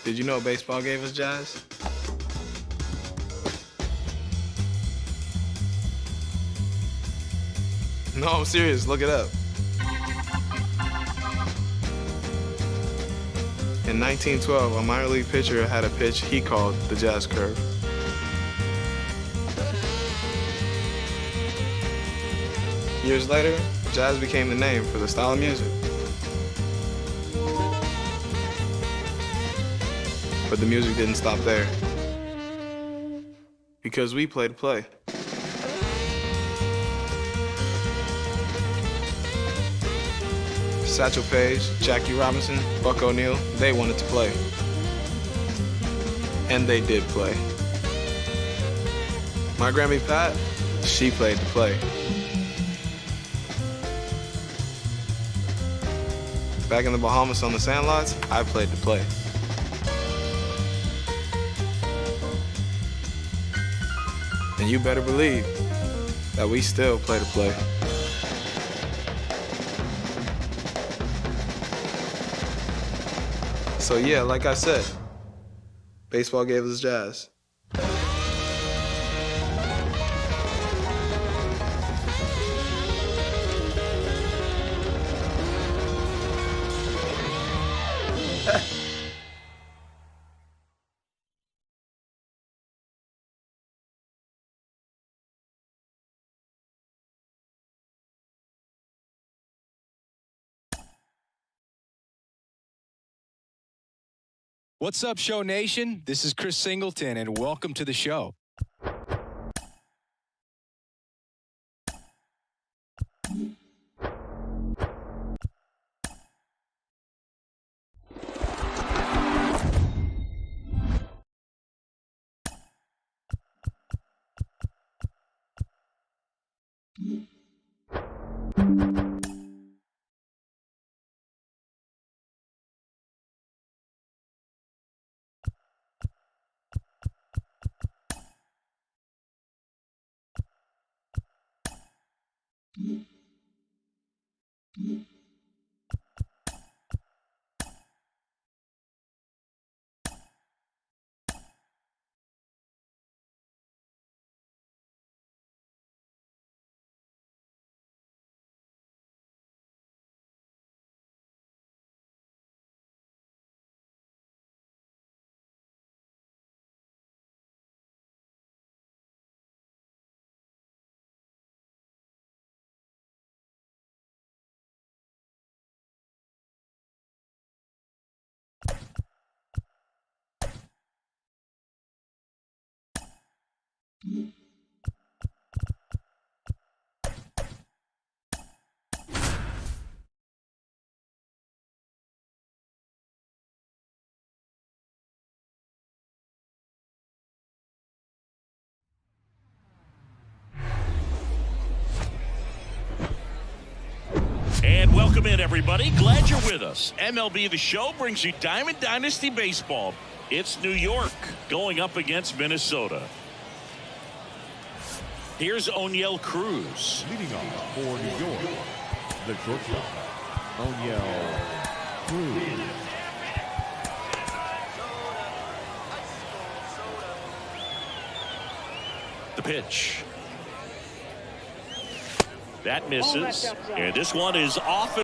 Did you know baseball gave us jazz? No, I'm serious. Look it up. In 1912, a minor league pitcher had a pitch he called the jazz curve. Years later, jazz became the name for the style of music. But the music didn't stop there. Because we play to play. Satchel Paige, Jackie Robinson, Buck O'Neil, they wanted to play. And they did play. My Grammy Pat, she played to play. Back in the Bahamas on the sandlots, I played to play. And you better believe that we still play to play. So yeah, like I said, baseball gave us jazz. What's up, Show Nation? This is Chris Singleton, and welcome to the show. And welcome in, everybody. Glad you're with us. MLB The Show brings you Diamond Dynasty Baseball. It's New York going up against Minnesota. Here's Oneil Cruz. Leading off for New York, the shortstop, Oneil Cruz. The pitch. That misses. And this one is off.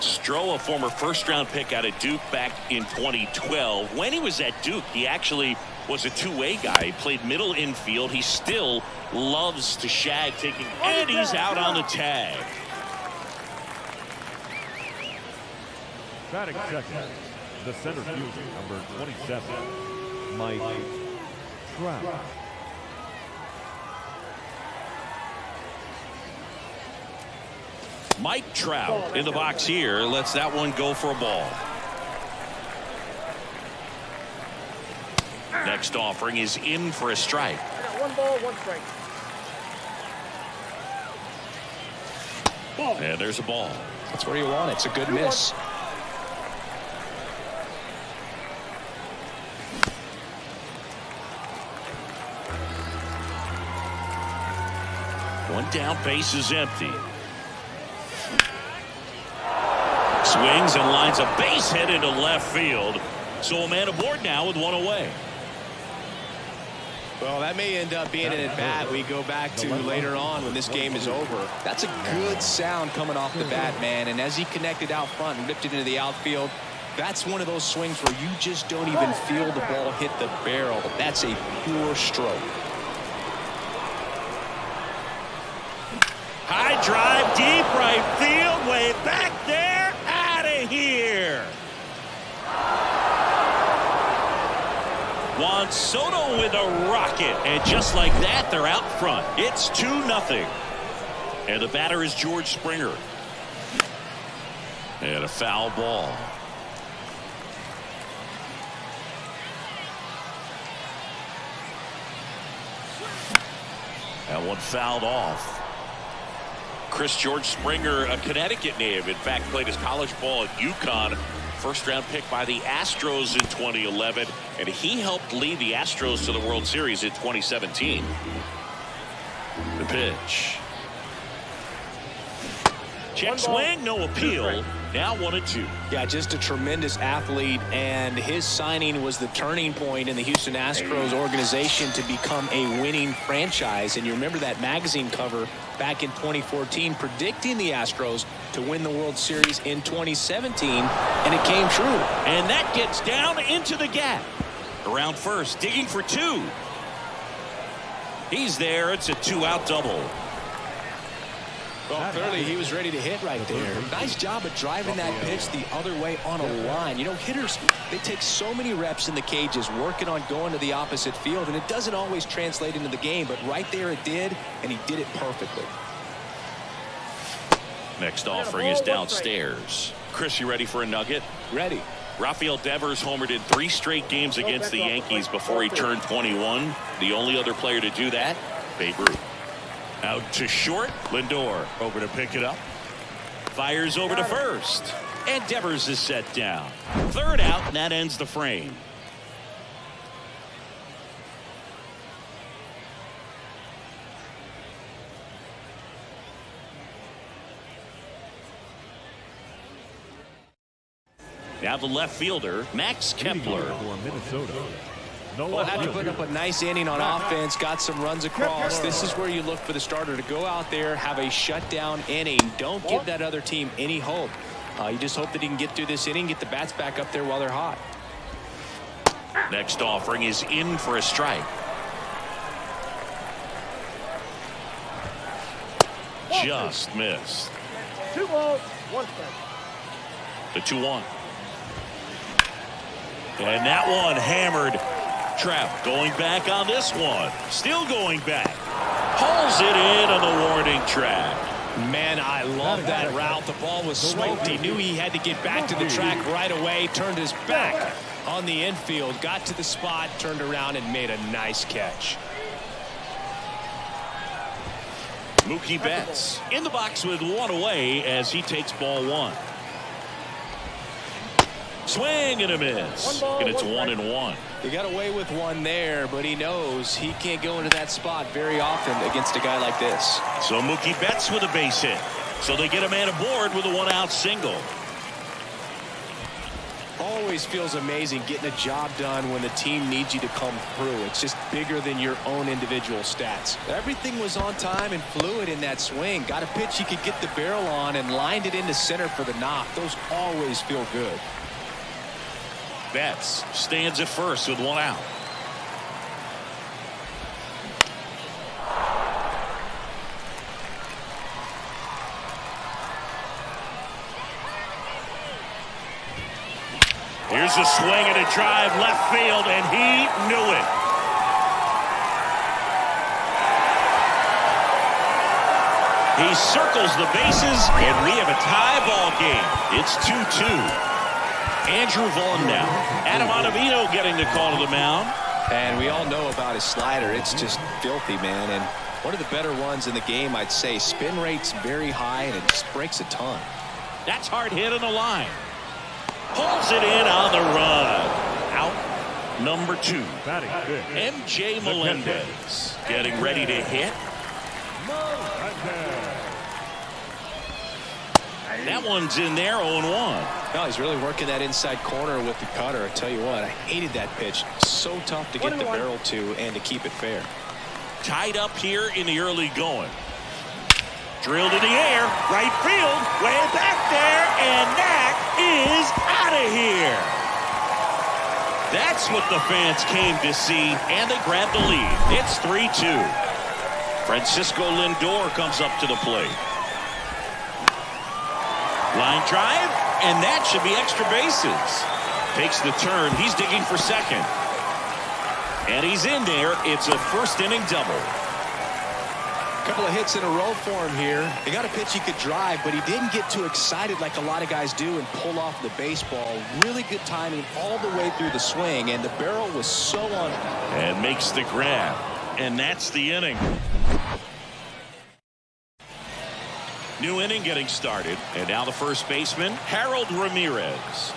Stroh, a former first-round pick out of Duke back in 2012. When he was at Duke, he actually was a two-way guy. He played middle infield. He still loves to shag, taking, and he's out on the tag. Batting second, the center fielder, number 27, Mike Trout. Mike Trout in the box here lets that one go for a ball. Next offering is in for a strike. One ball, one strike. And there's a ball. That's where you want it. It's a good miss. One down, base is empty. Swings and lines a base hit into left field. So a man aboard now with one away. Well, that may end up being an at-bat we go back to later on when this game is over. That's a good sound coming off the bat, man. And as he connected out front and ripped it into the outfield, that's one of those swings where you just don't even feel the ball hit the barrel. That's a pure stroke. High drive, deep right field, way back there, out of here. Juan Soto with a rocket, and just like that, they're out front. It's 2-0. And the batter is George Springer. And a foul ball. That one fouled off. George Springer, a Connecticut native, in fact played his college ball at UConn. First round pick by the Astros in 2011, and he helped lead the Astros to the World Series in 2017. The pitch. Check swing, no appeal. Now 1-2. Yeah, just a tremendous athlete, and his signing was the turning point in the Houston Astros organization to become a winning franchise. And you remember that magazine cover back in 2014 predicting the Astros to win the World Series in 2017, and it came true. And that gets down into the gap. Around first, digging for two. He's there. It's a 2-out double. Well, clearly he was ready to hit right there. Nice job of driving that pitch the other way on a line. You know, hitters, they take so many reps in the cages working on going to the opposite field, and it doesn't always translate into the game, but right there it did, and he did it perfectly. Next offering is downstairs. Chris, you ready for a nugget? Ready. Rafael Devers homered in 3 straight games against the Yankees before he turned 21. The only other player to do that, Babe Ruth. Out to short. Lindor over to pick it up. Fires over to first. And Devers is set down. 3rd out, and that ends the frame. Now the left fielder, Max Kepler. For Minnesota. Well, had to put up a nice inning on offense, got some runs across. This is where you look for the starter to go out there, have a shutdown inning. Don't give that other team any hope. You just hope that he can get through this inning, get the bats back up there while they're hot. Next offering is in for a strike. Just missed. 2 balls, 1 strike. The 2-1. And that one hammered. Trout going back on this one. Still going back. Hauls it in on the warning track. Man, I love that route. The ball was smoked. He knew he had to get back to the track right away. Turned his back on the infield. Got to the spot, turned around, and made a nice catch. Mookie Betts in the box with one away as he takes ball 1. Swing and a miss. And it's 1-1. He got away with one there, but he knows he can't go into that spot very often against a guy like this. So Mookie Betts with a base hit. So they get a man aboard with a 1-out single. Always feels amazing getting a job done when the team needs you to come through. It's just bigger than your own individual stats. Everything was on time and fluid in that swing. Got a pitch he could get the barrel on and lined it into center for the knock. Those always feel good. Betts stands at first with 1 out. Here's a swing and a drive left field, and he knew it. He circles the bases, and we have a tie ball game. It's 2-2. Andrew Vaughn now. Adam Ottavino getting the call to the mound. And we all know about his slider. It's just filthy, man. And one of the better ones in the game, I'd say. Spin rate's very high, and it just breaks a ton. That's hard hit on the line. Pulls it in on the run. Out number 2. Batting fifth. MJ Melendez getting ready to hit. That one's in there, 0-1. No, he's really working that inside corner with the cutter. I tell you what, I hated that pitch. So tough to get the barrel to and to keep it fair. Tied up here in the early going. Drilled in the air, right field, way back there, and that is out of here. That's what the fans came to see, and they grabbed the lead. It's 3-2. Francisco Lindor comes up to the plate. Line drive, and that should be extra bases. Takes the turn. He's digging for second. And he's in there. It's a first inning double. Couple of hits in a row for him here. He got a pitch he could drive, but he didn't get too excited like a lot of guys do and pull off the baseball. Really good timing all the way through the swing, and the barrel was so on. And makes the grab. And that's the inning. New inning getting started. And now the first baseman, Harold Ramirez.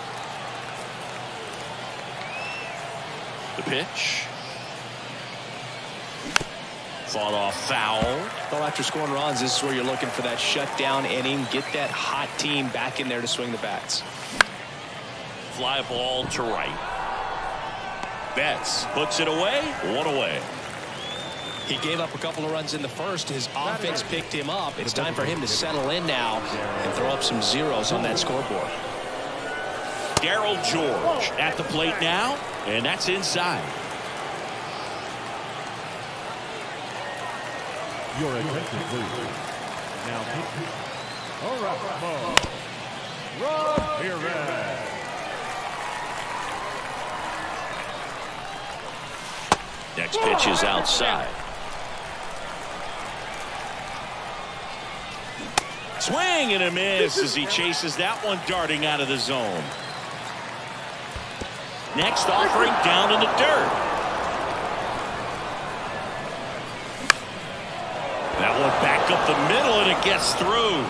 The pitch. Fought off foul. Well, after scoring runs, this is where you're looking for that shutdown inning. Get that hot team back in there to swing the bats. Fly ball to right. Betts puts it away. 1 away. He gave up a couple of runs in the first. His offense picked him up. It's time for him to settle in now and throw up some zeros on that scoreboard. Darryl George at the plate now, and that's inside. Your attention, please. Now, Ramirez. Next pitch is outside. Swing and a miss as he chases that one darting out of the zone. Next offering down in the dirt. That one back up the middle and it gets through.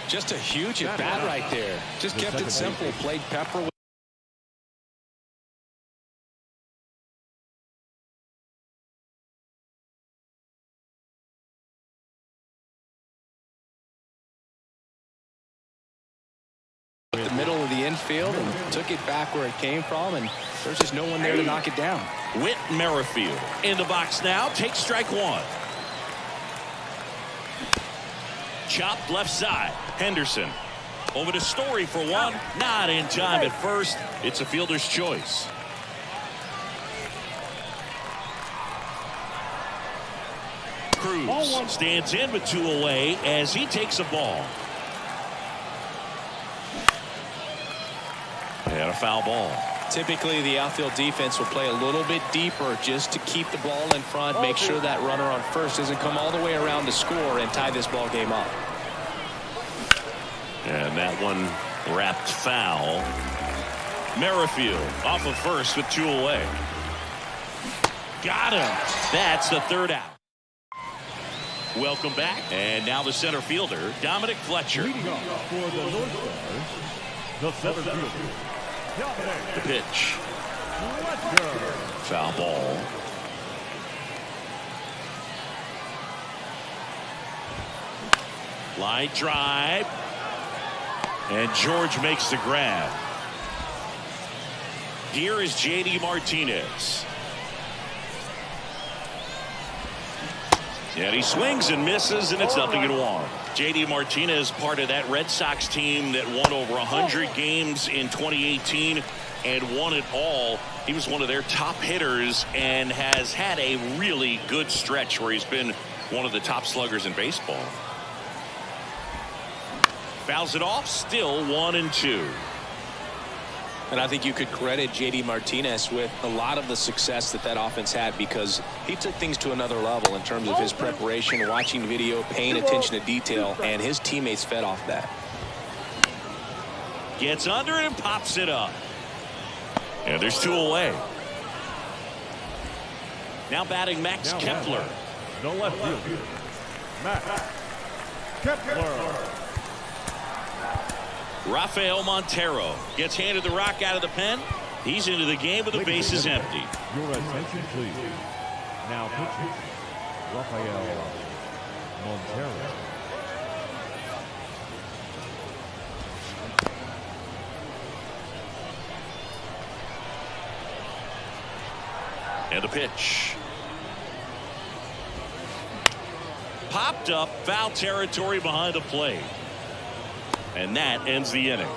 Just a huge at bat right there. Just kept it simple. Played Pepper. The middle of the infield and took it back where it came from, and there's just no one there to knock it down. Whit Merrifield in the box now. Takes strike one. Chopped left side. Henderson over to Story for one. Not in time at first. It's a fielder's choice. Cruz stands in with 2 away as he takes a ball. And a foul ball. Typically, the outfield defense will play a little bit deeper just to keep the ball in front, make sure that runner on first doesn't come all the way around to score and tie this ball game up. And that one wrapped foul. Merrifield off of first with 2 away. Got him. That's the third out. Welcome back. And now the center fielder, Dominic Fletcher. Leading off for the North Stars, the center fielder, Dominic. The pitch. Fletcher. Foul ball. Line drive. And George makes the grab. Here is J.D. Martinez. And he swings and misses, and it's 0-1. J.D. Martinez, part of that Red Sox team that won over 100 games in 2018 and won it all. He was one of their top hitters and has had a really good stretch where he's been one of the top sluggers in baseball. Fouls it off, still 1-2. And I think you could credit J.D. Martinez with a lot of the success that offense had, because he took things to another level in terms of his preparation, watching video, paying attention to detail, and his teammates fed off that. Gets under it and pops it up. And there's 2 away. Now batting Max Kepler. No left fielder, Max Kepler. Rafael Montero gets handed the rock out of the pen. He's into the game with the bases empty. Your attention, please. Now pitching, Rafael Montero. And a pitch. Popped up, foul territory behind the plate. And that ends the inning.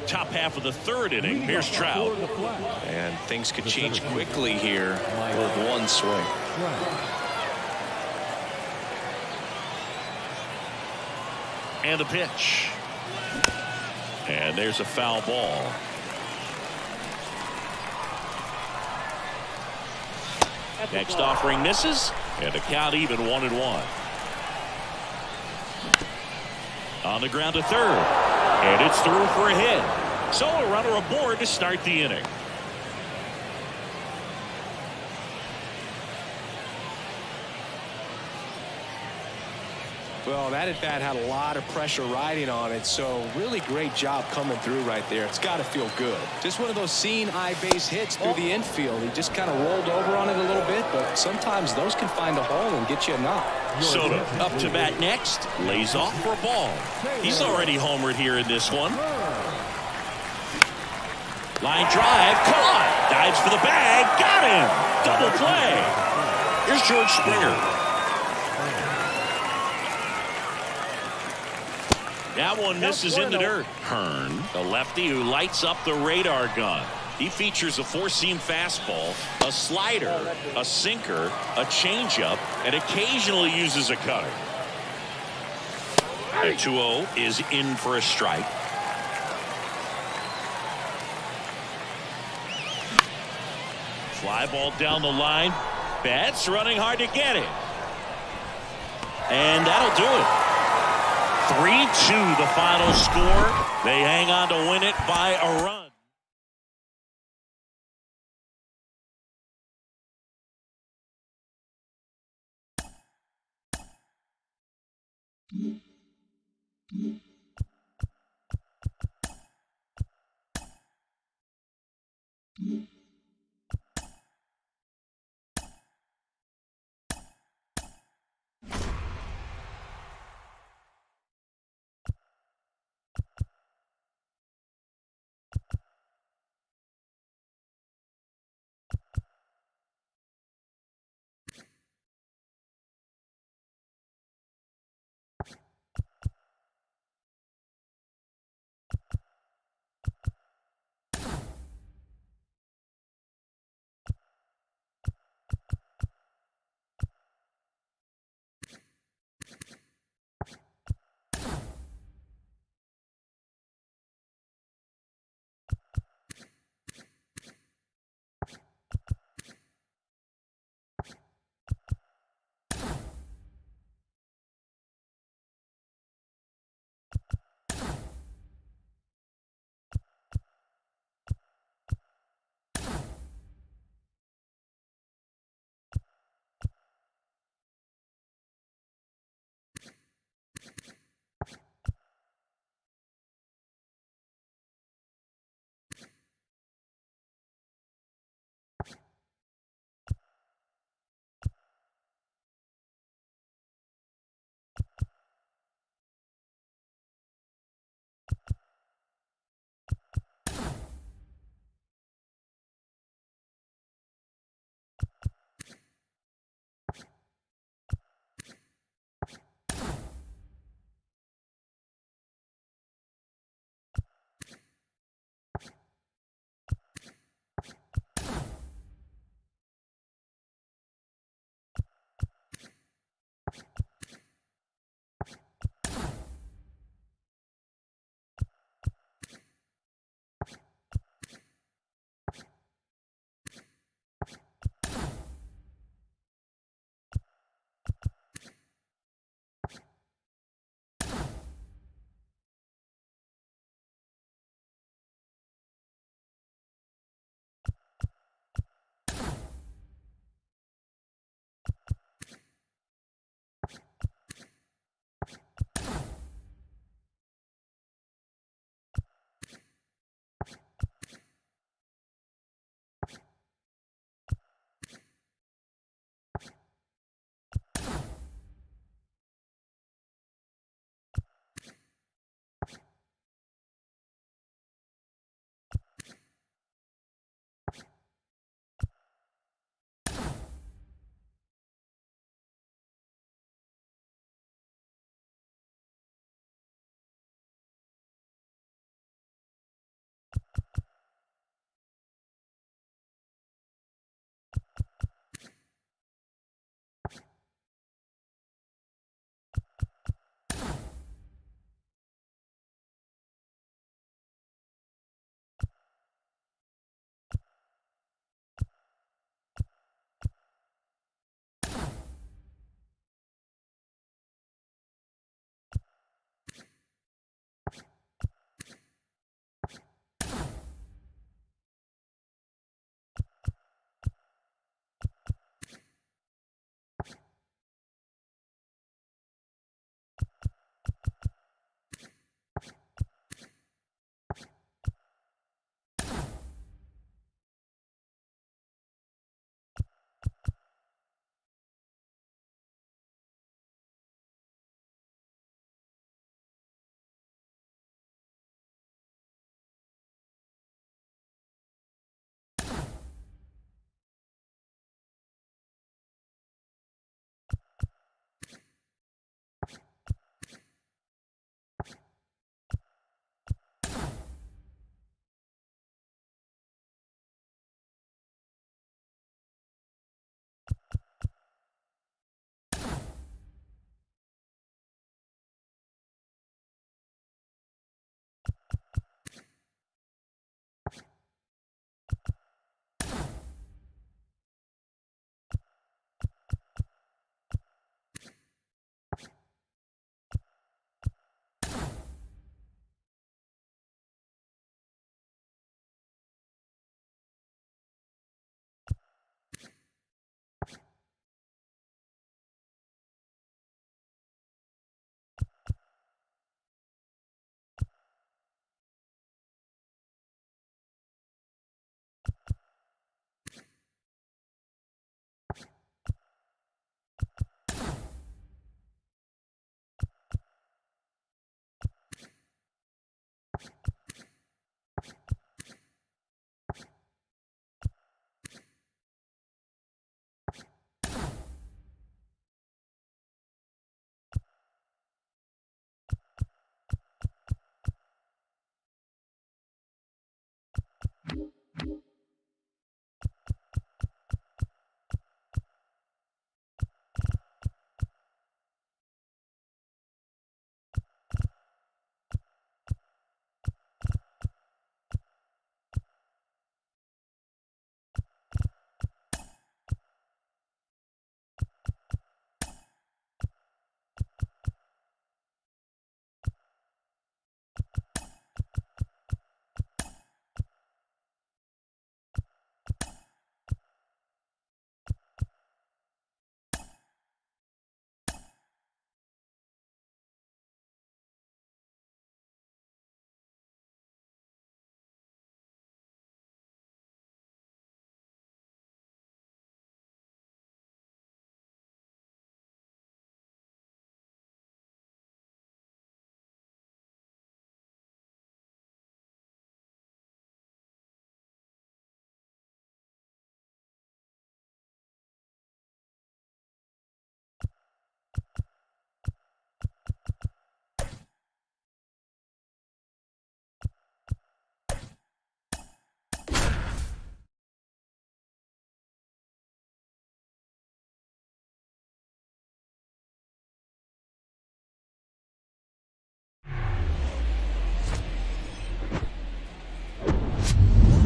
Top half of the third inning. Here's Trout. And things could change quickly here with one swing. And a pitch. And there's a foul ball. Next offering misses, and a count even 1-1. On the ground to third, and it's through for a hit. So a runner aboard to start the inning. Well, that at bat had a lot of pressure riding on it, so really great job coming through right there. It's got to feel good. Just one of those seeing eye base hits through the infield. He just kind of rolled over on it a little bit, but sometimes those can find a hole and get you a knock. Soto up to bat next, lays off for a ball. He's already homered here in this one. Line drive, caught, dives for the bag, got him, double play. Here's George Springer. That one misses in the dirt. Hearn, the lefty who lights up the radar gun. He features a four-seam fastball, a slider, a sinker, a changeup, and occasionally uses a cutter. The 2-0 is in for a strike. Fly ball down the line. Betts running hard to get it. And that'll do it. 3-2 the final score. They hang on to win it by a run.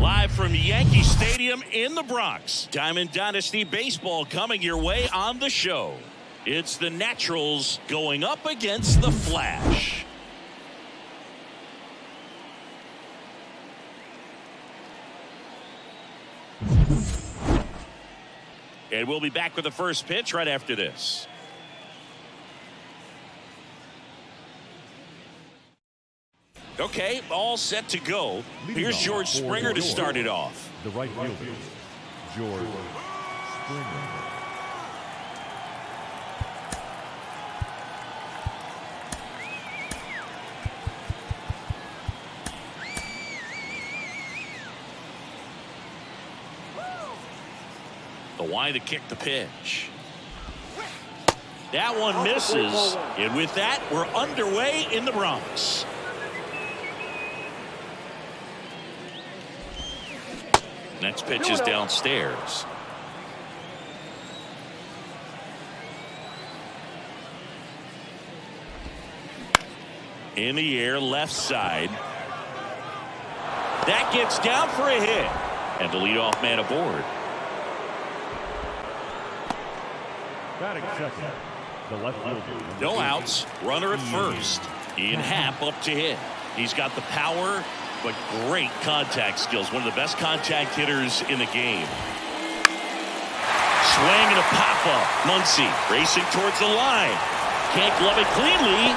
Live from Yankee Stadium in the Bronx, Diamond Dynasty Baseball coming your way on the show. It's the Naturals going up against the Flash. And we'll be back with the first pitch right after this. Okay, all set to go. Here's George Springer to start it off. The right fielder, George Springer. The wind to kick the pitch. That one misses. And with that, we're underway in the Bronx. Next pitch is downstairs. In the air, left side. That gets down for a hit. And the leadoff man aboard. Batting second, the left fielder. No outs. Runner at first. Ian Happ up to hit. He's got the power, but great contact skills. One of the best contact hitters in the game. Swing and a pop-up. Muncy racing towards the line. Can't glove it cleanly.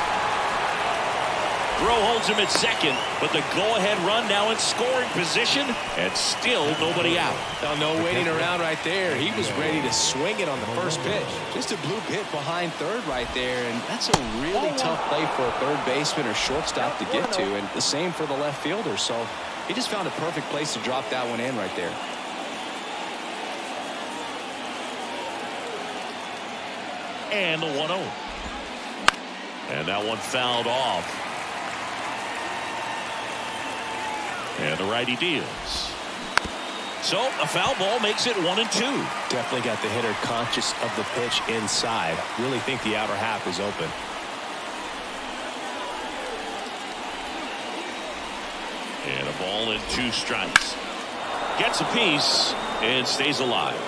Throw holds him at second, but the go-ahead run now in scoring position, and still nobody out. No waiting around right there. He was ready to swing it on the first pitch. Just a bloop hit behind third right there, and that's a really tough play for a third baseman or shortstop to get to, and the same for the left fielder. So he just found a perfect place to drop that one in right there. And the 1-0. And that one fouled off. And the righty deals. So a foul ball makes it 1-2. Definitely got the hitter conscious of the pitch inside. Really think the outer half is open. And a ball and 2 strikes. Gets a piece and stays alive.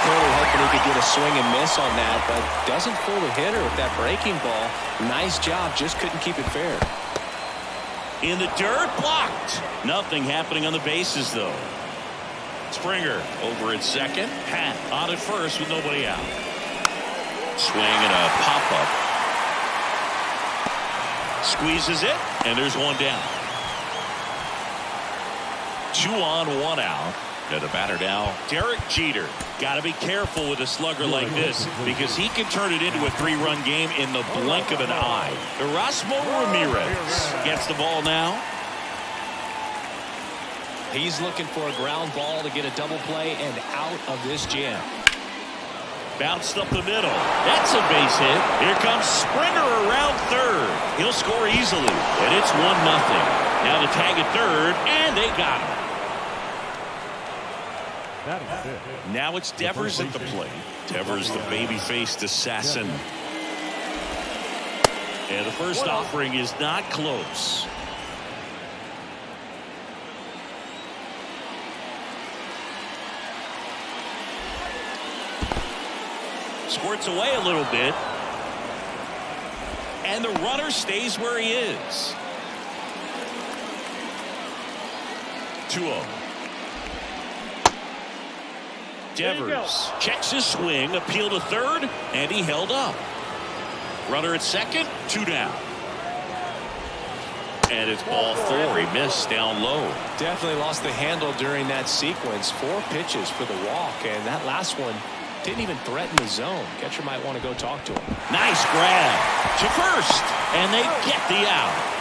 Clearly hoping he could get a swing and miss on that, but doesn't fool the hitter with that breaking ball. Nice job, just couldn't keep it fair. In the dirt, blocked. Nothing happening on the bases, though. Springer over at second. Pat on at first with nobody out. Swing and a pop-up. Squeezes it, and there's one down. 2 on, 1 out. And the batter now, Derek Jeter. Got to be careful with a slugger like this because he can turn it into a 3-run game in the blink of an eye. Erasmo Ramirez gets the ball now. He's looking for a ground ball to get a double play and out of this jam. Bounced up the middle. That's a base hit. Here comes Springer around third. He'll score easily. And it's 1-0. Now the tag at third, and they got him. Now it's Devers at the plate. Devers, the baby-faced assassin. And the first offering is not close. Squirts away a little bit. And the runner stays where he is. 2-0. Devers checks his swing, appeal to third, and he held up. Runner at second, 2 down. And it's ball 4. He missed down low. Definitely lost the handle during that sequence. 4 pitches for the walk, and that last one didn't even threaten the zone. Catcher might want to go talk to him. Nice grab to first, and they get the out.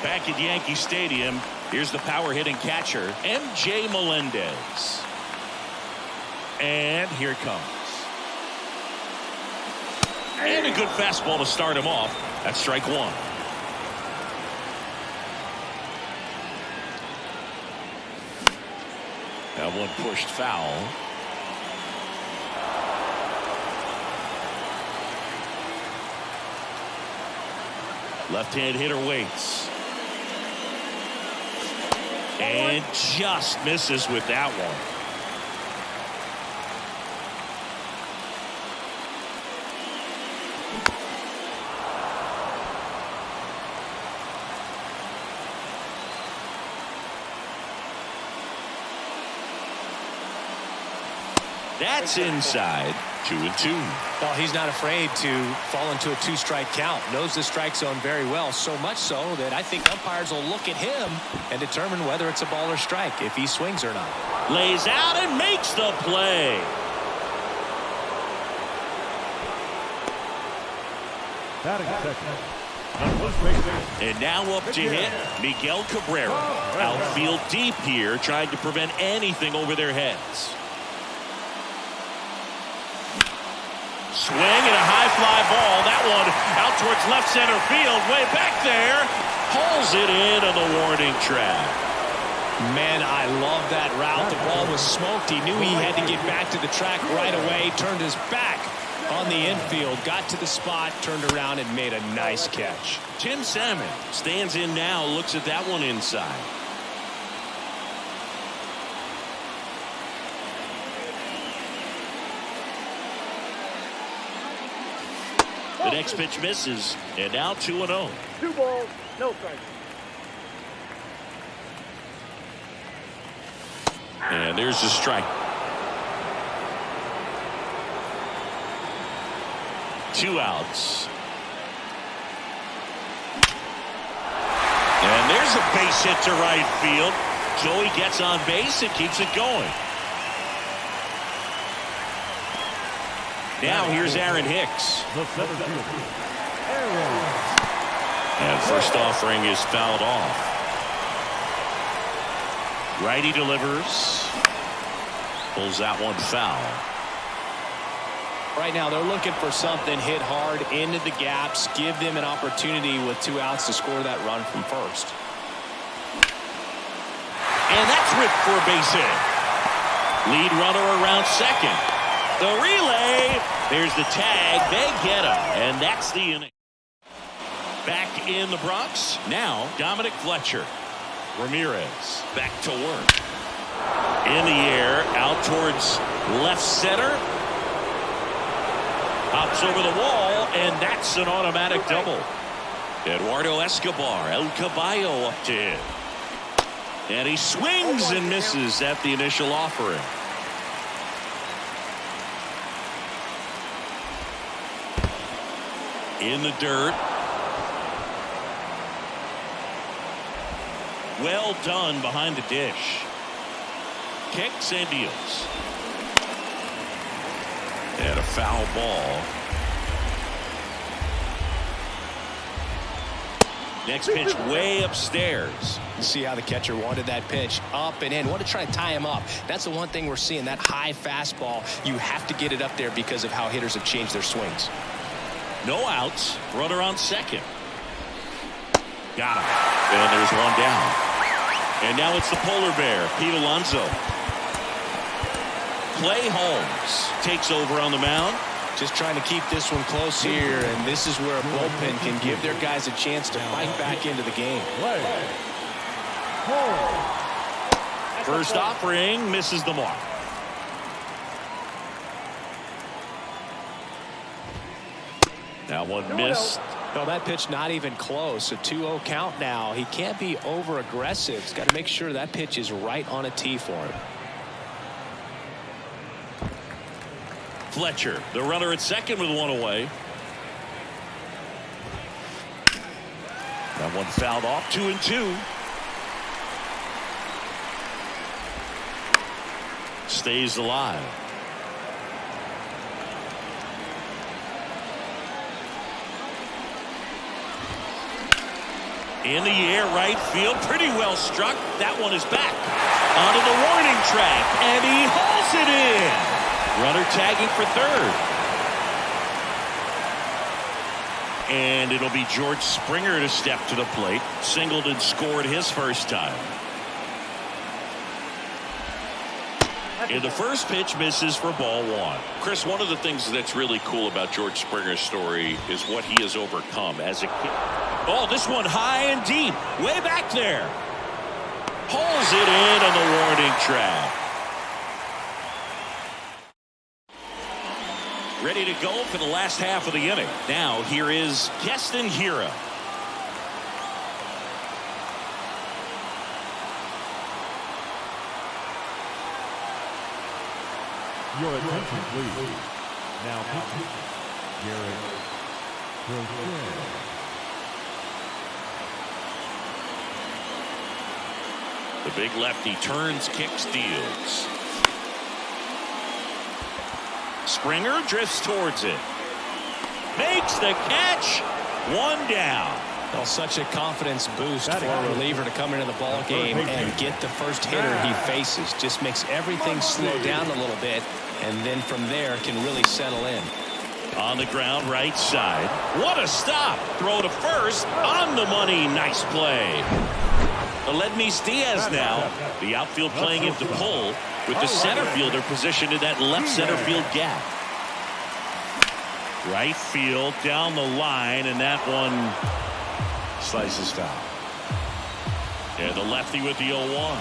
Back at Yankee Stadium, here's the power-hitting catcher, MJ Melendez. And here it comes. And a good fastball to start him off. That's strike 1. That one pushed foul. Left-hand hitter waits. And just misses with that one. That's inside. 2-2. Well, he's not afraid to fall into a 2-strike count. Knows the strike zone very well, so much so that I think umpires will look at him and determine whether it's a ball or strike, if he swings or not. Lays out and makes the play. And now up to hit, Miguel Cabrera. Outfield deep here, trying to prevent anything over their heads. Swing and a high fly ball. That one out towards left center field. Way back there. Pulls it in on the warning track. Man, I love that route. The ball was smoked. He knew he had to get back to the track right away. Turned his back on the infield. Got to the spot. Turned around and made a nice catch. Tim Salmon stands in now. Looks at that one inside. The next pitch misses, and now 2-0. 2 balls, no strikes. And there's the strike. 2 outs. And there's a base hit to right field. Joey gets on base and keeps it going. Now here's Aaron Hicks. And first offering is fouled off. Righty delivers. Pulls that one foul. Right now they're looking for something hit hard into the gaps. Give them an opportunity with 2 outs to score that run from first. And that's ripped for a base hit. Lead runner around second. The relay, there's the tag, they get him, and that's the inning. Back in the Bronx, now Dominic Fletcher. Ramirez back to work. In the air, out towards left center. Hops over the wall, and that's an automatic double. Eduardo Escobar, El Caballo up to hit. And he swings and misses at the initial offering. In the dirt. Well done behind the dish. Kicks and deals. And a foul ball. Next pitch way upstairs. You see how the catcher wanted that pitch up and in. Want to try to tie him up. That's the one thing we're seeing, that high fastball. You have to get it up there because of how hitters have changed their swings. No outs. Runner on second. Got him. And there's one down. And now it's the polar bear, Pete Alonso. Clay Holmes takes over on the mound. Just trying to keep this one close here, and this is where a bullpen can give their guys a chance to fight back into the game. First offering misses the mark. That one missed. No, that pitch not even close. A 2-0 count now. He can't be over aggressive. He's got to make sure that pitch is right on a tee for him. Fletcher, the runner at second with one away. That one fouled off. 2-2. Stays alive. In the air, right field, pretty well struck. That one is back onto the warning track, and he hauls it in. Runner tagging for third. And it'll be George Springer to step to the plate. Singleton scored his first time. And the first pitch misses for ball one. Chris, one of the things that's really cool about George Springer's story is what he has overcome as a kid. Oh, this one high and deep. Way back there. Pulls it in on the warning track. Ready to go for the last half of the inning. Now here is Keston Hiura. Your attention, please. Now pitching, Garrett Crochet. The big lefty turns, kicks, deals. Springer drifts towards it. Makes the catch. One down. Well, such a confidence boost for a reliever to come into the ball game and get the first hitter he faces. Just makes everything slow down a little bit, and then from there can really settle in. On the ground, right side. What a stop. Throw to first. On the money. Nice play. Aledmys Diaz now. The outfield playing into pull with the center fielder positioned in that left center field gap. Right field down the line, and that one slices foul. And the lefty with the 0-1.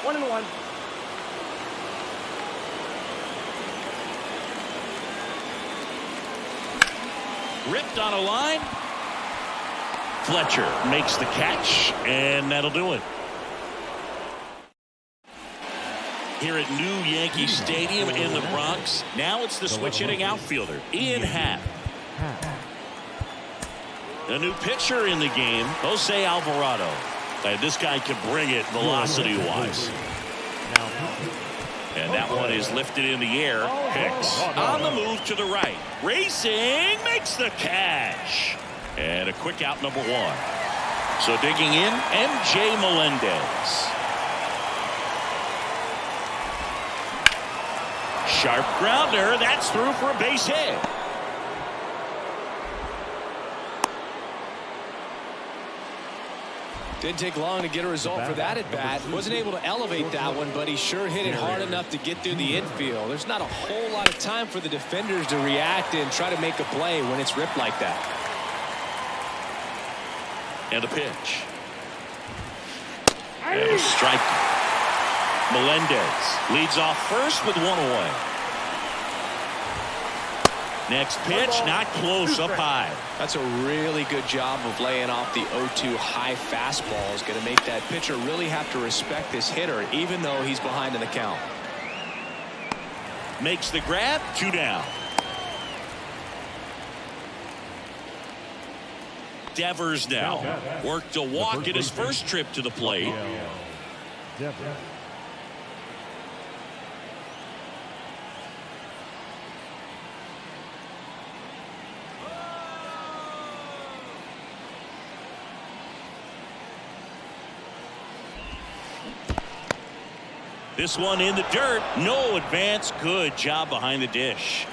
1-1. Ripped on a line. Fletcher makes the catch, and that'll do it. Here at New Yankee Stadium in the Bronx, now it's the switch hitting outfielder, Ian Happ. A new pitcher in the game, Jose Alvarado. And this guy can bring it velocity-wise. And that one is lifted in the air. Hicks on the move to the right. Racing, makes the catch. And a quick out, number one. So digging in, MJ Melendez. Sharp grounder, that's through for a base hit. Didn't take long to get a result for that at bat. Wasn't able to elevate that one, but he sure hit it hard enough to get through the infield. There's not a whole lot of time for the defenders to react and try to make a play when it's ripped like that. And a pitch. And a strike. Melendez leads off first with one away. Next pitch, not close, up high. That's a really good job of laying off the 0-2 high fastball. Is going to make that pitcher really have to respect this hitter, even though he's behind in the count. Makes the grab, 2 down. Devers now. Worked to walk in his first trip to the plate. Devers. This one in the dirt. No advance. Good job behind the dish.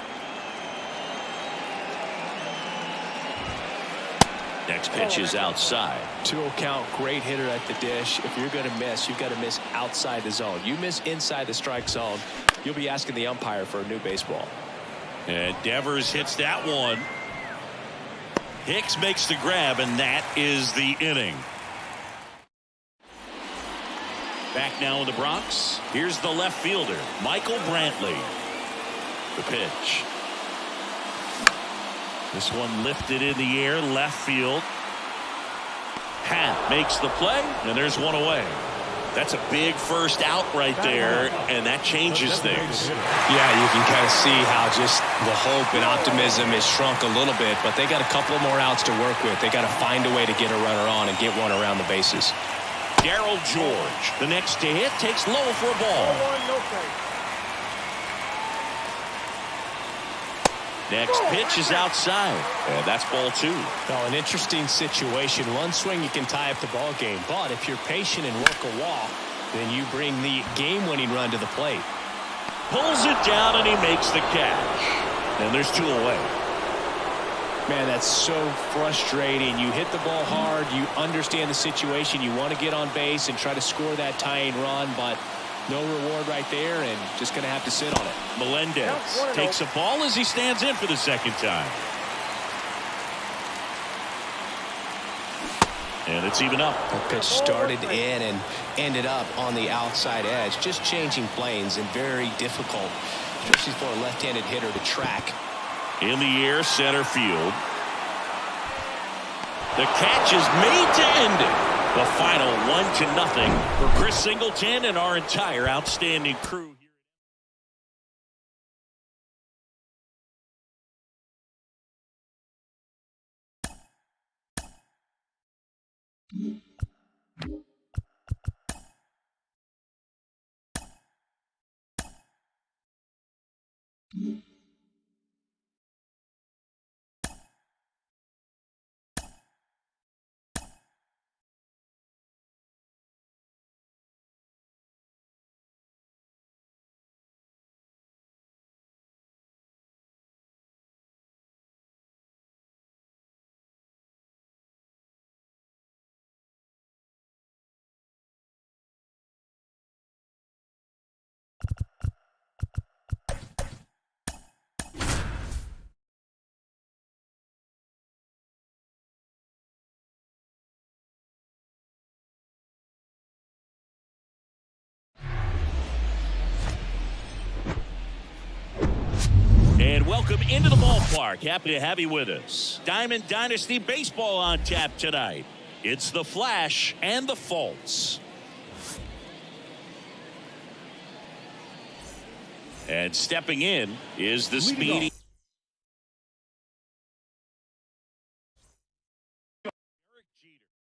Next pitch is outside. 2-0 count, great hitter at the dish. If you're going to miss, you've got to miss outside the zone. You miss inside the strike zone, you'll be asking the umpire for a new baseball. And Devers hits that one. Hicks makes the grab, and that is the inning. Back now in the Bronx. Here's the left fielder, Michael Brantley. The pitch. This one lifted in the air, left field. Happ makes the play, and there's one away. That's a big first out right there, and that changes things. Yeah, you can kind of see how just the hope and optimism is shrunk a little bit, but they got a couple more outs to work with. They got to find a way to get a runner on and get one around the bases. Darryl George, the next to hit, takes low for a ball. Next pitch is outside, and that's ball 2. Well, an interesting situation. One swing you can tie up the ball game, but if you're patient and work a walk, then you bring the game-winning run to the plate. Pulls it down, and he makes the catch. And there's 2 away. Man, that's so frustrating. You hit the ball hard. You understand the situation. You want to get on base and try to score that tying run, but no reward right there, and just going to have to sit on it. Melendez takes a ball as he stands in for the second time. And it's even up. The pitch started in and ended up on the outside edge. Just changing planes and very difficult, especially for a left-handed hitter to track. In the air, center field. The catch is made to end it. The final 1-0 for Chris Singleton and our entire outstanding crew. And welcome into the ballpark. Happy to have you with us. Diamond Dynasty Baseball on tap tonight. It's the Flash and the Fultz. And stepping in is the speedy Derek Jeter.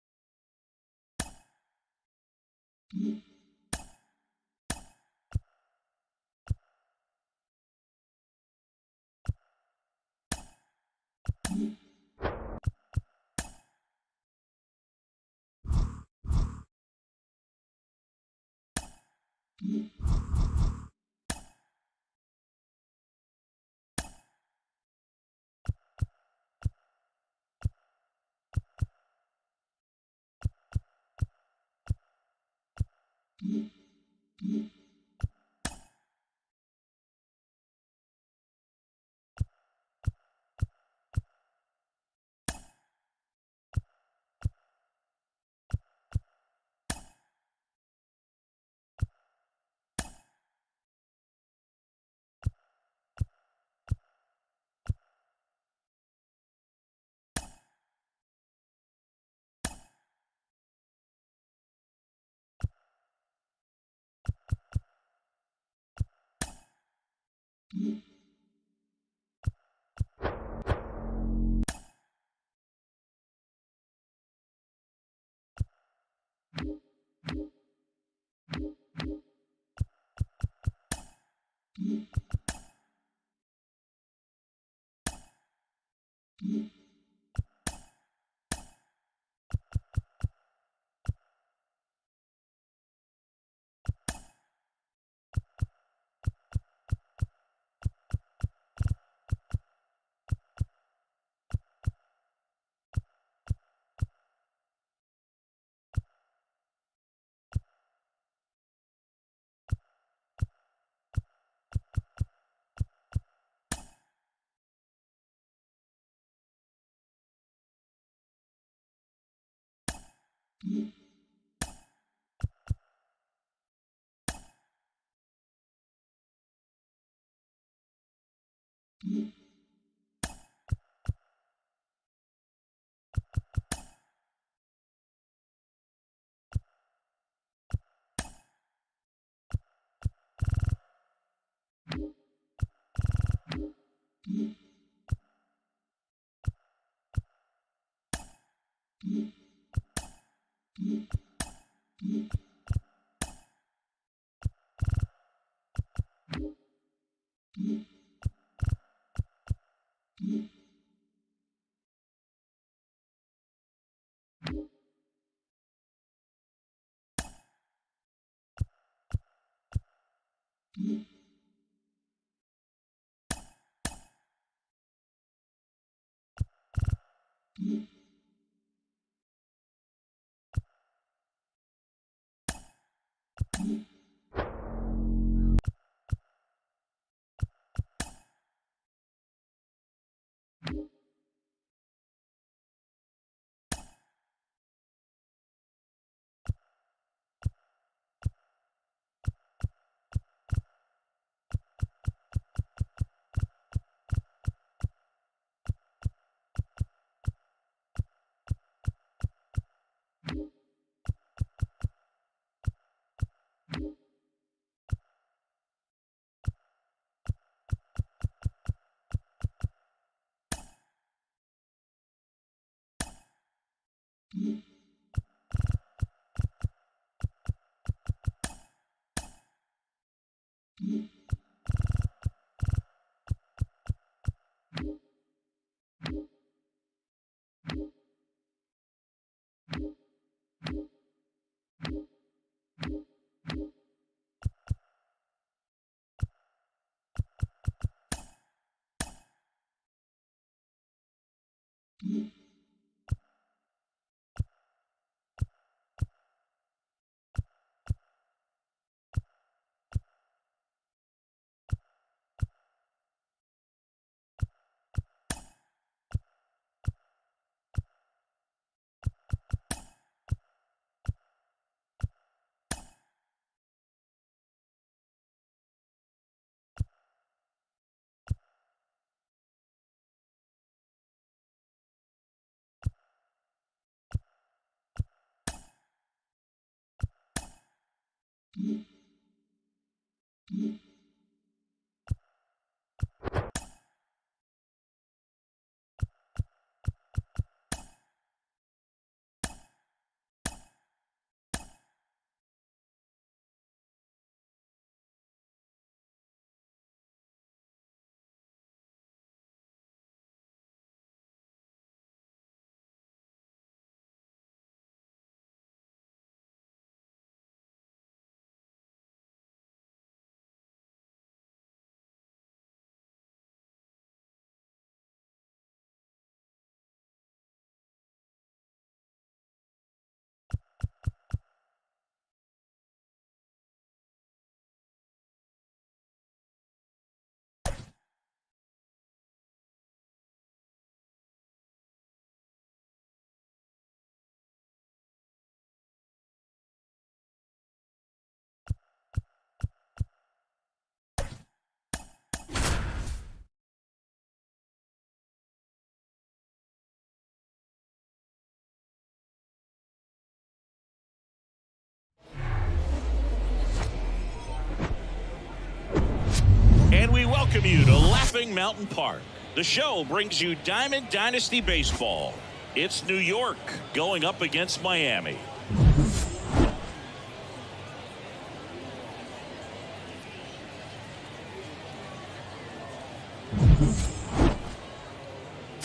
And we welcome you to Laughing Mountain Park. The show brings you Diamond Dynasty Baseball. It's New York going up against Miami.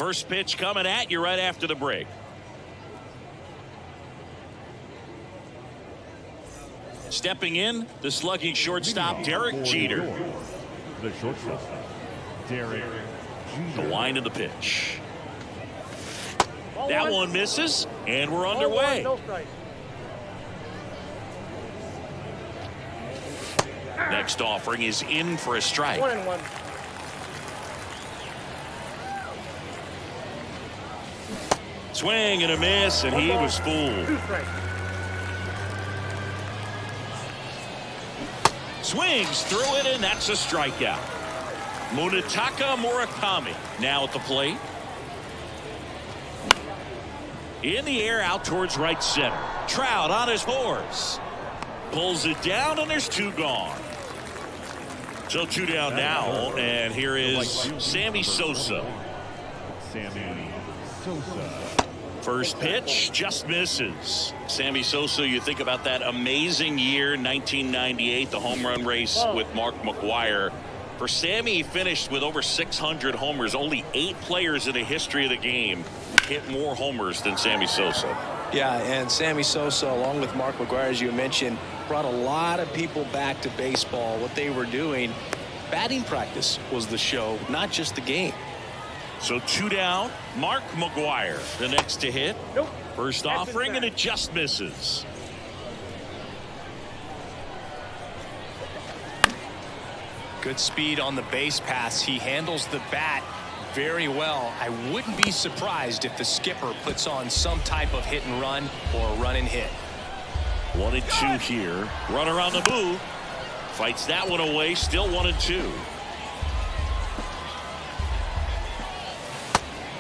First pitch coming at you right after the break. Stepping in, the slugging shortstop, Derek Jeter. The shortstop, Derek Jeter. The line of the pitch. That one misses, and we're underway. No strike. Next offering is in for a strike. 1-1. Swing and a miss, and he was fooled. 2 strikes. Swings through it, and that's a strikeout. Munetaka Murakami now at the plate. In the air out towards right center. Trout on his horse. Pulls it down, and there's 2 gone. So 2 down now, and here is Sammy Sosa. Sammy Sosa. First pitch just misses. Sammy Sosa, you think about that amazing year, 1998, the home run race with Mark McGwire. For Sammy, he finished with over 600 homers. Only 8 players in the history of the game hit more homers than Sammy Sosa. Yeah, and Sammy Sosa, along with Mark McGwire, as you mentioned, brought a lot of people back to baseball. What they were doing, batting practice was the show, not just the game. So 2 down, Mark McGwire, the next to hit. Nope. First That's offering, and inside. it just misses. Good speed on the base pass. He handles the bat very well. I wouldn't be surprised if the skipper puts on some type of hit and run or run and hit. 1-2 here. Runner on the move. Fights that one away. Still 1-2.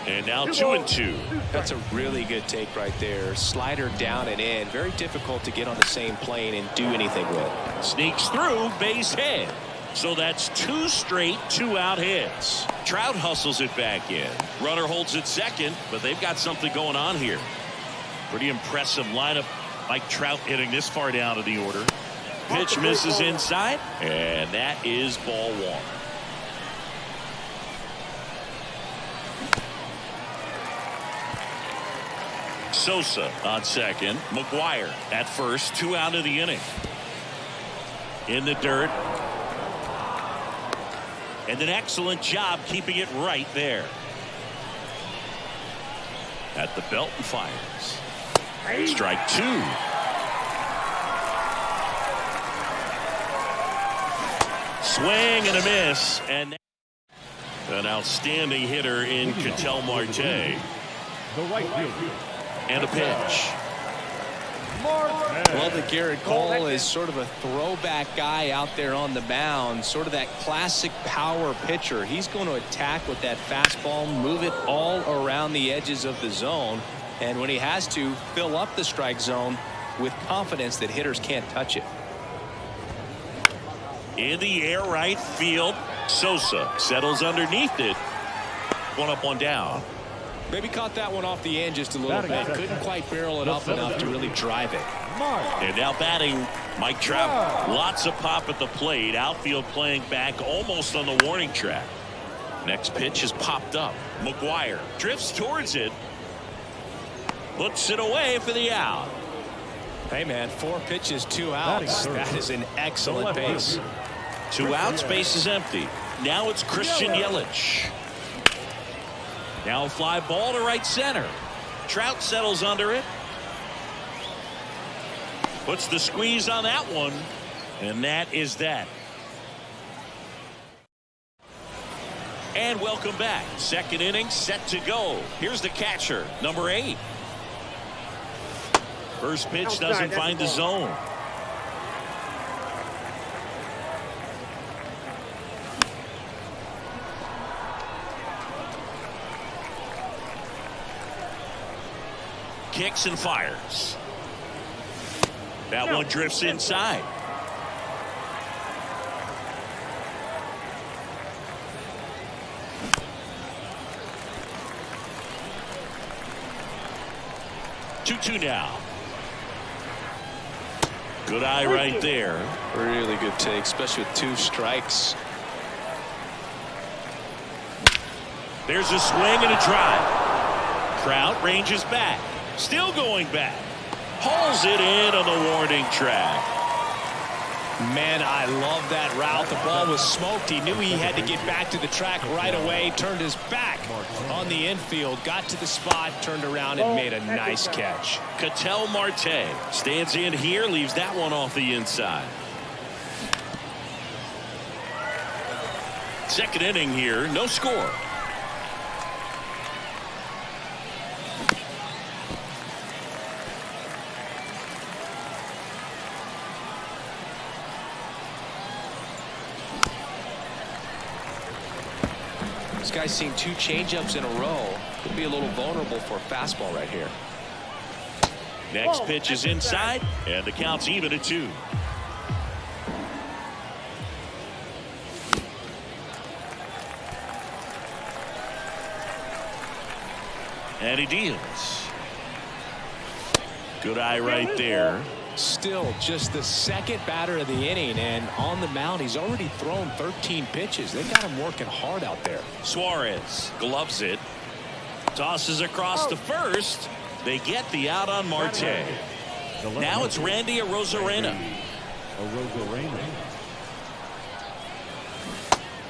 And now 2-2. That's a really good take right there. Slider down and in. Very difficult to get on the same plane and do anything with. Sneaks through, base hit. So that's 2 straight 2-out hits. Trout hustles it back in. Runner holds it second, but they've got something going on here. Pretty impressive lineup. Mike Trout hitting this far down to the order. Pitch misses inside, and that is ball 1. Sosa on second. McGwire at first. 2 out of the inning. In the dirt. And an excellent job keeping it right there. At the belt and fires. Strike 2. Swing and a miss. And an outstanding hitter in Ketel Marte. The right fielder. And a pitch. Well, the Garrett Cole is sort of a throwback guy out there on the mound, sort of that classic power pitcher. He's going to attack with that fastball, move it all around the edges of the zone, and when he has to, fill up the strike zone with confidence that hitters can't touch it. In the air right field. Sosa settles underneath it. 1 up, 1 down. Maybe caught that one off the end just a little bit. Couldn't quite barrel it up enough to really drive it. And now batting, Mike Trout. Lots of pop at the plate. Outfield playing back almost on the warning track. Next pitch is popped up. McGwire drifts towards it. Puts it away for the out. Hey, man, 4 pitches, 2 outs. That is an excellent base. 2 outs, base is empty. Now it's Christian Yelich. Now a fly ball to right center. Trout settles under it. Puts the squeeze on that one. And that is that. And welcome back. Second inning set to go. Here's the catcher, number 8. First pitch doesn't find the zone. Kicks and fires. That one drifts inside. Two now. Good eye right there. Really good take, especially with 2 strikes. There's a swing and a drive. Trout ranges back. Still going back. Hauls it in on the warning track. Man, I love that route. The ball was smoked. He knew he had to get back to the track right away. Turned his back on the infield. Got to the spot. Turned around and made a nice catch. Ketel Marte stands in here. Leaves that one off the inside. Second inning here. No score. This guy's seen 2 changeups in a row. Could be a little vulnerable for a fastball right here. Next pitch is inside, and the count's even at 2. And he deals. Good eye right there. Still just the second batter of the inning, and on the mound he's already thrown 13 pitches. They got him working hard out there. Suarez gloves it, tosses across to first. They get the out on Marte. Now it's Randy Arozarena.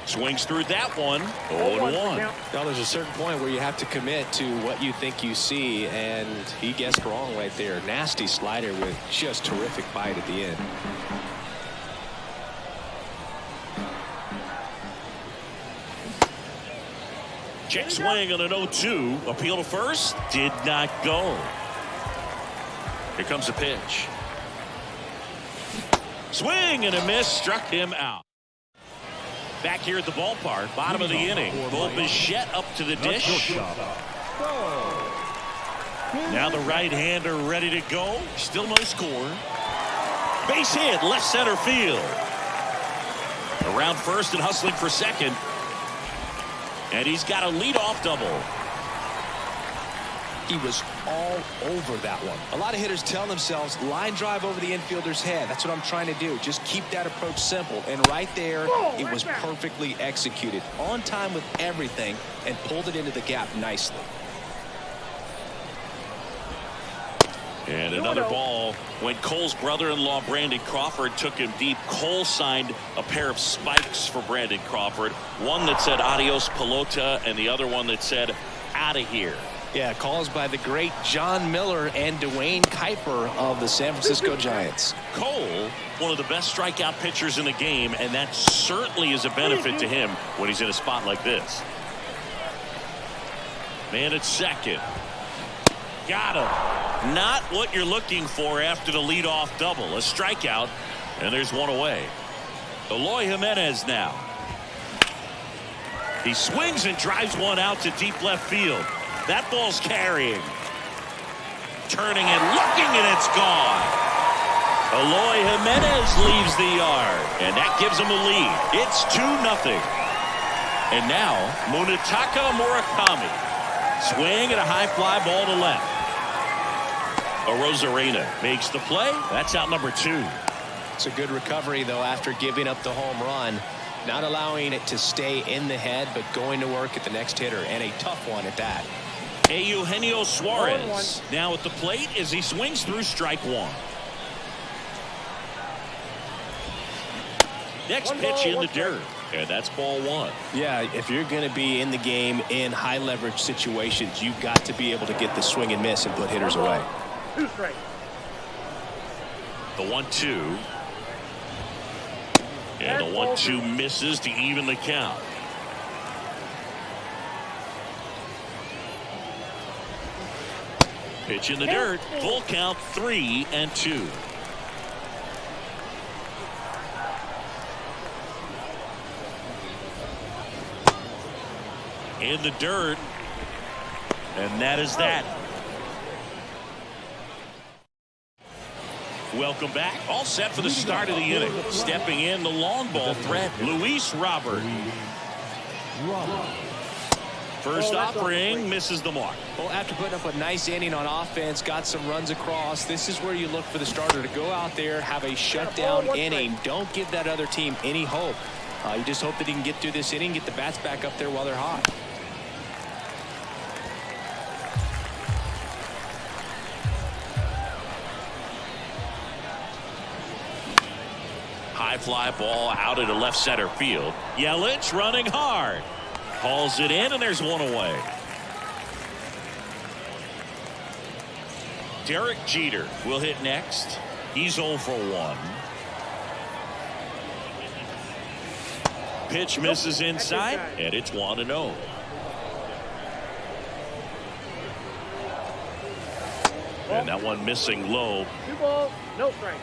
Swings through that one. 0-1. Now there's a certain point where you have to commit to what you think you see, and he guessed wrong right there. Nasty slider with just terrific bite at the end. Check swing on an 0-2. Appeal to first. Did not go. Here comes the pitch. Swing and a miss. Struck him out. Back here at the ballpark, bottom of the inning. Bo Bichette up to the dish. Now the right-hander ready to go. Still no score. Base hit, left center field. Around first and hustling for second. And he's got a leadoff double. He was all over that one. A lot of hitters tell themselves line drive over the infielder's head. That's what I'm trying to do. Just keep that approach simple. And right there, it was perfectly executed. On time with everything and pulled it into the gap nicely. And another ball when Cole's brother-in-law Brandon Crawford took him deep. Cole signed a pair of spikes for Brandon Crawford. One that said adios pelota and the other one that said out of here. Yeah, calls by the great John Miller and Dwayne Kuiper of the San Francisco Giants. Cole, one of the best strikeout pitchers in the game, and that certainly is a benefit to him when he's in a spot like this. Man at second. Got him. Not what you're looking for after the leadoff double. A strikeout, and there's one away. Eloy Jimenez now. He swings and drives one out to deep left field. That ball's carrying. Turning and looking, and it's gone. Eloy Jimenez leaves the yard, and that gives him a lead. It's 2-0. And now, Munetaka Murakami. Swing and a high fly ball to left. Arozarena makes the play. That's out number 2. It's a good recovery, though, after giving up the home run. Not allowing it to stay in the head, but going to work at the next hitter, and a tough one at that. Eugenio Suarez now at the plate as he swings through strike 1. Next pitch in the dirt, and that's ball 1. Yeah, if you're going to be in the game in high leverage situations, you've got to be able to get the swing and miss and put hitters away. 2 strikes. The 1-2. And the 1-2 misses to even the count. Pitch in the dirt. Full count, 3-2. In the dirt. And that is that. Welcome back. All set for the start of the inning. Stepping in the long ball threat, Luis Robert. First offering misses the mark. Well, after putting up a nice inning on offense, got some runs across, this is where you look for the starter to go out there, have a shutdown inning. Don't give that other team any hope. You just hope that he can get through this inning, get the bats back up there while they're hot. high fly ball out into left center field. Yelich running hard. Hauls it in, and there's one away. Derek Jeter will hit next. He's 0 for 1. Pitch misses inside, and it's 1-0. And that one missing low. 2 balls, no strikes.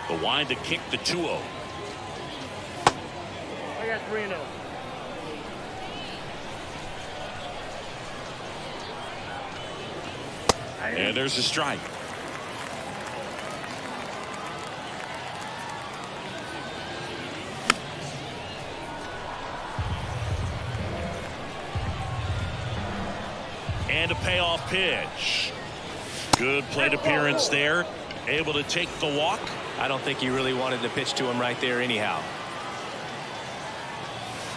The wind to kick the 2-0. I got 3-0. And there's a strike. And a payoff pitch. Good plate appearance there. Able to take the walk. I don't think he really wanted to pitch to him right there anyhow.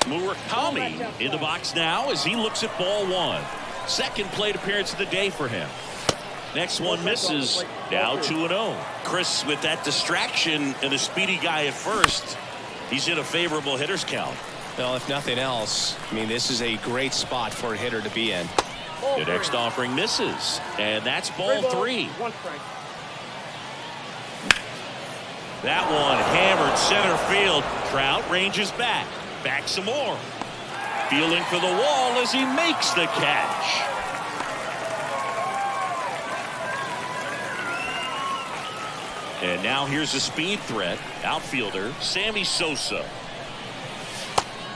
Murakami in the box now as he looks at ball 1. Second plate appearance of the day for him. Next one misses. Now 2-0. Chris, with that distraction and a speedy guy at first, he's in a favorable hitter's count. Well, if nothing else, I mean, this is a great spot for a hitter to be in. The next offering misses. And that's ball 3. 1 strike. That one hammered center field. Trout ranges back. Back some more. Feeling for the wall as he makes the catch. And now here's a speed threat. Outfielder Sammy Sosa.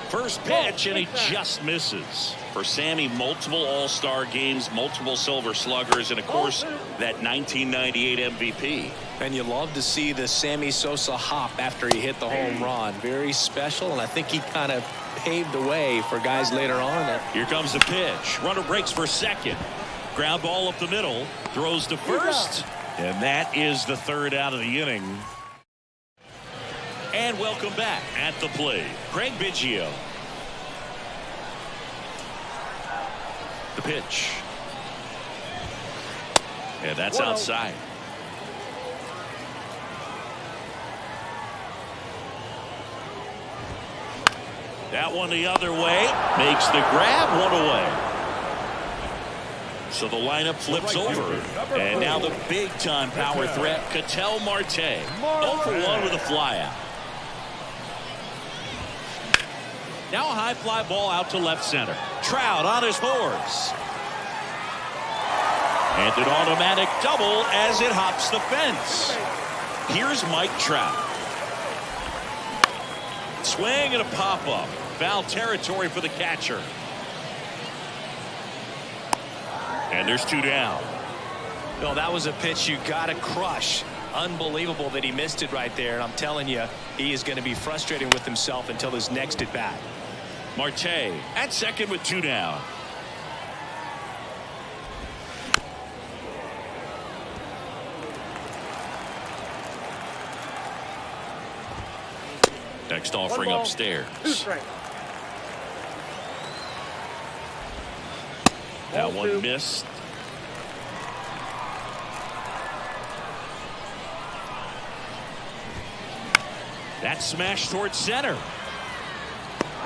First pitch, and he just misses. For Sammy, multiple All-Star games, multiple Silver Sluggers, and of course, that 1998 MVP. And you love to see the Sammy Sosa hop after he hit the home run. Very special, and I think he kind of paved the way for guys later on. Here comes the pitch. Runner breaks for second. Ground ball up the middle. Throws to first. And that is the 3rd out of the inning. And welcome back at the plate, Craig Biggio. The pitch. And that's outside. That one the other way. Makes the grab, 1 away. So the lineup flips over. And now the big-time power threat, Ketel Marte. 0 for 1 with a flyout. Now a high fly ball out to left center. Trout on his horse. And an automatic double as it hops the fence. Here's Mike Trout. Swing and a pop-up. Foul territory for the catcher. And there's 2 down. No, that was a pitch you got to crush. Unbelievable that he missed it right there. And I'm telling you, he is going to be frustrated with himself until his next at bat. Marte at second with 2 down. Next offering upstairs. 2 strikes. That one missed. That smash towards center.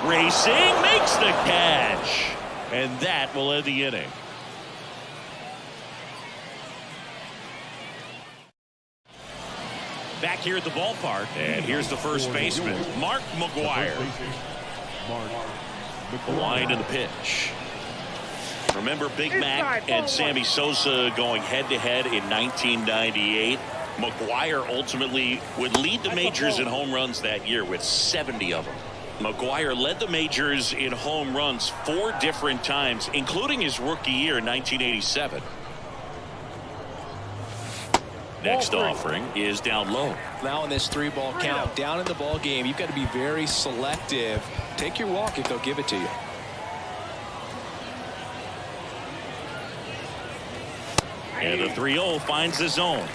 Racing makes the catch. And that will end the inning. Back here at the ballpark. And here's the first baseman, Mark McGwire. The wind and the pitch. Remember Big Mac and Sammy Sosa going head-to-head in 1998. McGwire ultimately would lead the majors in home runs that year with 70 of them. McGwire led the majors in home runs 4 different times, including his rookie year in 1987. Next offering is down low. Now in this 3-ball count, down in the ball game, you've got to be very selective. Take your walk if they'll give it to you. And the 3-0 finds the zone.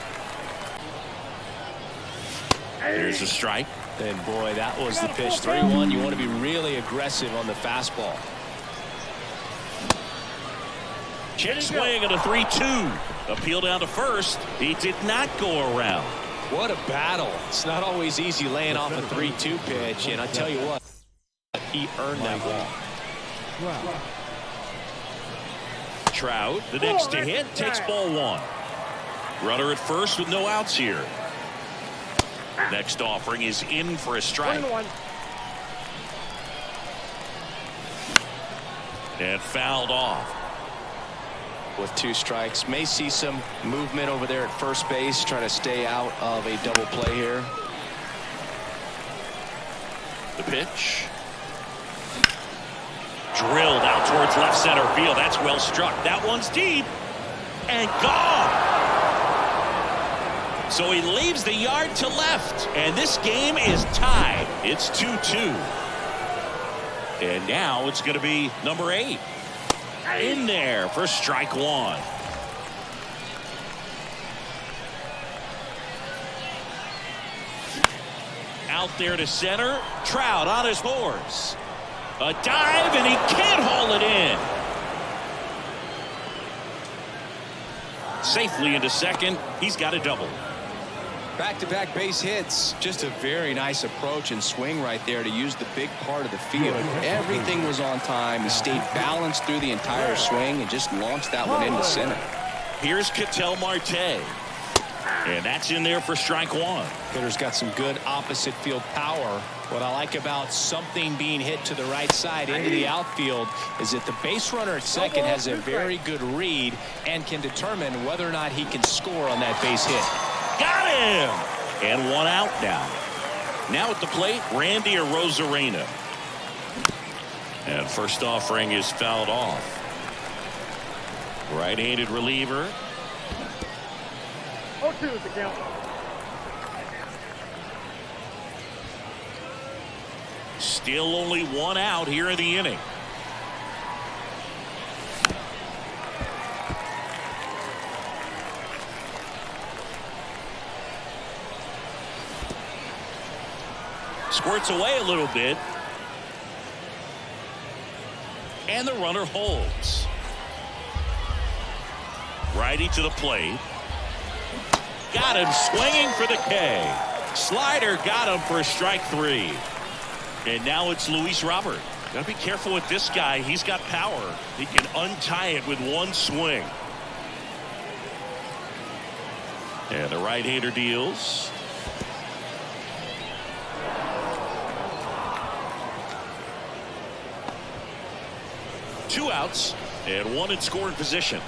Here's a strike. And boy, that was the pitch. 3-1. You want to be really aggressive on the fastball. Check swing and a 3-2. Appeal down to first. He did not go around. What a battle. It's not always easy laying off a 3-2 pitch, and I tell you what, he earned that ball. Trout, the next to hit, takes ball one. Runner at first with no outs here. Next offering is in for a strike. 1-1. And fouled off. With 2 strikes, may see some movement over there at first base, trying to stay out of a double play here. The pitch. Drilled out towards left center field. That's well struck. That one's deep and gone. So he leaves the yard to left, and this game is tied. It's 2-2. And now it's going to be number 8. In there for strike one. Out there to center. Trout on his horse. A dive, and he can't haul it in. Safely into second. He's got a double. Back-to-back base hits. Just a very nice approach and swing right there to use the big part of the field. Everything was on time. He stayed balanced through the entire swing and just launched that one into center. Here's Ketel Marte. And that's in there for strike one. Hitter's got some good opposite field power. What I like about something being hit to the right side into the outfield is that the base runner at second has a very good read and can determine whether or not he can score on that base hit. Got him! And one out now. Now at the plate, Randy Arozarena. And first offering is fouled off. Right-handed reliever. 0-2 is the count. Still only one out here in the inning. Squirts away a little bit. And the runner holds. Righty to the plate. Got him swinging for the K. Slider got him for strike 3. And now it's Luis Robert. Got to be careful with this guy. He's got power. He can untie it with one swing. And the right-hander deals. Two outs and one in scoring position.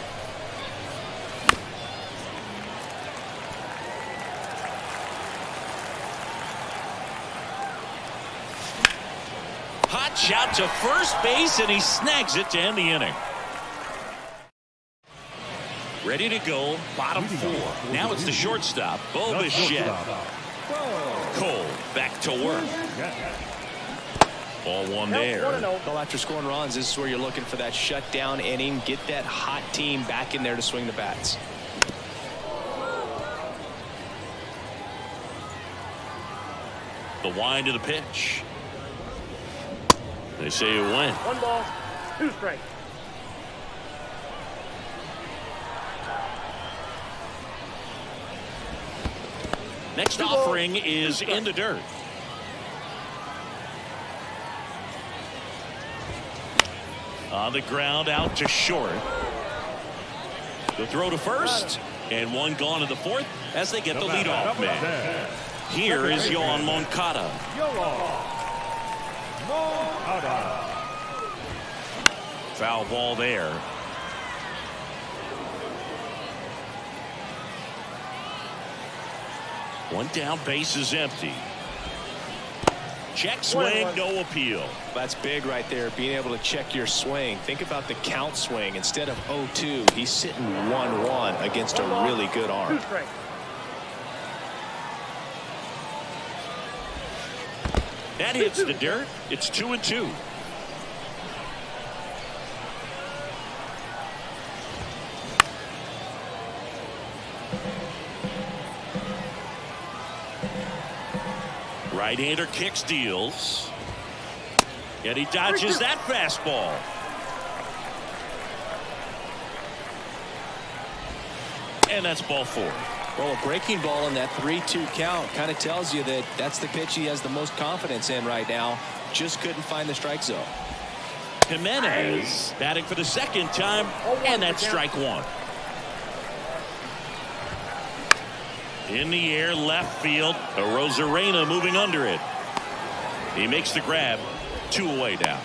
Hot shot to first base, and he snags it to end the inning. Ready to go, bottom 4. Now it's the shortstop, Bo Bichette. Cole back to work. Ball one there. Well, after scoring runs, this is where you're looking for that shutdown inning. Get that hot team back in there to swing the bats. The wind of the pitch. They say it went. 1 ball, 2 strikes. Next offering is in the dirt. On the ground, out to short. The throw to first, and one gone in the 4th as they get the leadoff man. Here is Yoan Moncada. Foul ball there. One down, base is empty. Check swing, no appeal. That's big right there, being able to check your swing. Think about the count swing. Instead of 0-2, he's sitting 1-1 against a really good arm. 2 strikes. That hits the dirt. It's 2-2. Right-hander kicks, deals. And he dodges that fastball. And that's ball 4. Well, a breaking ball in that 3-2 count kind of tells you that that's the pitch he has the most confidence in right now. Just couldn't find the strike zone. Jimenez batting for the second time, and that's strike 1. In the air, left field. Arozarena moving under it. He makes the grab. 2 away now.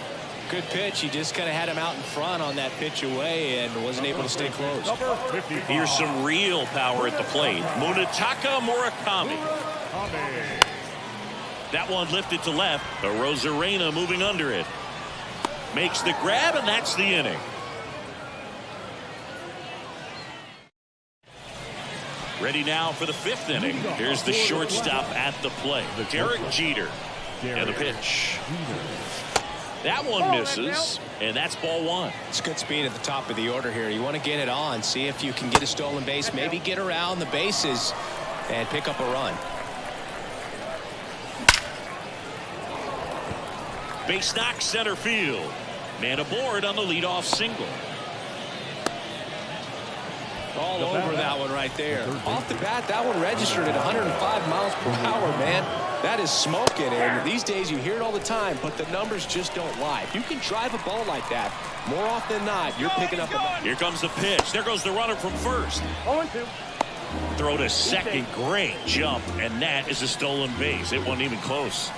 Good pitch. He just kind of had him out in front on that pitch away and wasn't able to stay close. Here's some real power at the plate. Munetaka Murakami. That one lifted to left. Arozarena moving under it. Makes the grab, and that's the inning. Ready now for the 5th inning. Here's the shortstop at the plate. Derek Jeter. And the pitch. That one misses, and that's ball 1. It's good speed at the top of the order here. You want to get it on, see if you can get a stolen base, maybe get around the bases and pick up a run. Base knock center field. Man aboard on the leadoff single. All over that one right there. Off the bat, that one registered at 105 miles per hour, man. That is smoking, and these days you hear it all the time, but the numbers just don't lie. If you can drive a ball like that, more often than not, you're picking up a... Here comes the pitch. There goes the runner from first. 0-2. Throw to second. Great jump, and that is a stolen base. It wasn't even close.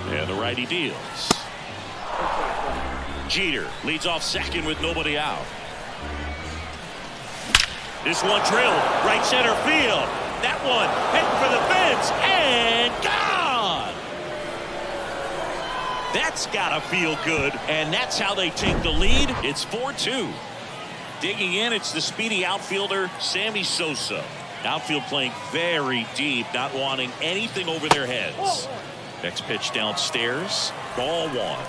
And the righty deals. Jeter leads off second with nobody out. This one drilled right center field. That one heading for the fence and gone. That's gotta feel good, and that's how they take the lead. It's 4-2. Digging in, it's the speedy outfielder Sammy Sosa. Outfield playing very deep, not wanting anything over their heads. Next pitch downstairs, ball 1.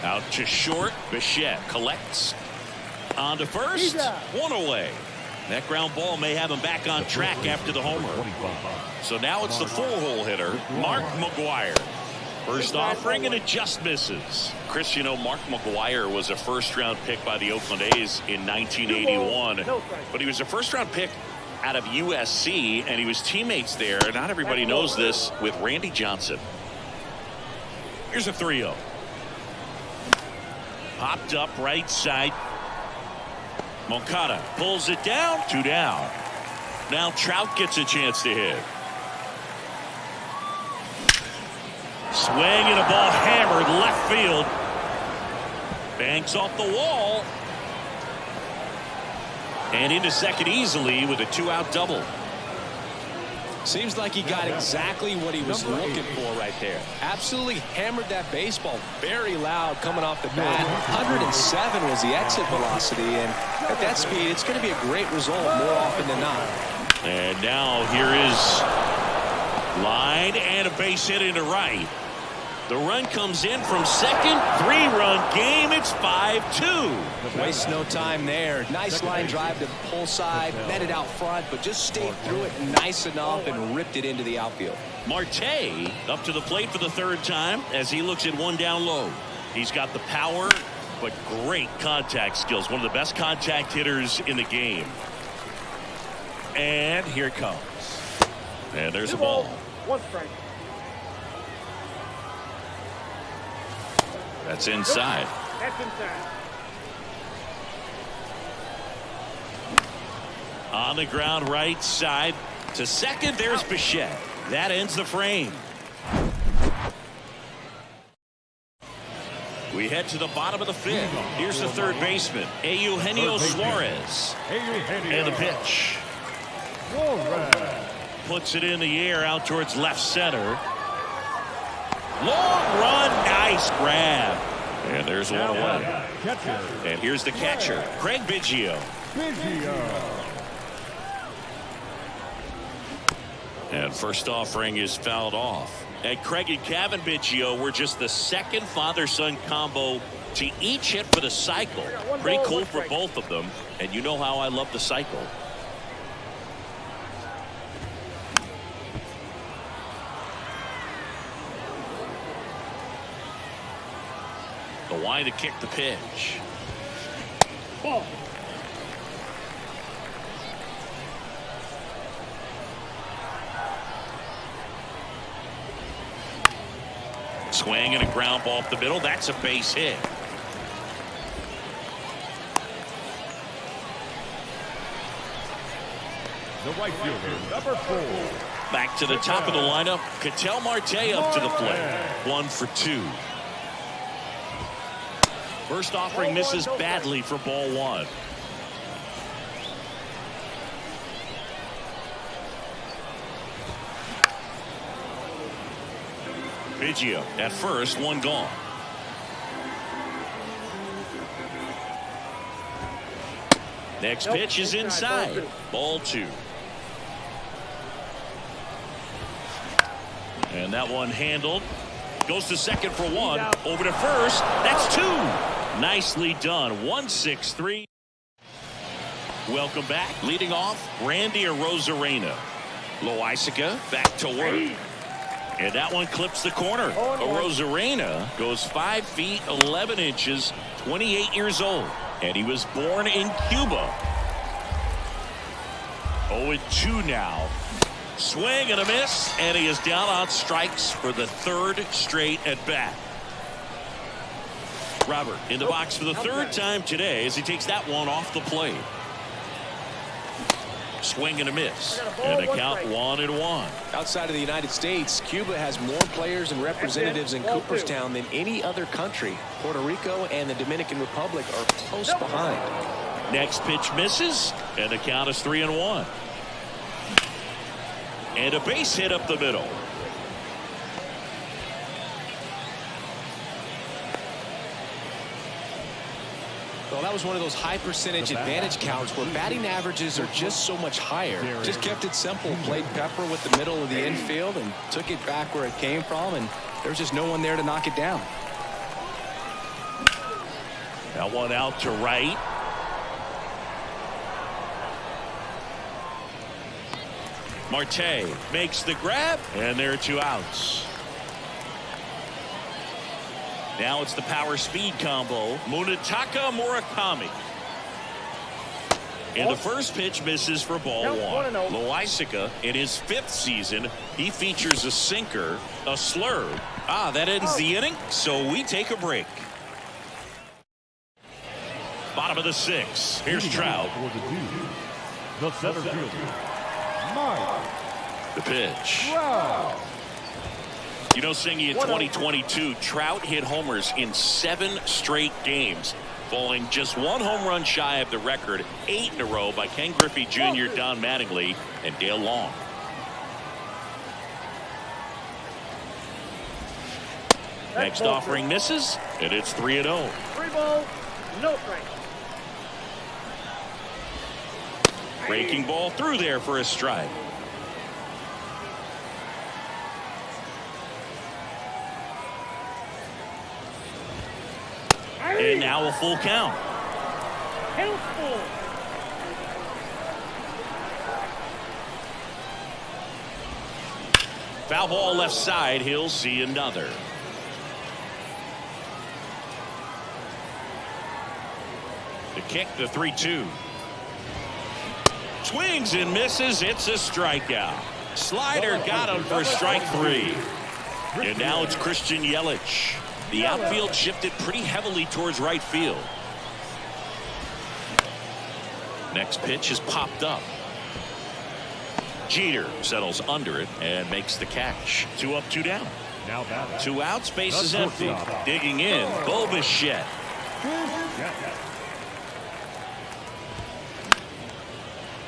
Out to short. Bichette collects. On to first. 1 away. That ground ball may have him back on track after the homer. So now it's the 4-hole hitter, Mark McGwire. First offering, and it just misses. Chris, you know, Mark McGwire was a first-round pick by the Oakland A's in 1981. But he was a first-round pick out of USC, and he was teammates there. Not everybody knows this with Randy Johnson. Here's a 3-0. Popped up right side. Moncada pulls it down. 2 down. Now Trout gets a chance to hit. Swing and a ball hammered left field. Banks off the wall. And into second easily with a 2-out double. Seems like he got exactly what he was looking for right there. Absolutely hammered that baseball very loud coming off the bat. 107 was the exit velocity, and at that speed, it's going to be a great result more often than not. And now here is line and a base hit into right. The run comes in from second. 3-run game. It's 5-2. Waste no time there. Nice line drive to the pull side. Met it out front, but just stayed through it nice enough and ripped it into the outfield. Marte up to the plate for the 3rd time as he looks at 1 down low. He's got the power, but great contact skills. One of the best contact hitters in the game. And here it comes. And there's a ball. 1 strike. That's inside. That's inside. On the ground right side to second. There's Bichette. That ends the frame. We head to the bottom of the 5th. Here's the 3rd baseman, Eugenio Suarez. And the pitch. Puts it in the air out towards left center. Long run, nice grab. And there's 1 away. And here's the catcher, Craig Biggio. And first offering is fouled off. And Craig and Kevin Biggio were just the 2nd father-son combo to each hit for the cycle. Pretty cool for both of them. And you know how I love the cycle. The line to kick the pitch. Ball. Swing and a ground ball up the middle. That's a base hit. The right fielder, number 4. Back to the top of the lineup. Ketel Marte up to the plate. 1 for 2. First offering misses badly for ball 1. Biggio at first, 1 gone. Next pitch is inside. Ball 2. And that one handled. Goes to second for 1. Over to first. That's 2. Nicely done. 1-6-3. Welcome back. Leading off, Randy Arozarena. Loaisiga back to work. And that one clips the corner. Arozarena goes 5 feet 11 inches, 28 years old. And he was born in Cuba. 0-2 now. Swing and a miss, and he is down on strikes for the 3rd straight at bat. Robert in the box for the 3rd time today as he takes that one off the plate. Swing and a miss, and a count 1-1. Outside of the United States, Cuba has more players and representatives in Cooperstown than any other country. Puerto Rico and the Dominican Republic are close behind. Next pitch misses, and the count is 3-1. And a base hit up the middle. Well, that was one of those high percentage advantage counts where batting averages are just so much higher. Just kept it simple. Played Pepper with the middle of the infield and took it back where it came from, and there's just no one there to knock it down. That one out to right. Marte makes the grab, and there are 2 outs. Now it's the power speed combo. Munetaka Murakami. And the first pitch misses for ball 1. Loaisiga, in his 5th season, he features a sinker, a slurve. That ends the inning, so we take a break. Bottom of the 6th. Here's Trout. The center fielder, Mike. The pitch. Wow. You know, Singy, in 2022, Trout hit homers in 7 straight games, falling just 1 home run shy of the record 8 in a row by Ken Griffey Jr., Don Mattingly, and Dale Long. Next offering misses, and it's 3-0. 3 balls, no strikes. Breaking ball through there for a strike. And now a full count. Count 4. Foul ball left side. He'll see another. The kick, the 3-2. Swings and misses. It's a strikeout. Slider got him for strike 3. And now it's Christian Yelich. The outfield shifted pretty heavily towards right field. Next pitch is popped up. Jeter settles under it and makes the catch. 2 up, 2 down. Now batting. 2 outs, base is empty. Digging in, Bo Bichette.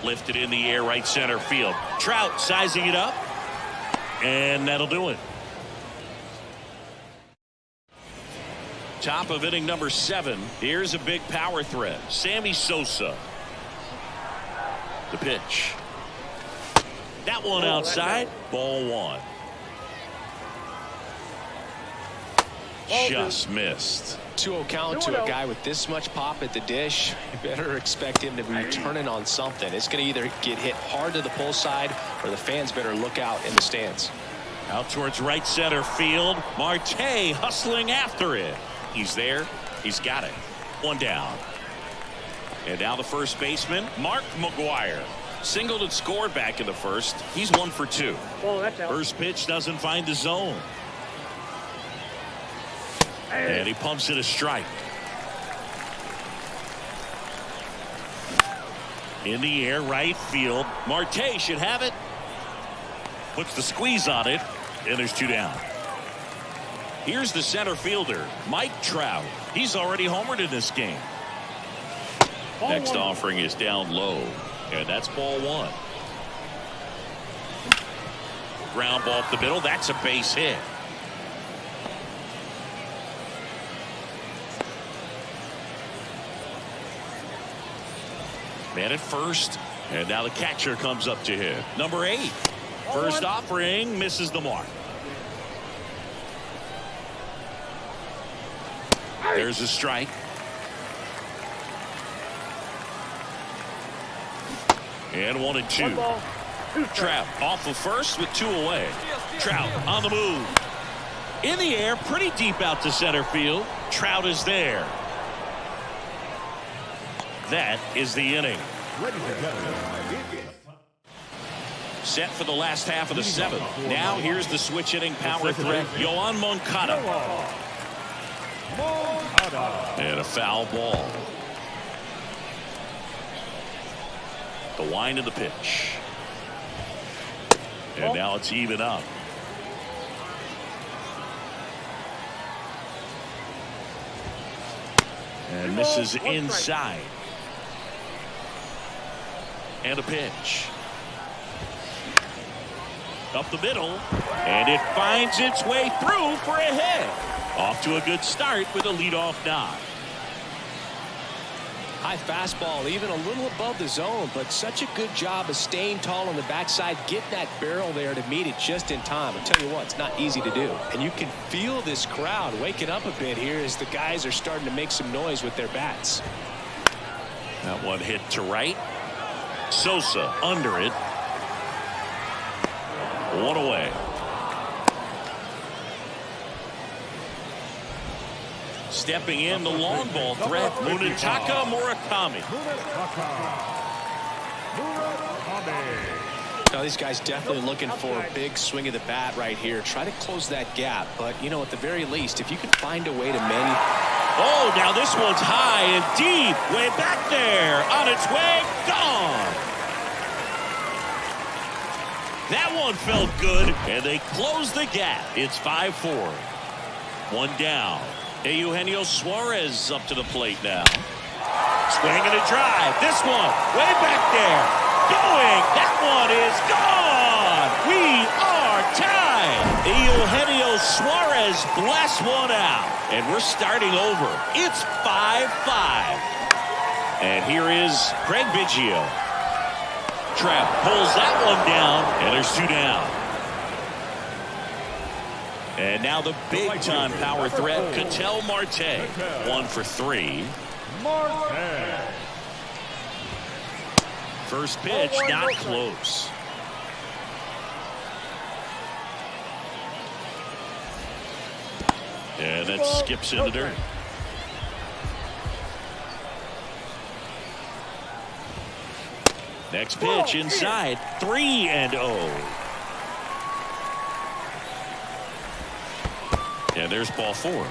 Lifted in the air, right center field. Trout sizing it up, and that'll do it. Top of inning number 7. Here's a big power threat. Sammy Sosa. The pitch. That one outside. Ball 1. Just missed. 2-0 count to a guy with this much pop at the dish. You better expect him to be turning on something. It's going to either get hit hard to the pull side, or the fans better look out in the stands. Out towards right center field. Marte hustling after it. He's there. He's got it. 1 down. And now the first baseman, Mark McGwire. Singled and scored back in the first. He's 1 for 2. Oh, that's out. First pitch doesn't find the zone. And he pumps it a strike. In the air, right field. Marte should have it. Puts the squeeze on it. And there's 2 down. Here's the center fielder, Mike Trout. He's already homered in this game. Next offering is down low. And that's ball 1. Ground ball up the middle. That's a base hit. Man at first. And now the catcher comes up to hit. Number 8. First offering misses the mark. There's a strike. And 1 and 2. Trout off of first with 2 away. Trout on the move. In the air, pretty deep out to center field. Trout is there. That is the inning. Set for the last half of the 7th. Now here's the switch hitting power threat, Yoan Moncada. And a foul ball. The wind of the pitch. And now it's even up. And misses inside. And a pitch. Up the middle. And it finds its way through for a hit. Off to a good start with a leadoff knock. High fastball, even a little above the zone, but such a good job of staying tall on the backside, getting that barrel there to meet it just in time. I'll tell you what, it's not easy to do. And you can feel this crowd waking up a bit here as the guys are starting to make some noise with their bats. That one hit to right. Sosa under it. 1 away. Stepping in the long ball threat, Munetaka Murakami. Now these guys definitely looking for a big swing of the bat right here. Try to close that gap, but you know, at the very least, if you can find a way to Oh, now this one's high and deep, way back there, on its way, gone. That one felt good, and they close the gap. It's 5-4. 1 down. Eugenio Suarez up to the plate now. Swing and a drive. This one way back there. Going. That one is gone. We are tied. Eugenio Suarez blasts one out. And we're starting over. It's 5-5. And here is Craig Biggio. Trout pulls that one down. And there's 2 down. And now the big-time power threat, Ketel Marte. 1 for 3. First pitch, not close. And that skips in the dirt. Next pitch inside, 3-0. And there's ball 4.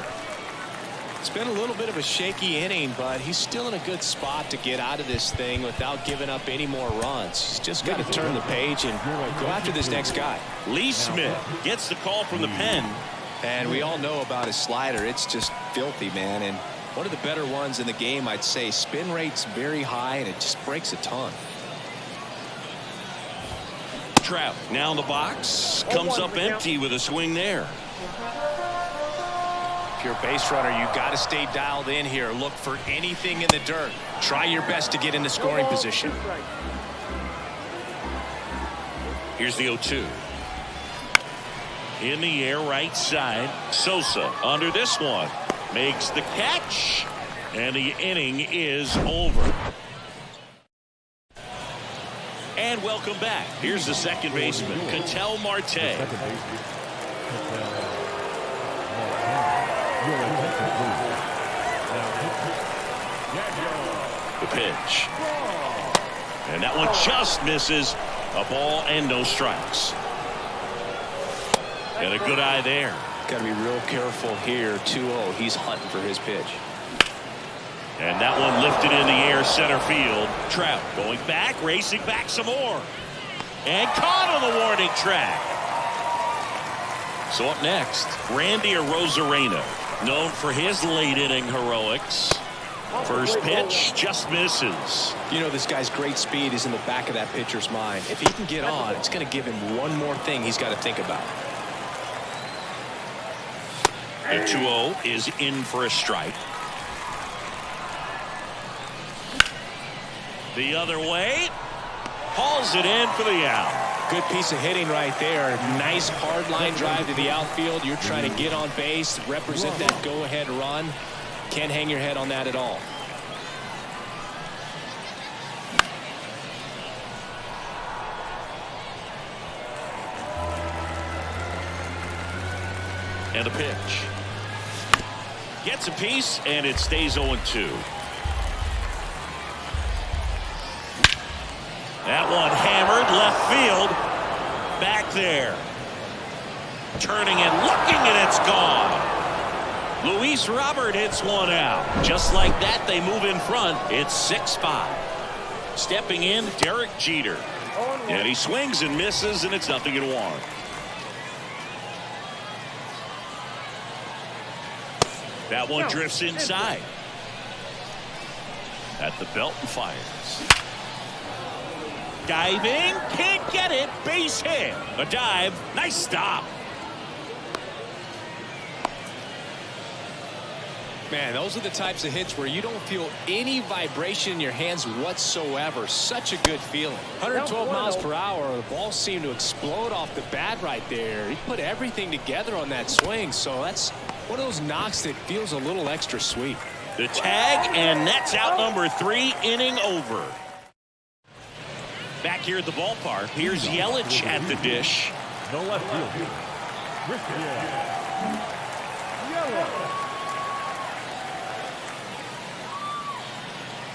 It's been a little bit of a shaky inning, but he's still in a good spot to get out of this thing without giving up any more runs. He's just got to turn the page and go after this next guy. Lee Smith gets the call from the pen. And we all know about his slider. It's just filthy, man. And one of the better ones in the game, I'd say. Spin rate's very high, and it just breaks a ton. Trout now in the box. Comes up empty with a swing there. If you're a base runner, you got to stay dialed in here. Look for anything in the dirt. Try your best to get into scoring position. Here's the 0-2. In the air, right side. Sosa under this one. Makes the catch. And the inning is over. And welcome back. Here's the second baseman, Ketel Marte. The pitch. And that one just misses. A ball and no strikes. And a good eye there. Got to be real careful here. 2-0. He's hunting for his pitch. And that one lifted in the air, center field. Trout going back, racing back some more. And caught on the warning track. So up next, Randy Arozarena, known for his late inning heroics. First pitch just misses. You know, this guy's great speed is in the back of that pitcher's mind. If he can get on, it's going to give him one more thing he's got to think about. The 2-0 is in for a strike. The other way. Hauls it in for the out. Good piece of hitting right there. Nice hard line drive to the outfield. You're trying to get on base, represent that go-ahead run. Can't hang your head on that at all. And a pitch. Gets a piece, and it stays 0-2. That one hammered left field. Back there. Turning and looking, and it's gone. Luis Robert hits one out. Just like that, they move in front. It's 6-5. Stepping in, Derek Jeter. And he swings and misses, and it's 0-1. That one drifts inside. At the belt and fires. Diving, can't get it, base hit. A dive, nice stop. Man, those are the types of hits where you don't feel any vibration in your hands whatsoever. Such a good feeling. 112 miles per hour. The ball seemed to explode off the bat right there. He put everything together on that swing, so that's one of those knocks that feels a little extra sweet. The tag, and that's out number 3, inning over. Back here at the ballpark, here's Yelich at the dish. No left field. Christian Yelich.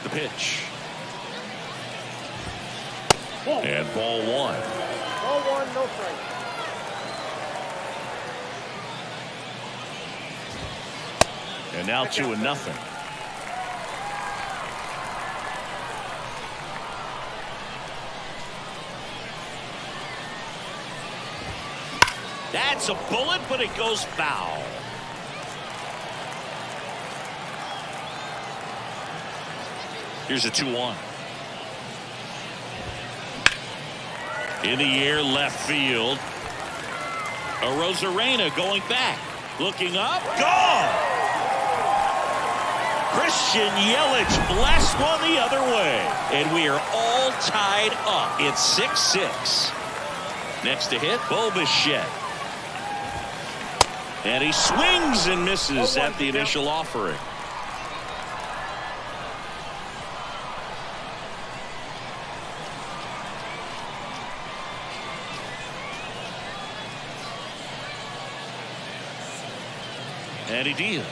The pitch. And ball 1. Ball 1, no strike. And now 2-0. That's a bullet, but it goes foul. Here's a 2-1. In the air, left field. Arozarena going back. Looking up. Gone! Christian Yelich blasts one the other way. And we are all tied up. It's 6-6. Next to hit, Bo Bichette. And he swings and misses at the initial offering. And he deals.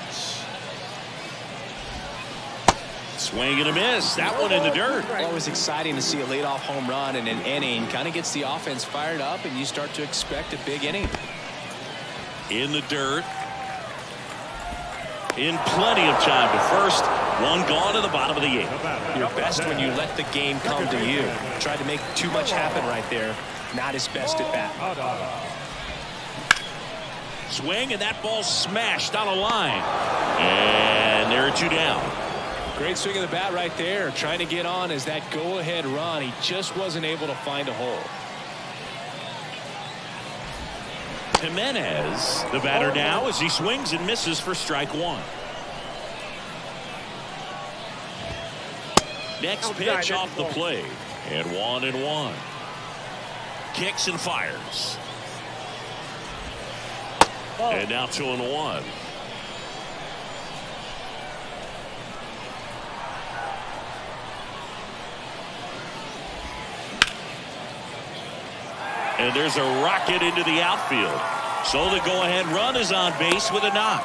Swing and a miss. That one in the dirt. Always exciting to see a leadoff home run in an inning. Kind of gets the offense fired up, and you start to expect a big inning. In the dirt. In plenty of time to first. One gone to the bottom of the 8th. Your best when you let the game come to you. Tried to make too much happen right there. Not his best at bat. Swing, and that ball smashed on a line. And there are 2 down. Great swing of the bat right there. Trying to get on as that go-ahead run. He just wasn't able to find a hole. Jimenez, the batter now, as he swings and misses for strike 1. Next pitch off the plate. And 1-1. Kicks and fires. And now 2-1. And there's a rocket into the outfield. So the go-ahead run is on base with a knock.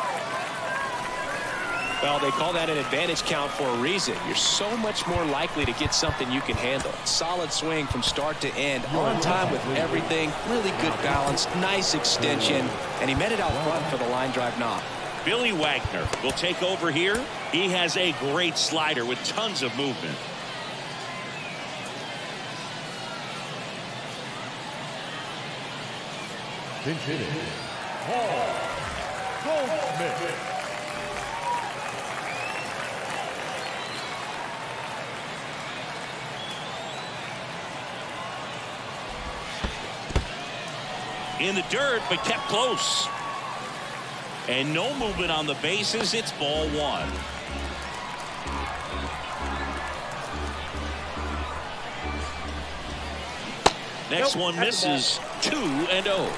Well, they call that an advantage count for a reason. You're so much more likely to get something you can handle. Solid swing from start to end, on time with everything, really good balance, nice extension, and he met it out front for the line drive knock. Billy Wagner will take over here. He has a great slider with tons of movement. Pinch hitting, Paul Goldschmidt. In the dirt, but kept close. And no movement on the bases. It's ball one. Next one misses. 2-0.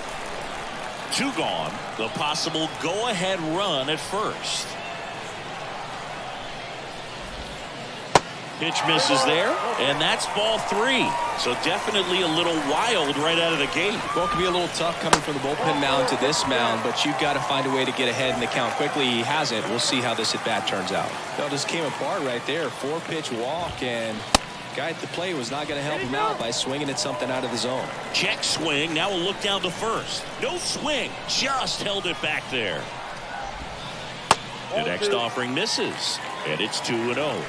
2 gone. The possible go-ahead run at first. Pitch misses there, and that's ball 3. So definitely a little wild right out of the gate. Well, it can be a little tough coming from the bullpen mound to this mound, but you've got to find a way to get ahead in the count quickly. He hasn't. We'll see how this at-bat turns out. Well, just came apart right there. 4-pitch walk, and guy at the plate was not going to help him out by swinging at something out of the zone. Check swing. Now we'll look down to first. No swing. Just held it back there. The next offering misses, and it's 2-0.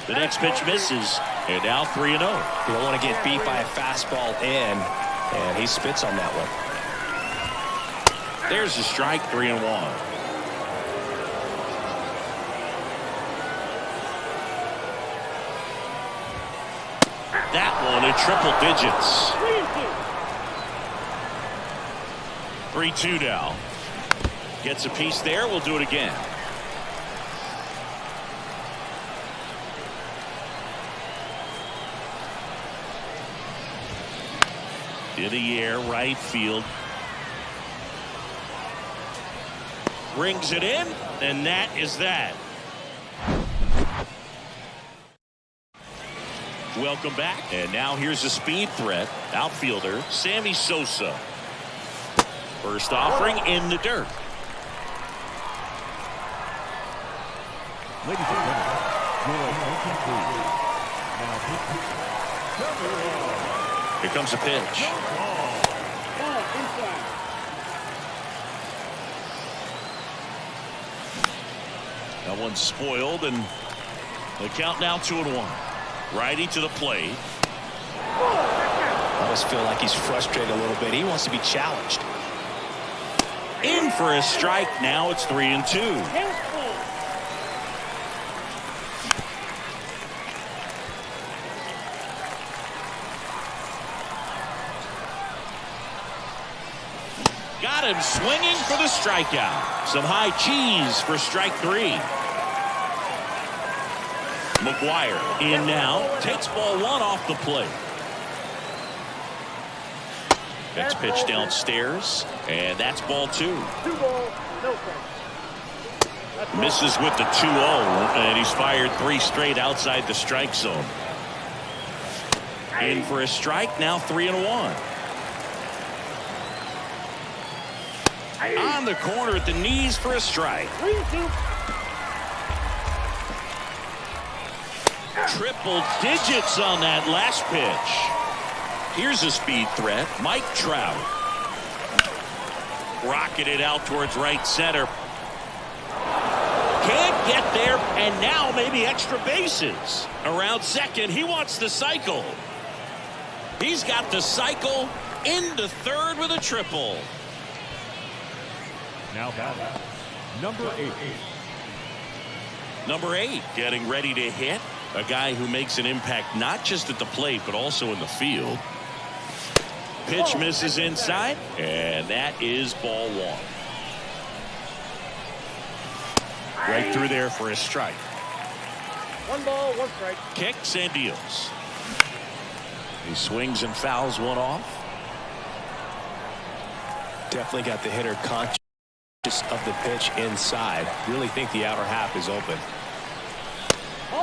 The next pitch misses, and now 3-0. You don't want to get beat by a fastball in, and he spits on that one. There's a strike, 3-1. That one in triple digits. 3-2 now. Gets a piece there. We'll do it again. In the air, right field. Brings it in, and that is that. Welcome back, and now here's a speed threat. Outfielder Sammy Sosa. First offering in the dirt. Ladies and gentlemen, your attention please. Now, Here comes a pitch. That one's spoiled, and the count now 2-1. Righty to the plate. I almost feel like he's frustrated a little bit. He wants to be challenged. In for a strike. Now it's 3-2. Got him swinging for the strikeout. Some high cheese for strike 3. McGuire in now. Takes ball 1 off the plate. Next pitch downstairs. And that's ball 2. 2 balls, no strikes. Misses with the 2-0. And he's fired 3 straight outside the strike zone. In for a strike. Now 3-1. On the corner at the knees for a strike. 3-2. Triple digits on that last pitch. Here's a speed threat. Mike Trout. Rocketed out towards right center. Can't get there, and now maybe extra bases. Around second, he wants the cycle. He's got the cycle into third with a triple. now batting, number 8. Number 8 getting ready to hit. A guy who makes an impact not just at the plate but also in the field. Pitch misses inside, and that is ball 1. Right through there for a strike. 1 ball, 1 strike. Kicks and deals. He swings and fouls one off. Definitely got the hitter conscious of the pitch inside. Really think the outer half is open.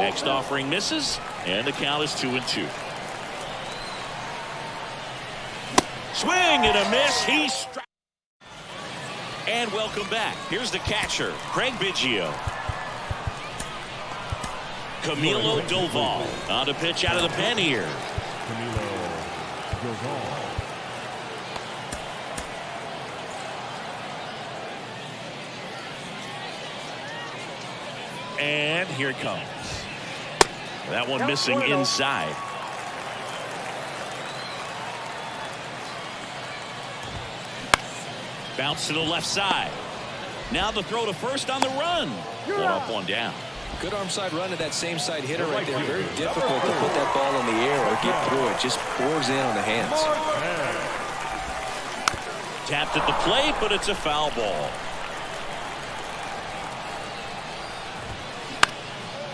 Next offering misses, and the count is 2-2. Swing and a miss. He strikes. And welcome back. Here's the catcher, Craig Biggio. Camilo Doval on the pitch out of the pen here. Camilo Doval. And here it comes. That one missing inside. Bounce to the left side. Now the throw to first on the run. One up, one down. Good arm side run to that same side hitter right there. Very difficult to put that ball in the air or get through it. Just pours in on the hands. Tapped at the plate, but it's a foul ball.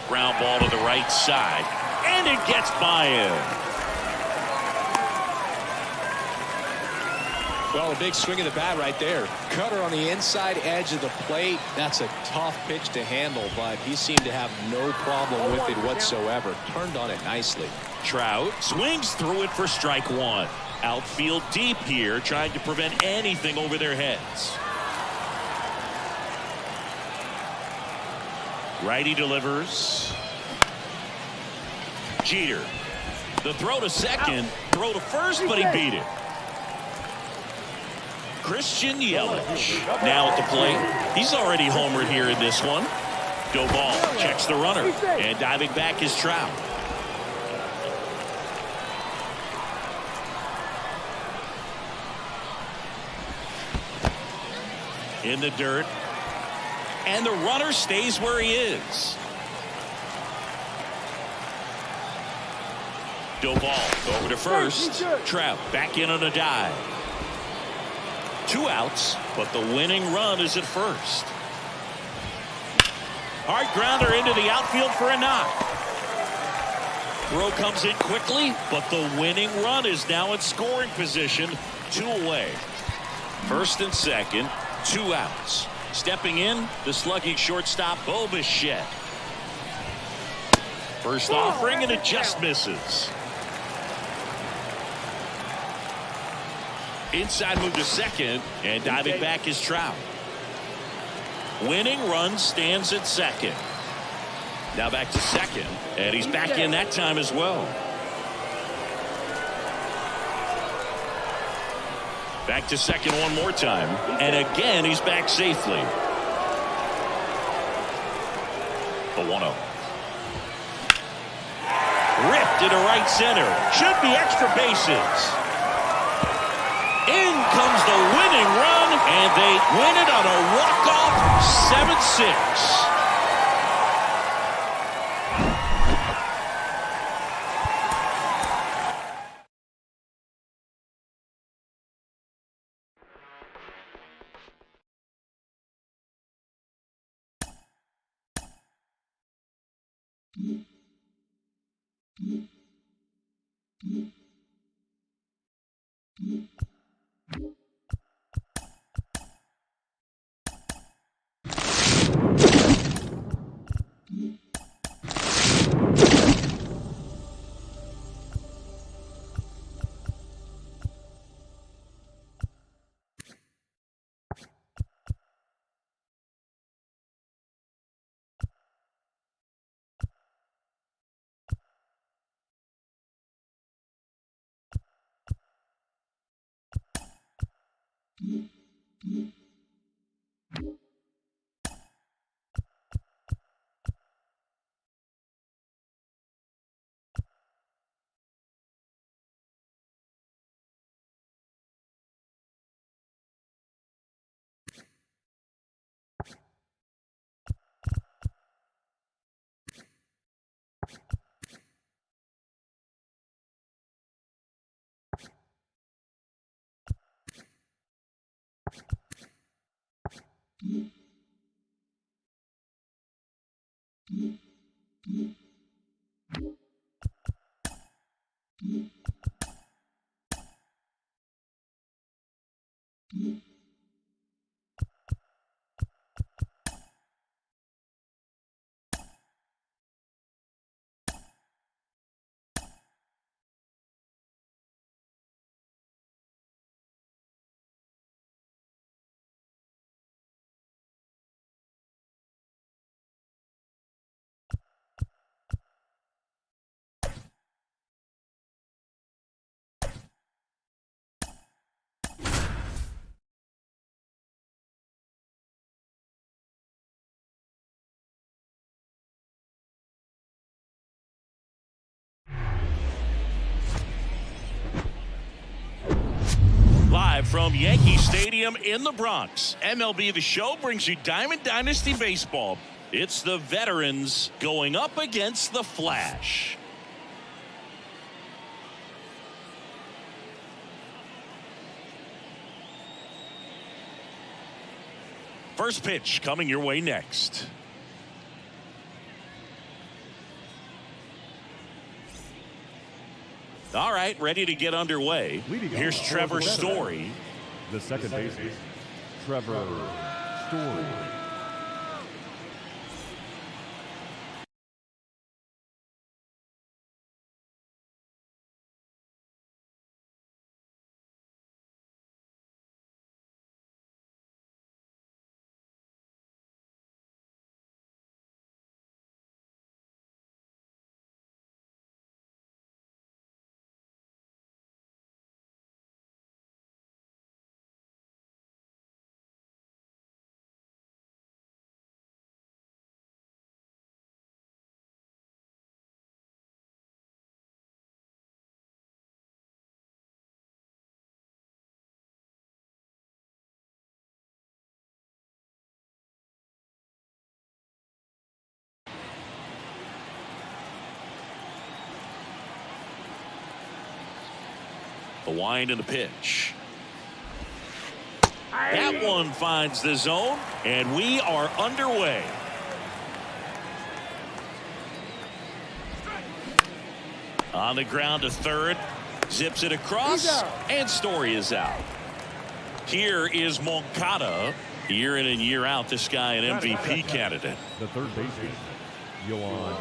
Ground ball to the right side. And it gets by him. Well, a big swing of the bat right there. Cutter on the inside edge of the plate. That's a tough pitch to handle, but he seemed to have no problem with it whatsoever. Turned on it nicely. Trout swings through it for strike one. Outfield deep here, trying to prevent anything over their heads. Righty delivers. Jeter. The throw to second, throw to first, but he beat it. Christian Yelich now at the plate. He's already homered here in this one. Doval checks the runner, and diving back is Trout. In the dirt, and the runner stays where he is. Doval over to first. Trout back in on a dive. 2 outs, but the winning run is at first. Hard grounder into the outfield for a knock. Throw comes in quickly, but the winning run is now in scoring position. 2 away. First and second, 2 outs. Stepping in, the slugging shortstop, Bo Bichette. First offering, and it just misses. Inside move to second, and diving back is Trout. Winning run stands at second. Now back to second, and he's back in that time as well. Back to second one more time, and again he's back safely. The 1-0. Ripped into right center. Should be extra bases. In comes the winning run, and they win it on a walk-off 7-6. Live from Yankee Stadium in the Bronx, MLB The Show brings you Diamond Dynasty Baseball. It's the veterans going up against the Flash. First pitch coming your way next. All right, ready to get underway. Here's Trevor Story. The second baseman, Trevor Story. The wind and the pitch. That one finds the zone, and we are underway. On the ground to third, zips it across, and Story is out. Here is Moncada. Year in and year out, this guy an MVP candidate. The third baseman, Yoan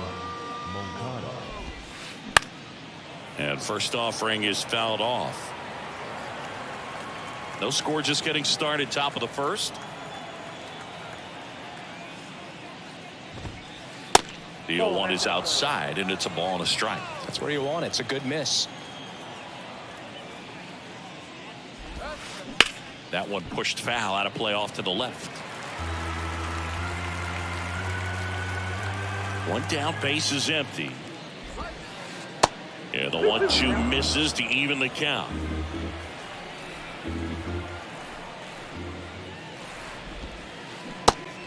Moncada. And first offering is fouled off. No score, just getting started, top of the first. The 0-1 is outside, and it's a ball and a strike. That's where you want it. It's a good miss. That one pushed foul, out of play off to the left. One down, base is empty. And the 1-2 misses to even the count.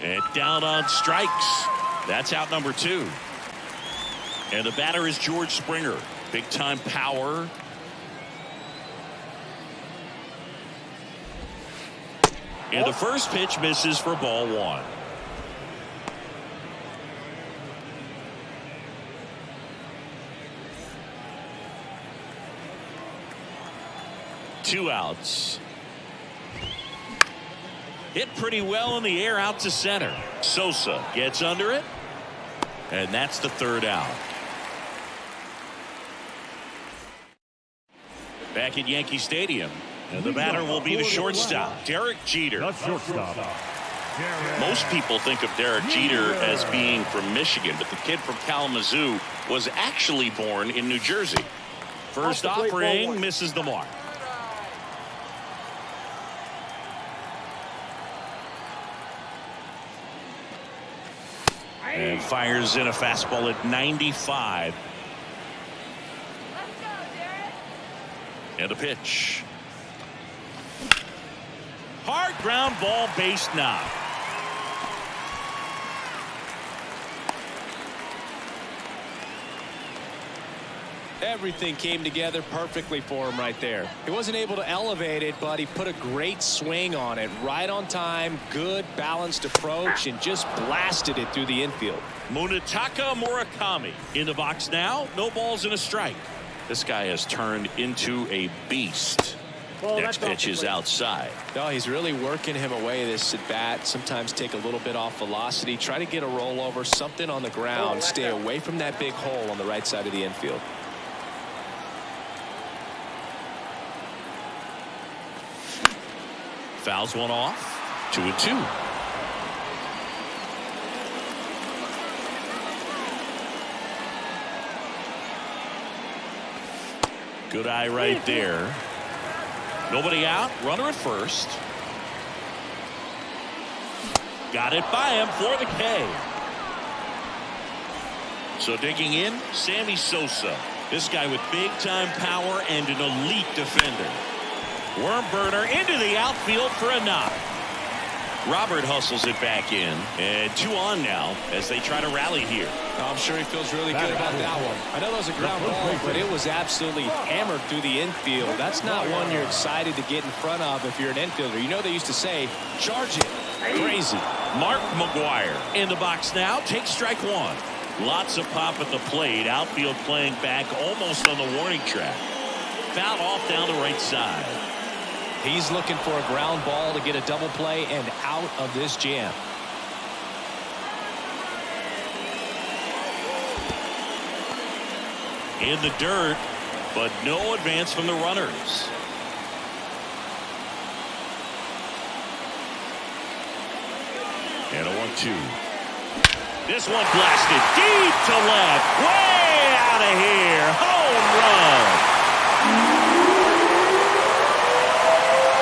And down on strikes. That's out number 2. And the batter is George Springer. Big time power. And the first pitch misses for ball 1. Two outs. Hit pretty well in the air out to center. Sosa gets under it. And that's the third out. Back at Yankee Stadium. And the batter will be the shortstop, Derek Jeter. The shortstop. Most people think of Derek Jeter as being from Michigan, but the kid from Kalamazoo was actually born in New Jersey. First offering misses the mark. And fires in a fastball at 95. And a pitch. Hard ground ball, base knock. Everything came together perfectly for him right there. He wasn't able to elevate it, but he put a great swing on it. Right on time, good balanced approach, and just blasted it through the infield. Munetaka Murakami in the box now. No balls and a strike. This guy has turned into a beast. Next pitch is outside. No, he's really working him away this at bat. Sometimes take a little bit off velocity. Try to get a rollover, something on the ground. Stay away from that big hole on the right side of the infield. Fouls one off. 2-2. Good eye right there. Nobody out. Runner at first. Got it by him for the K. So digging in, Sammy Sosa. This guy with big time power and an elite defender. Worm burner into the outfield for a knock. Robert hustles it back in, and 2 on now as they try to rally here. I'm sure he feels really good about that one. I know that was a ground ball, but it was absolutely hammered through the infield. That's not one you're excited to get in front of if you're an infielder. You know they used to say, charge it. Crazy. Mark McGuire in the box now. Takes strike 1. Lots of pop at the plate. Outfield playing back almost on the warning track. Fouled off down the right side. He's looking for a ground ball to get a double play and out of this jam. In the dirt, but no advance from the runners. And a 1-2. This one blasted deep to left. Way out of here. Home run.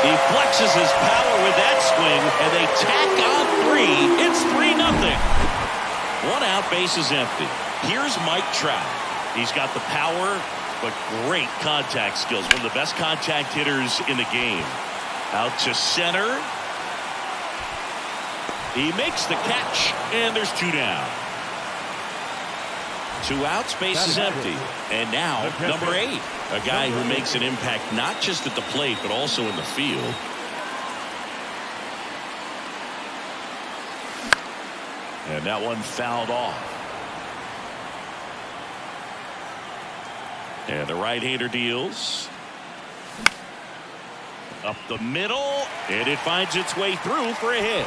He flexes his power with that swing, and they tack on 3. It's 3-0. 1 out, base is empty. Here's Mike Trout. He's got the power, but great contact skills. One of the best contact hitters in the game. Out to center. He makes the catch, and there's 2 down. 2 outs, base is empty. And now, number 8. A guy who makes an impact not just at the plate, but also in the field. And that one fouled off. And the right-hander deals. Up the middle, and it finds its way through for a hit.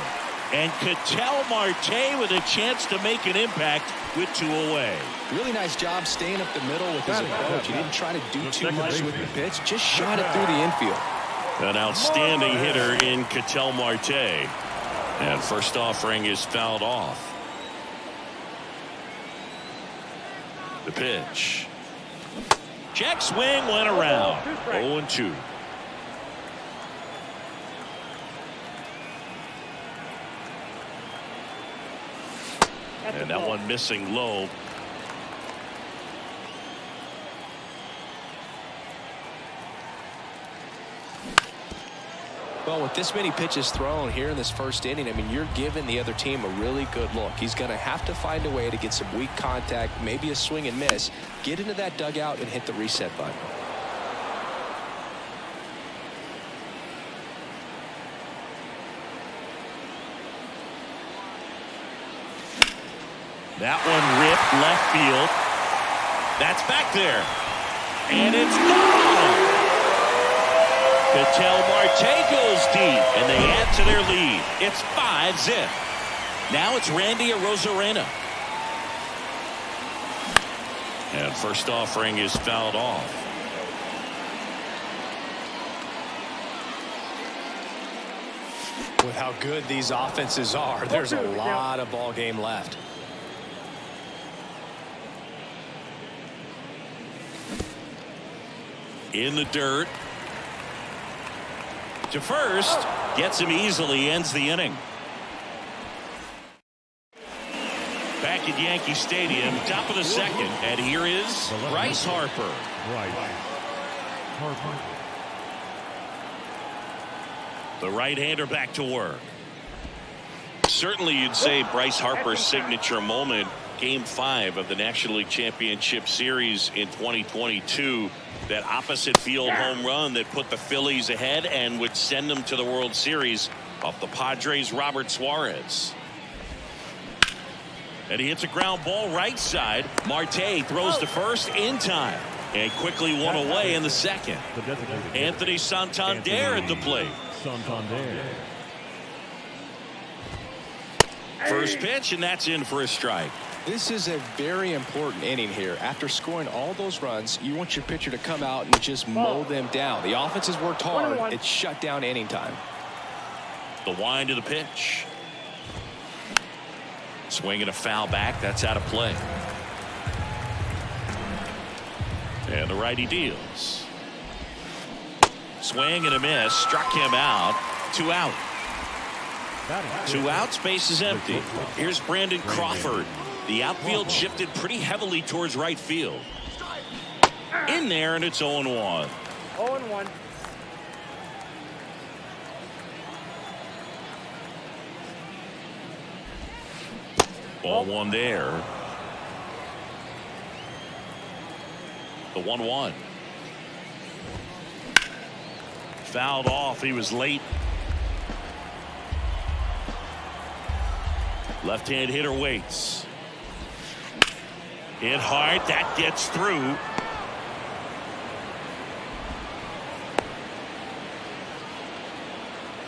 And Ketel Marte with a chance to make an impact with 2 away. Really nice job staying up the middle with his approach. He didn't try to do too much with the pitch, just shot it through the infield. An outstanding hitter in Ketel Marte. And first offering is fouled off. The pitch. Check swing went around. 0-2. And that one missing low. Well, with this many pitches thrown here in this first inning, I mean, you're giving the other team a really good look. He's going to have to find a way to get some weak contact, maybe a swing and miss, get into that dugout and hit the reset button. That one ripped left field. That's back there. And it's gone. Ketel Marte goes deep, and they add to their lead. It's 5-0. Now it's Randy Arozarena. And first offering is fouled off. With how good these offenses are, there's a lot of ball game left. In the dirt. To first. Gets him easily. Ends the inning. Back at Yankee Stadium. Top of the second. And here is Bryce Harper. The right-hander back to work. Certainly you'd say Bryce Harper's signature moment. Game 5 of the National League Championship Series in 2022. That opposite field home run that put the Phillies ahead and would send them to the World Series off the Padres' Robert Suarez. And he hits a ground ball right side. Marte throws to first in time. And quickly one away in the second. Anthony Santander at the plate. First pitch, and that's in for a strike. This is a very important inning here. After scoring all those runs, you want your pitcher to come out and just mow them down. The offense has worked hard. It's shut down inning time. The wind of the pitch. Swinging a foul back. That's out of play. And the righty deals. Swing and a miss. Struck him out. 2 out. 2 outs. Base is empty. Here's Brandon Crawford. The outfield shifted pretty heavily towards right field. In there, and it's 0-1. 0-1. Ball one there. The 1-1. Fouled off. He was late. Left-hand hitter waits. Hit hard. That gets through.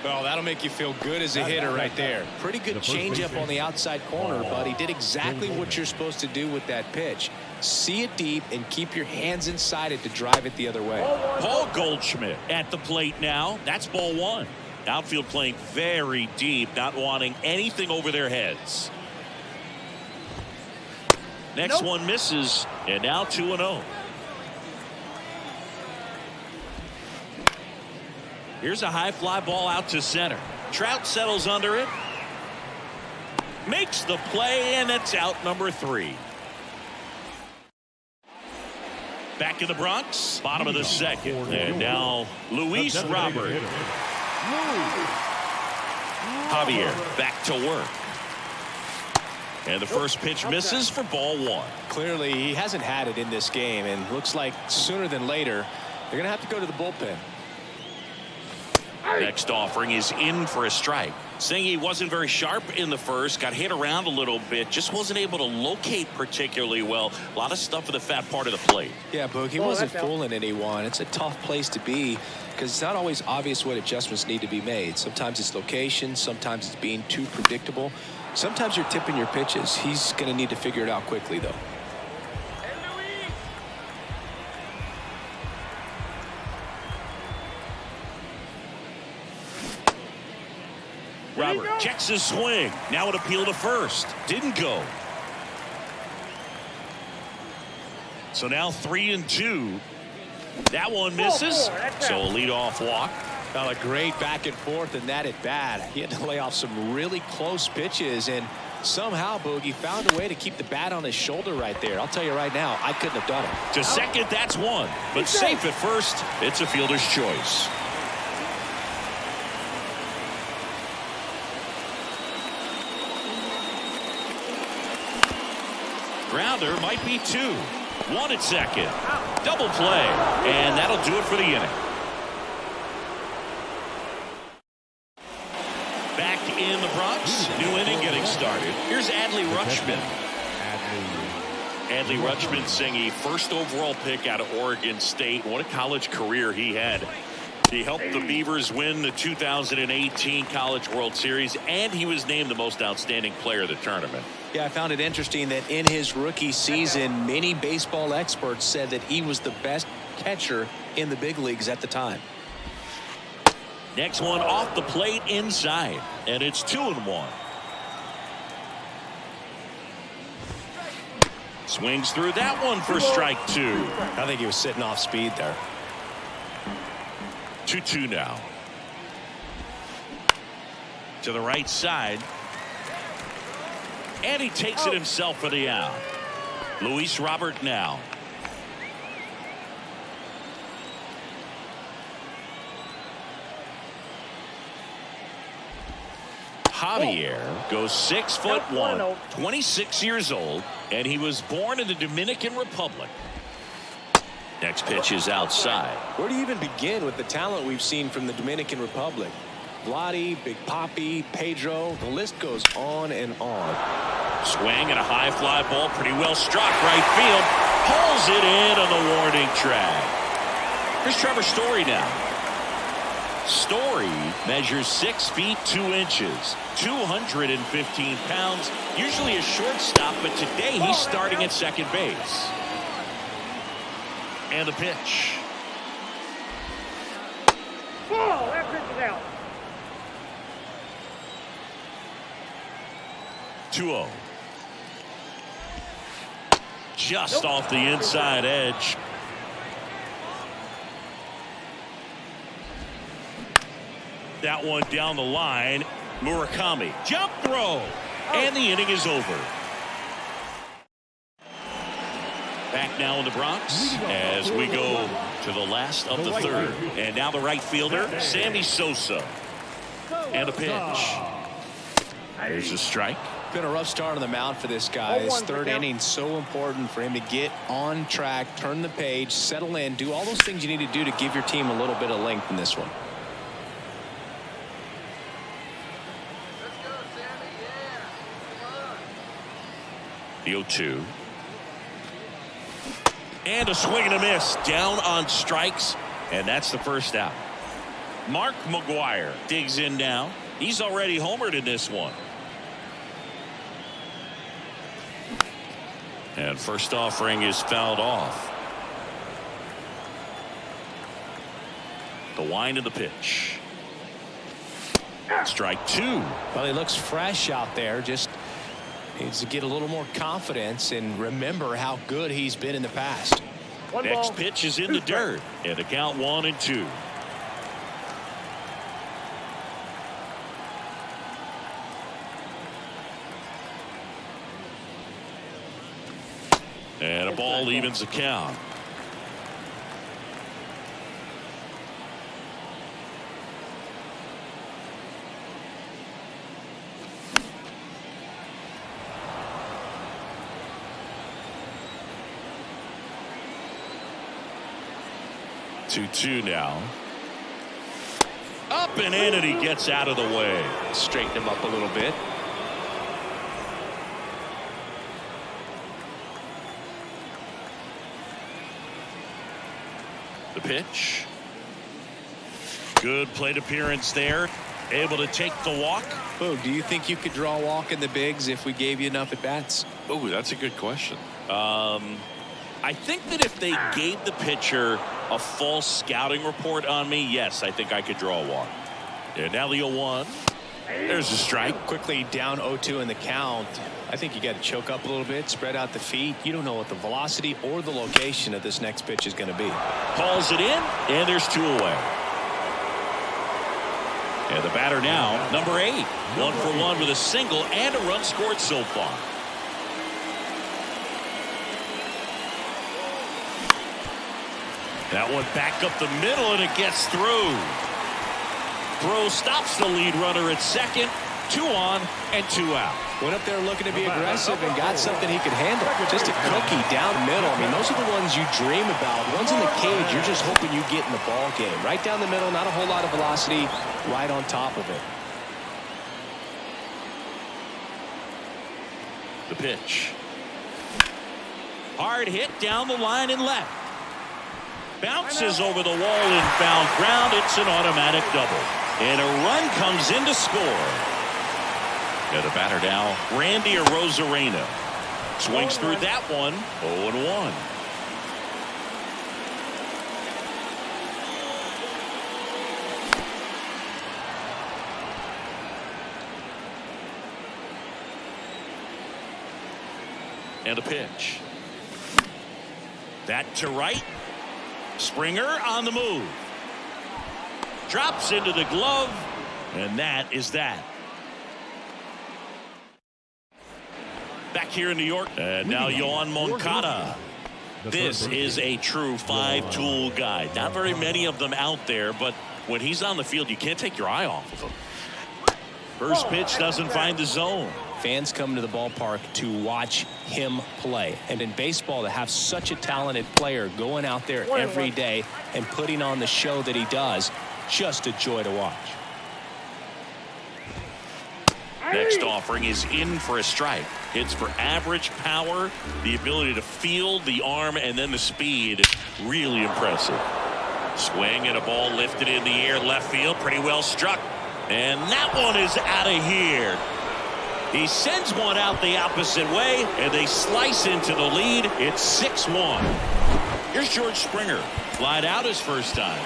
Well, that'll make you feel good as a hitter right there. Pretty good changeup on the outside corner, but he did exactly what you're supposed to do with that pitch. See it deep and keep your hands inside it to drive it the other way. Paul Goldschmidt at the plate now. That's ball one. Outfield playing very deep, not wanting anything over their heads. Next one misses, and now 2-0. Here's a high fly ball out to center. Trout settles under it. Makes the play, and it's out number 3. Back in the Bronx, bottom of the second. And now Luis Robert. Javier back to work. And the first pitch misses for ball one. Clearly, he hasn't had it in this game, and looks like sooner than later, they're going to have to go to the bullpen. Next offering is in for a strike. Saying he wasn't very sharp in the first, got hit around a little bit, just wasn't able to locate particularly well. A lot of stuff in the fat part of the plate. Yeah, Boog, he wasn't fooling anyone. It's a tough place to be because it's not always obvious what adjustments need to be made. Sometimes it's location, sometimes it's being too predictable. Sometimes you're tipping your pitches. He's going to need to figure it out quickly, though. Robert checks his swing. Now an appeal to first. Didn't go. So now 3-2. That one misses. So a leadoff walk. Well, a great back and forth in that at bat. He had to lay off some really close pitches, and somehow Boogie found a way to keep the bat on his shoulder right there. I'll tell you right now, I couldn't have done it. To second, that's one. But safe at first. It's a fielder's choice. Grounder might be 2. 1 at second. Double play. And that'll do it for the inning. Back in the Bronx. New inning getting started. Here's Adley Rutschman. Adley Rutschman saying a first overall pick out of Oregon State. What a college career he had. He helped the Beavers win the 2018 College World Series, and he was named the most outstanding player of the tournament. Yeah, I found it interesting that in his rookie season, many baseball experts said that he was the best catcher in the big leagues at the time. Next one off the plate inside, and it's 2-1. Swings through that one for strike 2. I think he was sitting off speed there. 2-2 now. To the right side. And he takes it himself for the out. Luis Robert now. Javier goes 6'1", 26 years old, and he was born in the Dominican Republic. Next pitch is outside. Where do you even begin with the talent we've seen from the Dominican Republic? Vladdy, Big Papi, Pedro, the list goes on and on. Swing and a high fly ball, pretty well struck right field. Pulls it in on the warning track. Here's Trevor Story now. Story measures 6 feet 2 inches, 215 pounds, usually a shortstop, but today he's starting at second base. And the pitch. Ball, that pitch is out. 2-0. Just off the inside edge. That one down the line. Murakami. Jump throw. And the inning is over. Back now in the Bronx as we go to the last of the third. And now the right fielder, Sammy Sosa. And a pitch. There's a strike. been a rough start on the mound for this guy. His third inning so important for him to get on track, turn the page, settle in, do all those things you need to do to give your team a little bit of length in this one. The 0-2. And a swing and a miss. Down on strikes. And that's the first out. Mark McGwire digs in now. He's already homered in this one. And first offering is fouled off. The wind of the pitch. Strike two. Well, he looks fresh out there. Just needs to get a little more confidence and remember how good he's been in the past. Next pitch is in the dirt. And the count 1-2. And a ball evens the count. Two now. Up and in, and he gets out of the way. Straighten him up a little bit. The pitch. Good plate appearance there. Able to take the walk. Oh, do you think you could draw a walk in the bigs if we gave you enough at bats? Oh, that's a good question. I think that if they gave the pitcher a false scouting report on me, yes, I think I could draw a walk. And now the 0-1. There's a strike. Quickly down 0-2 in the count. I think you got to choke up a little bit, spread out the feet. You don't know what the velocity or the location of this next pitch is going to be. Calls it in, and there's 2 away. And the batter now, number 8. 1 for 1 with a single and a run scored so far. That one back up the middle, and it gets through. Throw stops the lead runner at second. 2 on and 2 out. Went up there looking to be aggressive and got something he could handle. Just a cookie down the middle. I mean, those are the ones you dream about. Ones in the cage, you're just hoping you get in the ball game. Right down the middle, not a whole lot of velocity, right on top of it. The pitch. Hard hit down the line and left. Bounces over the wall and found ground. It's an automatic double. And a run comes in to score. And the batter now, Randy Arozarena. Swings through that one. 0-1. And a pitch. That to right. Springer on the move. Drops into the glove. And that is that. Back here in New York. And now Yoan Moncada. This is a true 5-tool guy. Not very many of them out there, but when he's on the field, you can't take your eye off of him. First pitch doesn't find the zone. Fans come to the ballpark to watch him play. And in baseball, to have such a talented player going out there every day and putting on the show that he does, just a joy to watch. Next offering is in for a strike. Hits for average power, the ability to field, the arm, and then the speed. Really impressive. Swing and a ball lifted in the air, left field, pretty well struck. And that one is out of here. He sends one out the opposite way, and they slice into the lead. It's 6-1. Here's George Springer. Flied out his first time.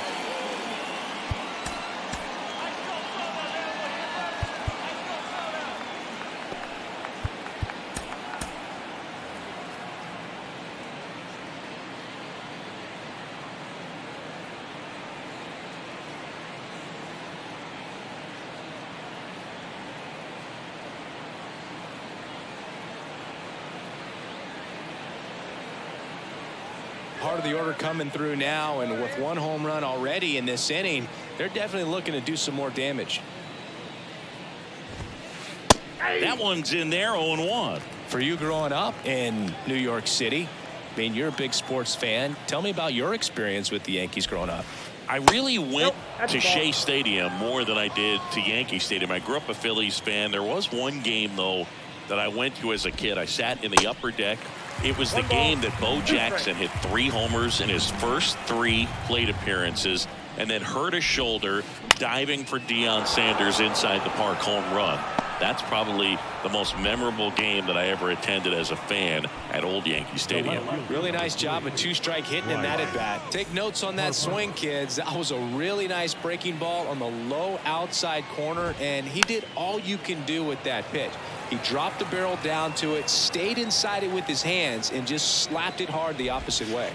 Part of the order coming through now, and with 1 home run already in this inning, they're definitely looking to do some more damage. That one's in there, 0-1. For you growing up in New York City, I mean, you're a big sports fan. Tell me about your experience with the Yankees growing up. I really went to Shea Stadium more than I did to Yankee Stadium. I grew up a Phillies fan. There was one game, though, that I went to as a kid. I sat in the upper deck. It was the game that Bo Jackson hit 3 homers in his first 3 plate appearances and then hurt his shoulder diving for Deion Sanders inside the park home run. That's probably the most memorable game that I ever attended as a fan at Old Yankee Stadium. Really nice job of 2-strike hitting in that at bat. Take notes on that swing, kids. That was a really nice breaking ball on the low outside corner, and he did all you can do with that pitch. He dropped the barrel down to it, stayed inside it with his hands, and just slapped it hard the opposite way.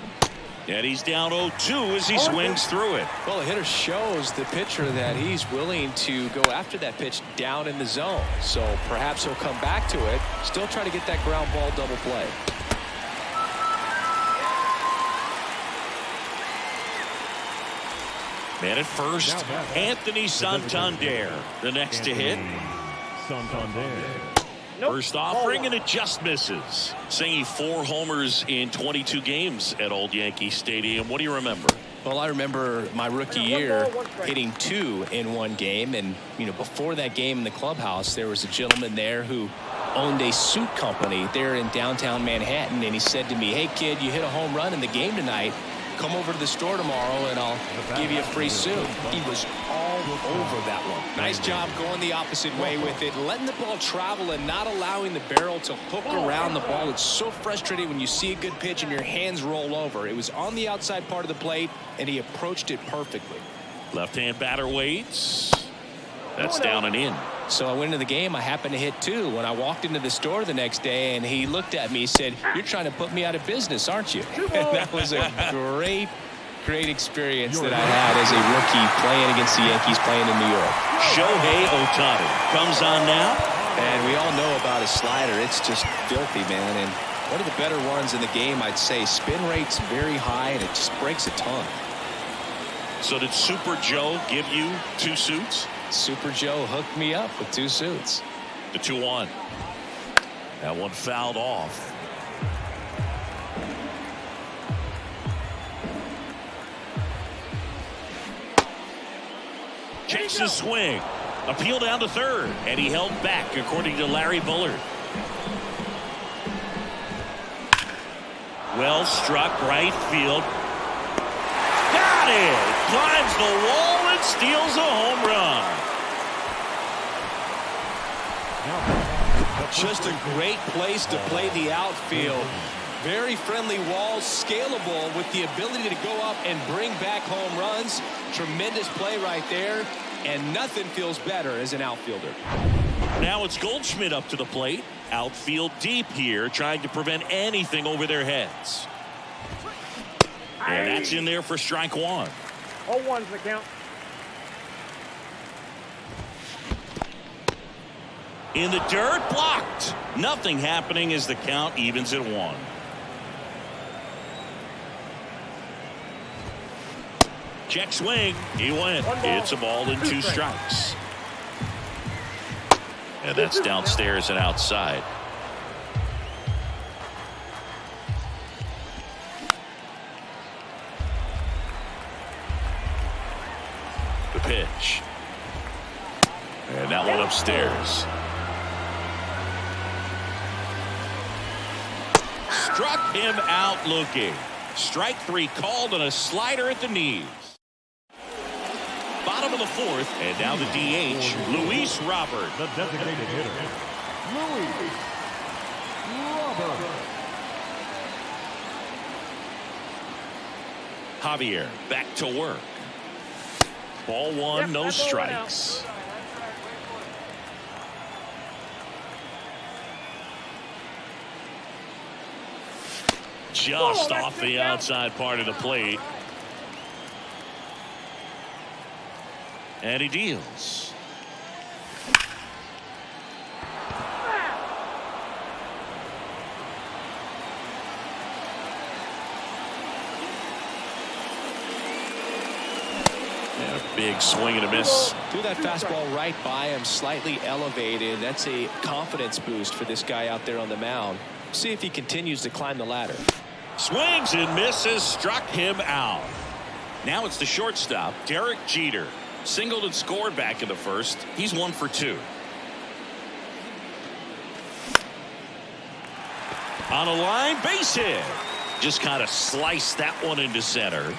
And he's down 0-2 as he swings through it. Well, the hitter shows the pitcher that he's willing to go after that pitch down in the zone. So perhaps he'll come back to it, still try to get that ground ball double play. Man at first, Anthony Santander, the next to hit. Santander. First offering, and it just misses. Singing 4 homers in 22 games at Old Yankee Stadium. What do you remember? Well, I remember my rookie year hitting 2 in one game. And, you know, before that game in the clubhouse, there was a gentleman there who owned a suit company there in downtown Manhattan. And he said to me, "Hey, kid, you hit a home run in the game tonight. Come over to the store tomorrow and I'll give you a free suit." He was all over that one. Nice job going the opposite way with it, letting the ball travel and not allowing the barrel to hook around the ball. It's so frustrating when you see a good pitch and your hands roll over. It was on the outside part of the plate, and he approached it perfectly. Left-hand batter waits. That's down and in. So I went into the game. I happened to hit 2. When I walked into the store the next day, and he looked at me, he said, "You're trying to put me out of business, aren't you?" And that was a great experience that I had as a rookie playing against the Yankees, playing in New York. Shohei Ohtani comes on now. And we all know about his slider. It's just filthy, man. And one of the better ones in the game, I'd say. Spin rate's very high, and it just breaks a ton. So did Super Joe give you 2 suits? Super Joe hooked me up with 2 suits. The 2-1. That one fouled off. Checks the swing. Appeal down to third. And he held back, according to Larry Bullard. Well struck, right field. Got it! Climbs the wall and steals a home run. Just a great place to play the outfield. Very friendly walls, scalable with the ability to go up and bring back home runs. Tremendous play right there, and nothing feels better as an outfielder. Now it's Goldschmidt up to the plate. Outfield deep here, trying to prevent anything over their heads. And that's in there for strike 1. 0-1's the count. In the dirt, blocked. Nothing happening as the count evens at 1. Check swing. He went. It's a ball and 2 strikes. And that's downstairs and outside. The pitch. And that one upstairs. Struck him out looking. Strike 3 called on a slider at the knees. Bottom of the 4th, and now the DH, Luis Robert. The designated hitter, Luis Robert. Javier back to work. Ball 1, no strikes. Just off the outside part of the plate. And he deals. And a Big swing and a miss. Threw that fastball right by him, slightly elevated. That's a confidence boost for this guy out there on the mound. See if he continues to climb the ladder. Swings and misses, struck him out. Now it's the shortstop, Derek Jeter. Singled and scored back in the first. He's 1 for 2. On a line, base hit. Just kind of sliced that one into center.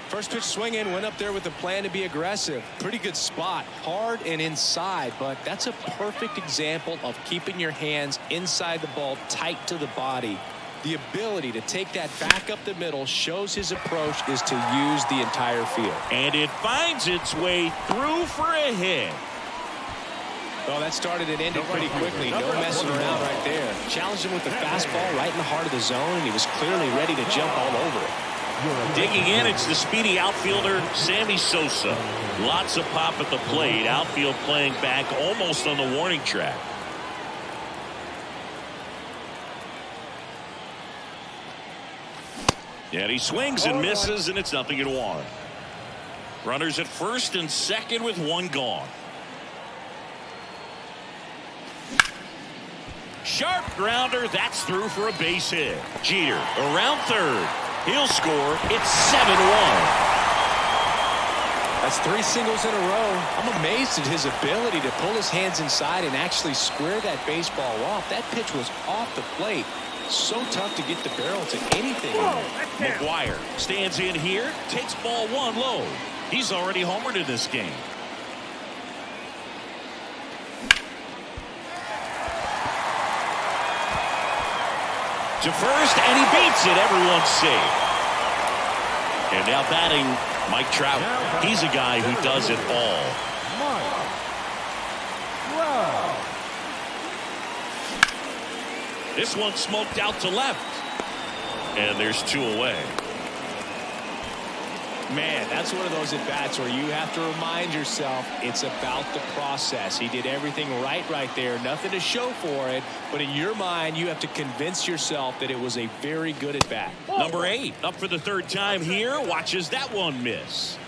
First pitch swinging, went up there with a plan to be aggressive. Pretty good spot, hard and inside, but that's a perfect example of keeping your hands inside the ball, tight to the body. The ability to take that back up the middle shows his approach is to use the entire field. And it finds its way through for a hit. Oh, that started and ended pretty quickly. No messing around right there. Challenged him with the fastball right in the heart of the zone, and he was clearly ready to jump all over it. Digging in, it's the speedy outfielder, Sammy Sosa. Lots of pop at the plate. Outfield playing back almost on the warning track. And he swings and misses, and it's 0-1. Runners at first and second with one gone. Sharp grounder. That's through for a base hit. Jeter around third. He'll score. It's 7-1. That's 3 singles in a row. I'm amazed at his ability to pull his hands inside and actually square that baseball off. That pitch was off the plate. So tough to get the barrel to anything. McGuire stands in here, takes ball 1 low. He's already homered in this game. To first, and he beats it. Everyone's safe. And now batting, Mike Trout. He's a guy who does it all. This one smoked out to left. And there's 2 away. Man, that's one of those at-bats where you have to remind yourself it's about the process. He did everything right there. Nothing to show for it. But in your mind, you have to convince yourself that it was a very good at-bat. Number 8 up for the 3rd time here. Watches that one miss.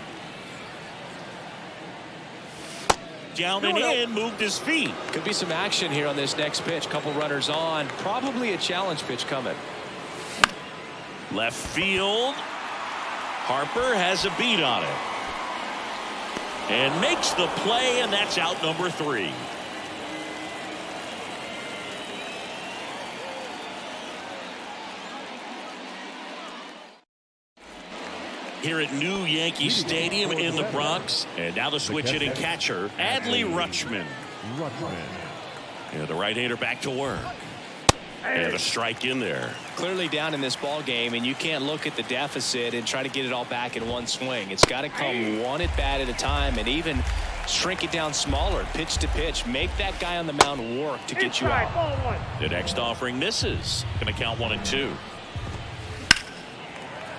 Down and in, moved his feet. Could be some action here on this next pitch. Couple runners on. Probably a challenge pitch coming. Left field. Harper has a beat on it. And makes the play, and that's out number 3. Here at New Yankee Stadium in the Bronx. And now the switch hitting catcher, Adley Rutschman. And the right-hander back to work. And a strike in there. Clearly down in this ball game, and you can't look at the deficit and try to get it all back in one swing. It's got to come one at bat at a time, and even shrink it down smaller, pitch to pitch. Make that guy on the mound work to get you out. The next offering misses. Going to count 1-2.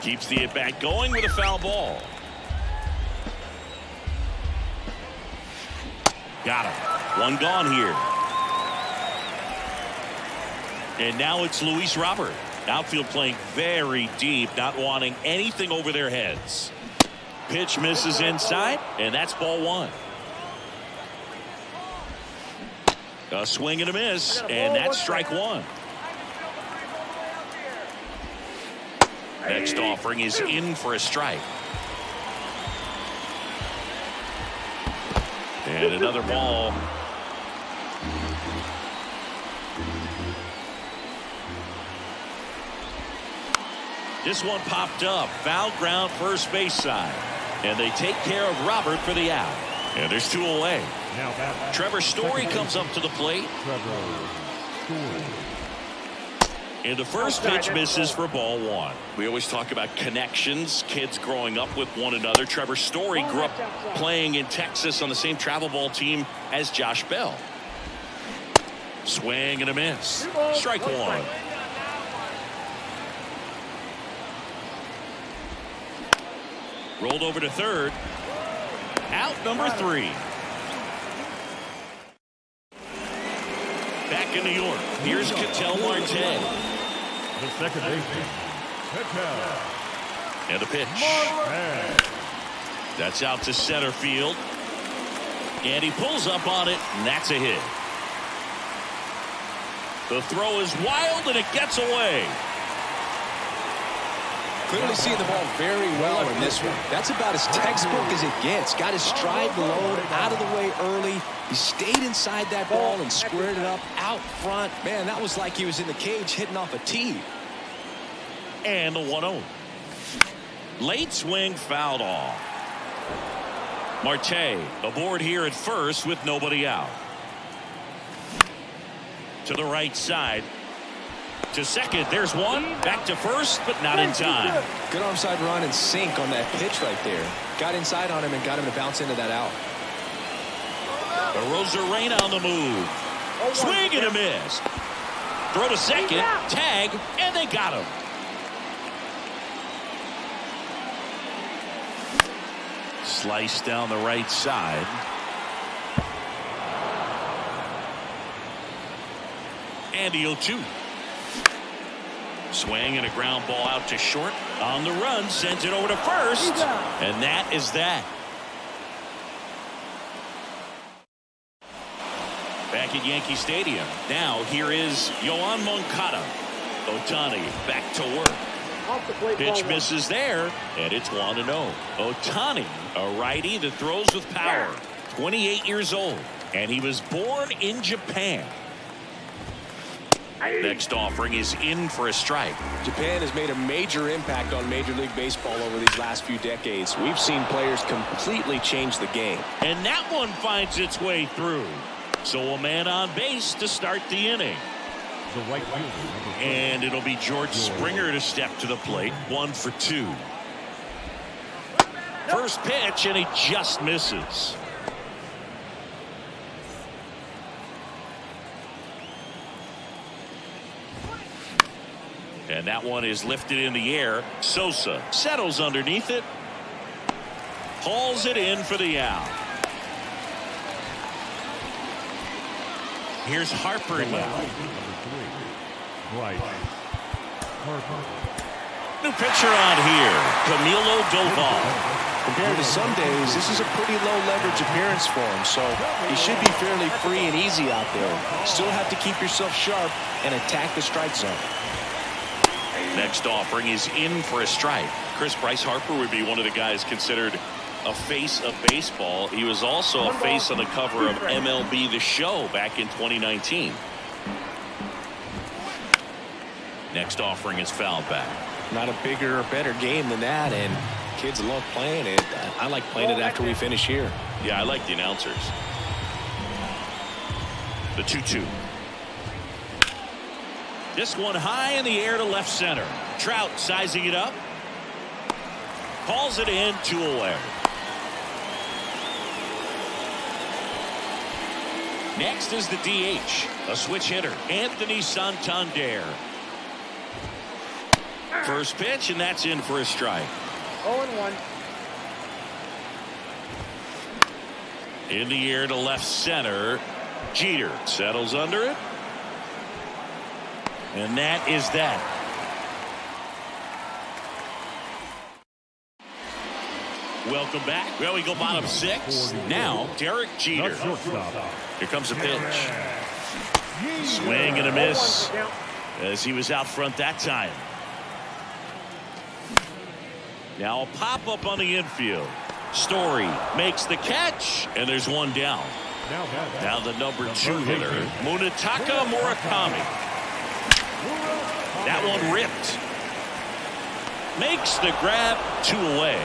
Keeps the at-bat going with a foul ball. Got him. One gone here. And now it's Luis Robert. Outfield playing very deep, not wanting anything over their heads. Pitch misses inside, and that's ball 1. A swing and a miss, and that's strike 1. Next offering is in for a strike. And another ball. This one popped up. Foul ground first base side. And they take care of Robert for the out. And there's 2 away. Trevor Story comes up to the plate. And the first pitch misses for ball 1. We always talk about connections, kids growing up with one another. Trevor Story grew up playing in Texas on the same travel ball team as Josh Bell. Swing and a miss. Strike 1. Rolled over to third. Out number 3. Back in New York. Here's Ketel Marte. The second baseman, Ketel And a pitch. That's out to center field. And he pulls up on it, and that's a hit. The throw is wild, and it gets away. Clearly seeing the ball very well in this one. That's about as textbook as it gets. Got his stride load out of the way early. He stayed inside that ball and squared it up out front. Man, that was like he was in the cage hitting off a tee. And the 1-0. Late swing fouled off. Marte aboard here at first with nobody out. To the right side. To second, there's one. Back to first, but not in time. Good onside run and sink on that pitch right there. Got inside on him and got him to bounce into that out. Arozarena on the move. Swing and a miss. Throw to second, tag, and they got him. Slice down the right side. And the 0-2. Swing and a ground ball out to short. On the run, sends it over to first. And that is that. Back at Yankee Stadium. Now here is Yoan Moncada. Ohtani back to work. Pitch misses there, and it's 1-0. Ohtani, a righty that throws with power. 28 years old, and he was born in Japan. Next offering is in for a strike. Japan has made a major impact on Major League Baseball over these last few decades. We've seen players completely change the game. And that one finds its way through. So a man on base to start the inning. The right fielder, And it'll be George Springer to step to the plate. 1 for 2. First pitch, and he just misses. And that one is lifted in the air. Sosa settles underneath it. Hauls it in for the out. Here's Harper now. Right. Harper. New pitcher on here, Camilo Doval. Compared to some days, this is a pretty low leverage appearance for him, so he should be fairly free and easy out there. Still have to keep yourself sharp and attack the strike zone. Next offering is in for a strike. Bryce Harper would be one of the guys considered a face of baseball. He was also a face on the cover of MLB The Show back in 2019. Next offering is fouled back. Not a bigger or better game than that, and kids love playing it. I like playing it after we finish here. Yeah, I like the announcers. The 2-2. This one high in the air to left center. Trout sizing it up. Calls it in, 2 away. Next is the DH, a switch hitter, Anthony Santander. First pitch, and that's in for a strike. 0-1. In the air to left center. Jeter settles under it. And that is that. Welcome back. Well, we go bottom 6. Now, Derek Jeter. Here comes a pitch. Swing and a miss as he was out front that time. Now a pop-up on the infield. Story makes the catch, and there's one down. Now the number 2 hitter, Munetaka Murakami. That one ripped. Makes the grab, 2 away.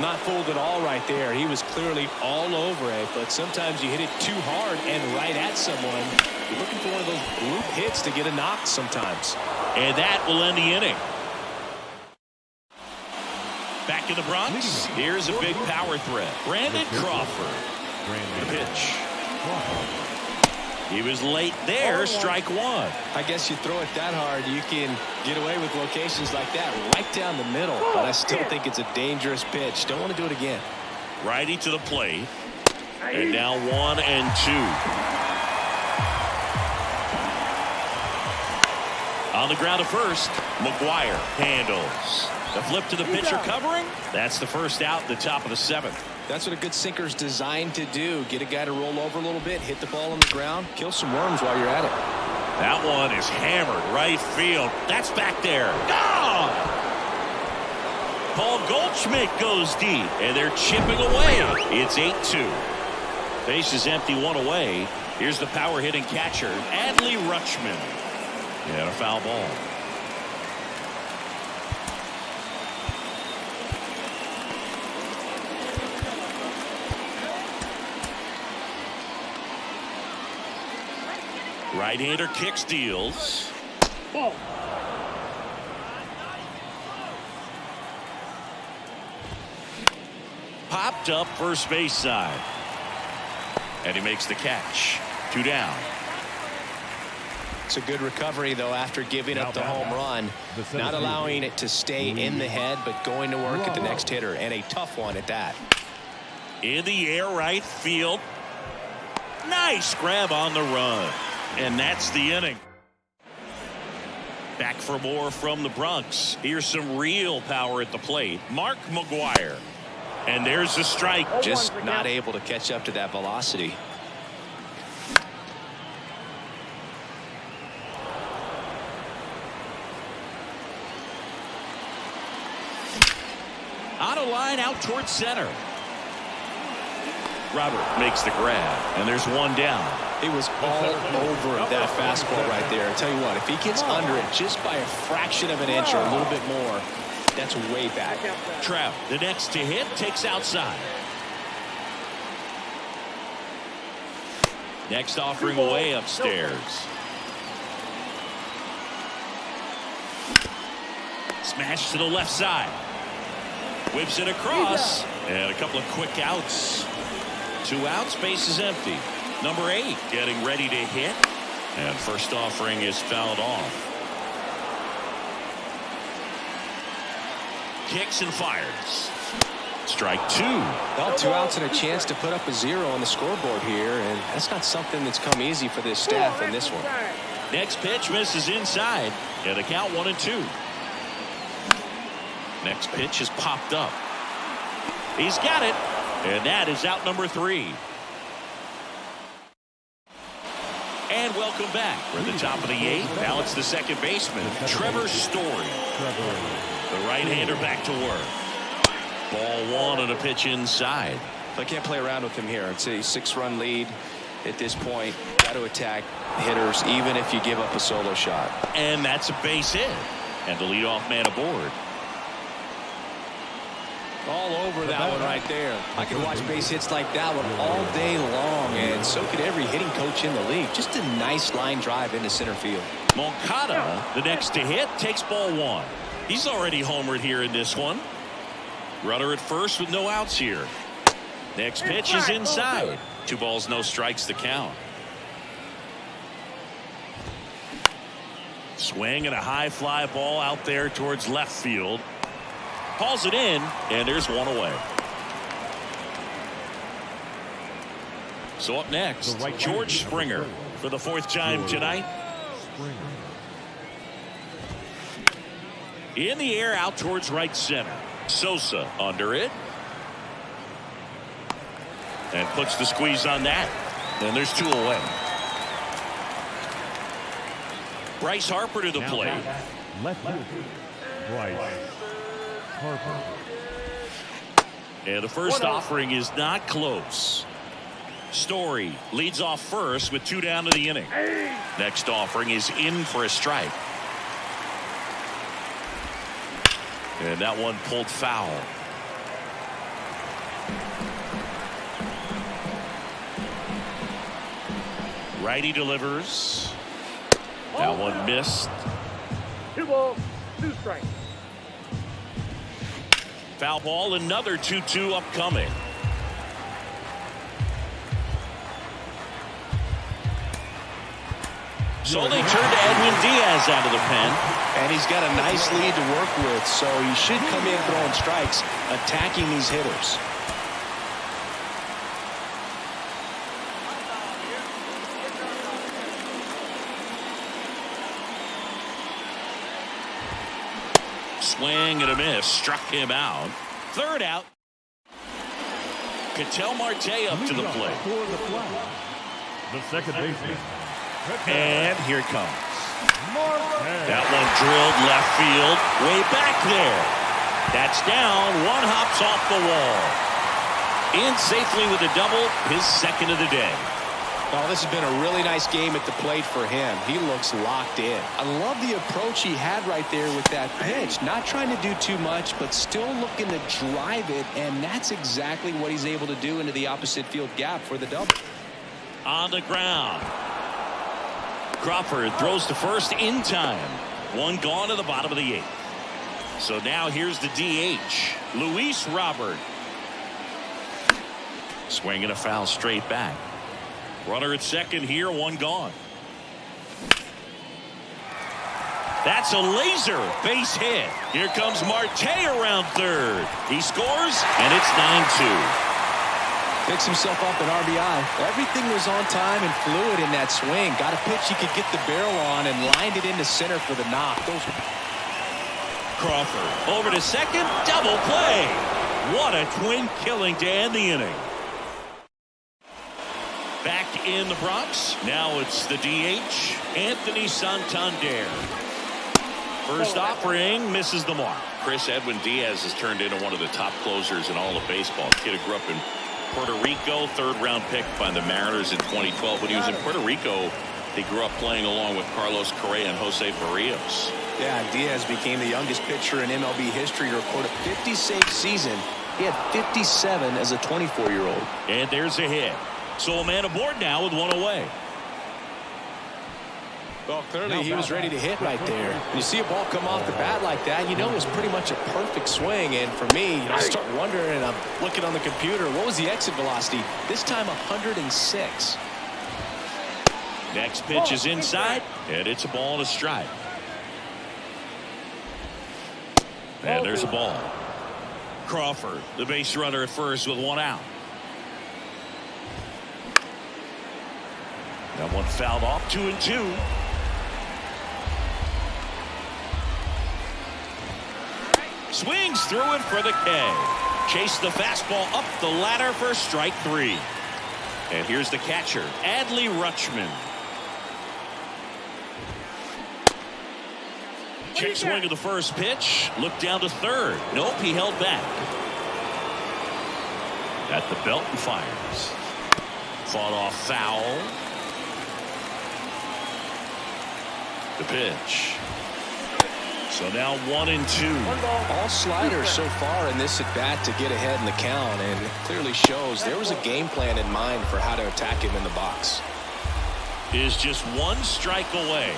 Not fooled at all right there. He was clearly all over it, but sometimes you hit it too hard and right at someone. You're looking for one of those bloop hits to get a knock sometimes. And that will end the inning. Back in the Bronx, here's a big power threat. Brandon Crawford. The pitch. He was late there, strike 1. I guess you throw it that hard, you can get away with locations like that right down the middle. But I still think it's a dangerous pitch. Don't want to do it again. Righty to the plate. And now 1 and 2. On the ground to first, McGuire handles. The flip to the pitcher covering. That's the first out, the top of the 7th. That's what a good sinker's designed to do. Get a guy to roll over a little bit, hit the ball on the ground, kill some worms while you're at it. That one is hammered right field. That's back there. Gone! Paul Goldschmidt goes deep, and they're chipping away. It's 8-2. Base is empty, one away. Here's the power hitting catcher, Adley Rutschman. And a foul ball. Right-hander kicks, deals. Ball. Popped up first base side. And he makes the catch. 2 down. It's a good recovery, though, after giving up the home run. Not allowing it to stay in the head, but going to work at the next hitter, and a tough one at that. In the air, right field. Nice grab on the run. And that's the inning. Back for more from the Bronx. Here's some real power at the plate. Mark McGuire. And there's the strike. Just not able to catch up to that velocity. On a line out towards center. Robert makes the grab, and there's one down. It was all over that fastball right there. I tell you what, if he gets under it just by a fraction of an inch or a little bit more, that's way back. Trout, the next to hit, takes outside. Next offering away upstairs. Smash to the left side. Whips it across. And a couple of quick outs. 2 outs, base is empty. Number 8 getting ready to hit. And first offering is fouled off. Kicks and fires. Strike 2. Well, 2 outs and a chance to put up a 0 on the scoreboard here, and that's not something that's come easy for this staff in this one. Next pitch misses inside, and the count 1-2. Next pitch is popped up. He's got it, and that is out number 3. And welcome back. We're at the top of the 8th. Now it's the second baseman, Trevor Story. The right-hander back to work. Ball 1 on a pitch inside. I can't play around with him here. It's a 6-run lead at this point. Got to attack hitters even if you give up a solo shot. And that's a base hit. And the leadoff man aboard. All over that one right there. I could watch base hits like that one all day long, and so could every hitting coach in the league. Just a nice line drive into center field. Moncada, the next to hit, takes ball 1. He's already homered here in this one. Runner at first with no outs here. Next pitch is inside. 2 balls, no strikes to count. Swing and a high fly ball out there towards left field. Hauls it in, and there's one away. So up next, George Springer for the 4th time tonight. In the air out towards right center. Sosa under it. And puts the squeeze on that. And there's 2 away. Bryce Harper to the plate. Left field, Bryce Harper. And the first offering is not close. Story leads off first with 2 down to the inning. Next offering is in for a strike. And that one pulled foul. Righty delivers. That one missed. 2 balls, 2 strikes. Foul ball, another 2-2 upcoming. So they turn to Edwin Diaz out of the pen. And he's got a nice lead to work with, so he should come in throwing strikes, attacking these hitters. swing and a miss. Struck him out. Third out. Ketel Marte up to the plate. For the flag, the second baseman. And here it comes. Marte. That one drilled left field. Way back there. That's down. One hops off the wall. In safely with a double. His second of the day. Oh, this has been a really nice game at the plate for him. He looks locked in. I love the approach he had right there with that pitch. Not trying to do too much, but still looking to drive it, and that's exactly what he's able to do into the opposite field gap for the double. On the ground. Crawford throws to first in time. One gone to the bottom of the eighth. So now here's the DH, Luis Robert. Swinging a foul straight back. Runner at second here, one gone. That's a laser base hit. Here comes Marte around third. He scores, and it's 9-2. Picks himself up an RBI. Everything was on time and fluid in that swing. Got a pitch he could get the barrel on and lined it into center for the knock. Crawford over to second, double play. What a twin killing to end the inning. Back in the Bronx. Now it's the DH, Anthony Santander. First offering misses the mark. Chris, Edwin Diaz has turned into one of the top closers in all of baseball. Kid who grew up in Puerto Rico, third-round pick by the Mariners in 2012. When he was in Puerto Rico, he grew up playing along with Carlos Correa and Jose Barrios. Yeah, Diaz became the youngest pitcher in MLB history to record a 50-save season. He had 57 as a 24-year-old. And there's a hit. So a man aboard now with one away. Well, clearly he was ready to hit right there. When you see a ball come off the bat like that, you know it was pretty much a perfect swing. And for me, I start wondering, and I'm looking on the computer, what was the exit velocity? This time 106. Next pitch is inside, and it's a ball and a strike. And there's a ball. Crawford, the base runner at first with one out. That one fouled off, 2-2. Swings through it for the K. Chase the fastball up the ladder for strike three. And here's the catcher, Adley Rutschman. Check swing of the first pitch. Look down to third. Nope, he held back. At the belt and fires. Fought off foul. The pitch. So now 1-2. All sliders so far in this at bat to get ahead in the count, and it clearly shows there was a game plan in mind for how to attack him in the box. Is just one strike away.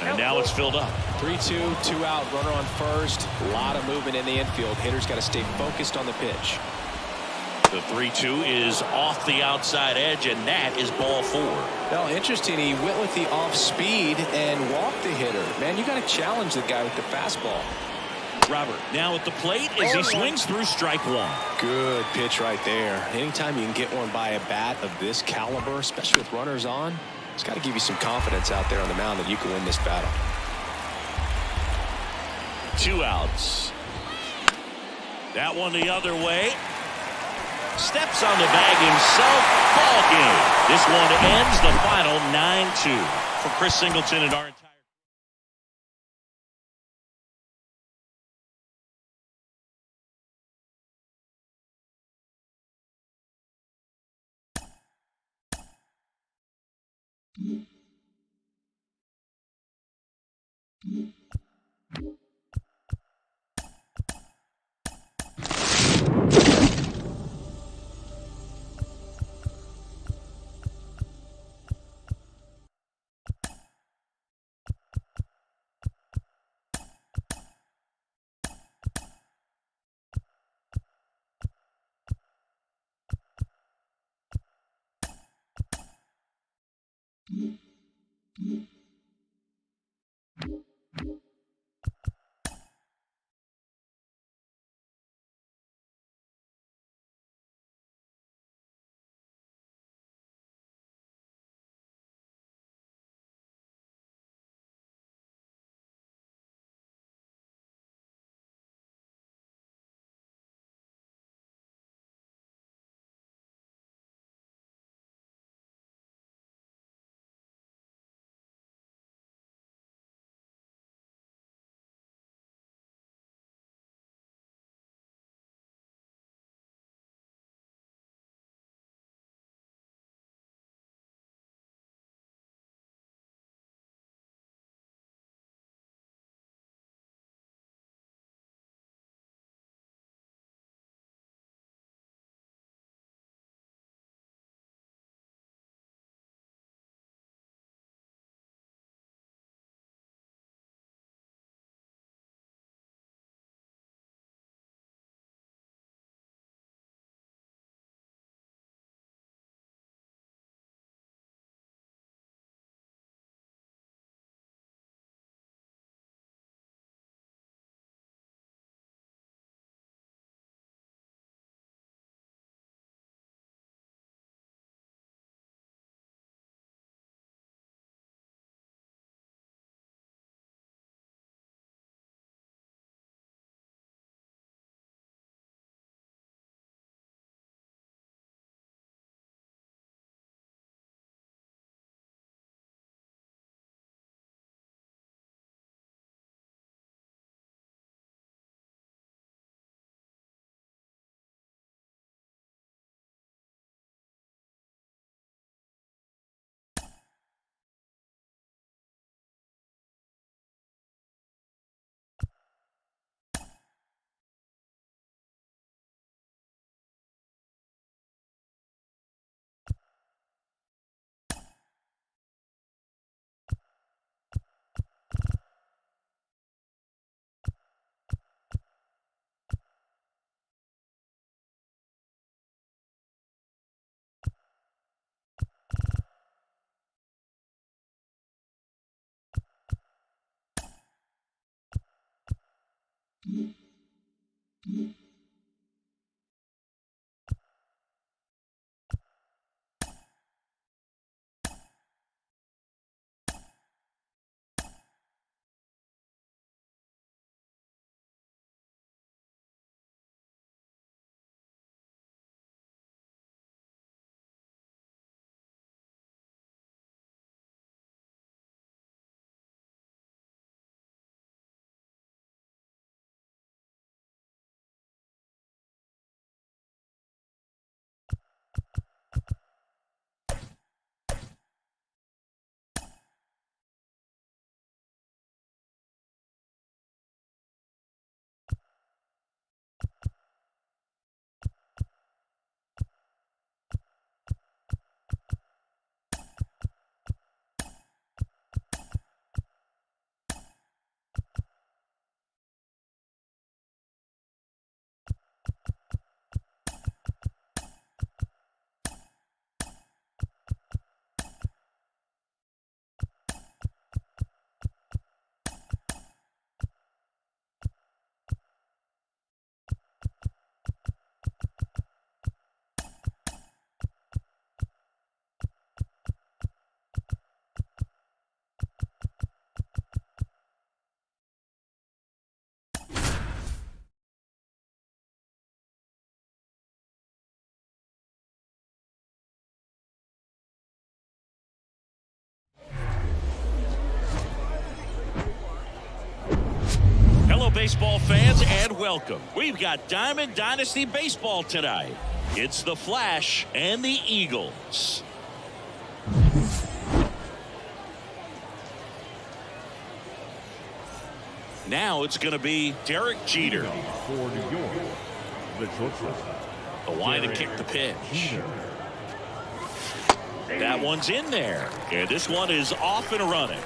And now it's filled up. 3-2, 2 out, runner on first. A lot of movement in the infield. Hitters got to stay focused on the pitch. The 3-2 is off the outside edge, and that is ball four. Now, interesting, he went with the off speed and walked the hitter. Man, you got to challenge the guy with the fastball. Robert now at the plate as he swings through strike one. Good pitch right there. Anytime you can get one by a bat of this caliber, especially with runners on, it's got to give you some confidence out there on the mound that you can win this battle. 2 outs. That one the other way. Steps on the bag himself. Ball game. This one ends the final 9-2 for Chris Singleton and our entire Hello, baseball fans, and welcome. We've got Diamond Dynasty Baseball tonight. It's the Flash and the Eagles. Now it's going to be Derek Jeter. For New York, the shortstop. The line to kick the pitch. That one's in there. And this one is off and running.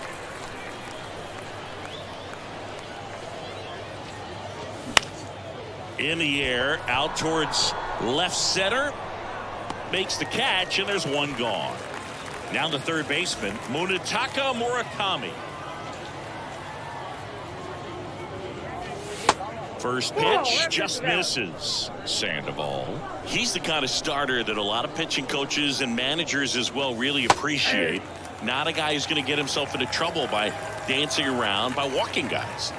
In the air, out towards left center. Makes the catch, and there's one gone. Now the third baseman, Munetaka Murakami. First pitch just misses. Sandoval. He's the kind of starter that a lot of pitching coaches and managers as well really appreciate. Not a guy who's going to get himself into trouble by dancing around, by walking guys.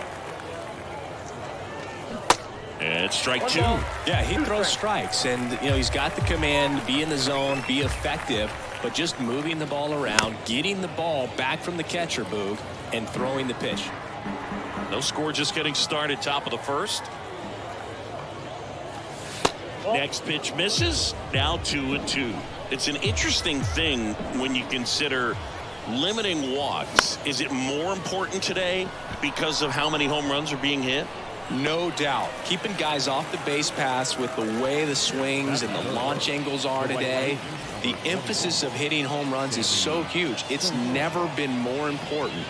And strike two. Yeah, he throws strikes, and he's got the command, be in the zone, be effective, but just moving the ball around, getting the ball back from the catcher, Boog, and throwing the pitch. No score, just getting started, top of the first. Next pitch misses. Now 2-2. It's an interesting thing when you consider limiting walks. Is it more important today because of how many home runs are being hit? No doubt. Keeping guys off the base paths with the way the swings and the launch angles are today, the emphasis of hitting home runs is so huge. It's never been more important.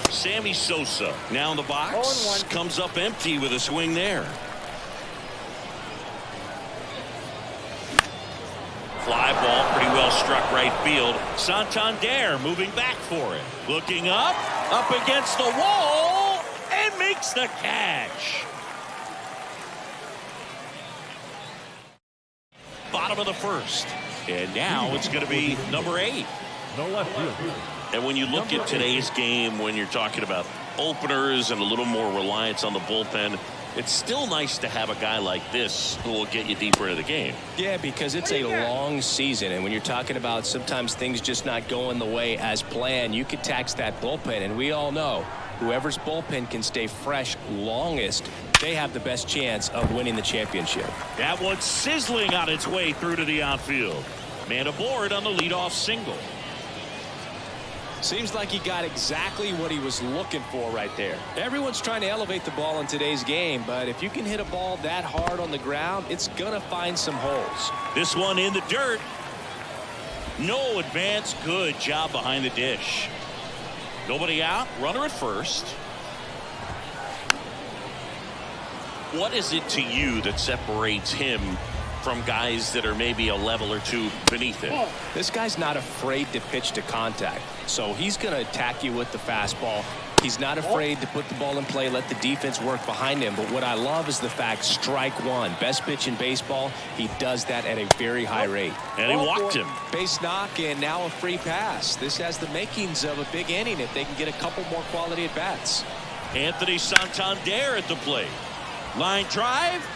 Sammy Sosa now in the box. Comes up empty with a swing there. Fly ball, pretty well struck right field. Santander moving back for it. Looking up against the wall, and makes the catch. Bottom of the first. And now it's going to be number 8. No left field. And when you look at today's game, when you're talking about openers and a little more reliance on the bullpen, it's still nice to have a guy like this who will get you deeper into the game. Yeah, because it's a long season, and when you're talking about sometimes things just not going the way as planned, you could tax that bullpen, and we all know whoever's bullpen can stay fresh longest, they have the best chance of winning the championship. That one's sizzling on its way through to the outfield. Man aboard on the leadoff single. Seems like he got exactly what he was looking for right there. Everyone's trying to elevate the ball in today's game, but if you can hit a ball that hard on the ground, it's gonna find some holes. This one in the dirt. No advance. Good job behind the dish. Nobody out. Runner at first. What is it to you that separates him from guys that are maybe a level or two beneath him? This guy's not afraid to pitch to contact, so he's going to attack you with the fastball. He's not afraid to put the ball in play, let the defense work behind him. But what I love is the fact, strike one. Best pitch in baseball. He does that at a very high rate. And he walked him. Base knock and now a free pass. This has the makings of a big inning if they can get a couple more quality at bats. Anthony Santander at the plate. Line drive.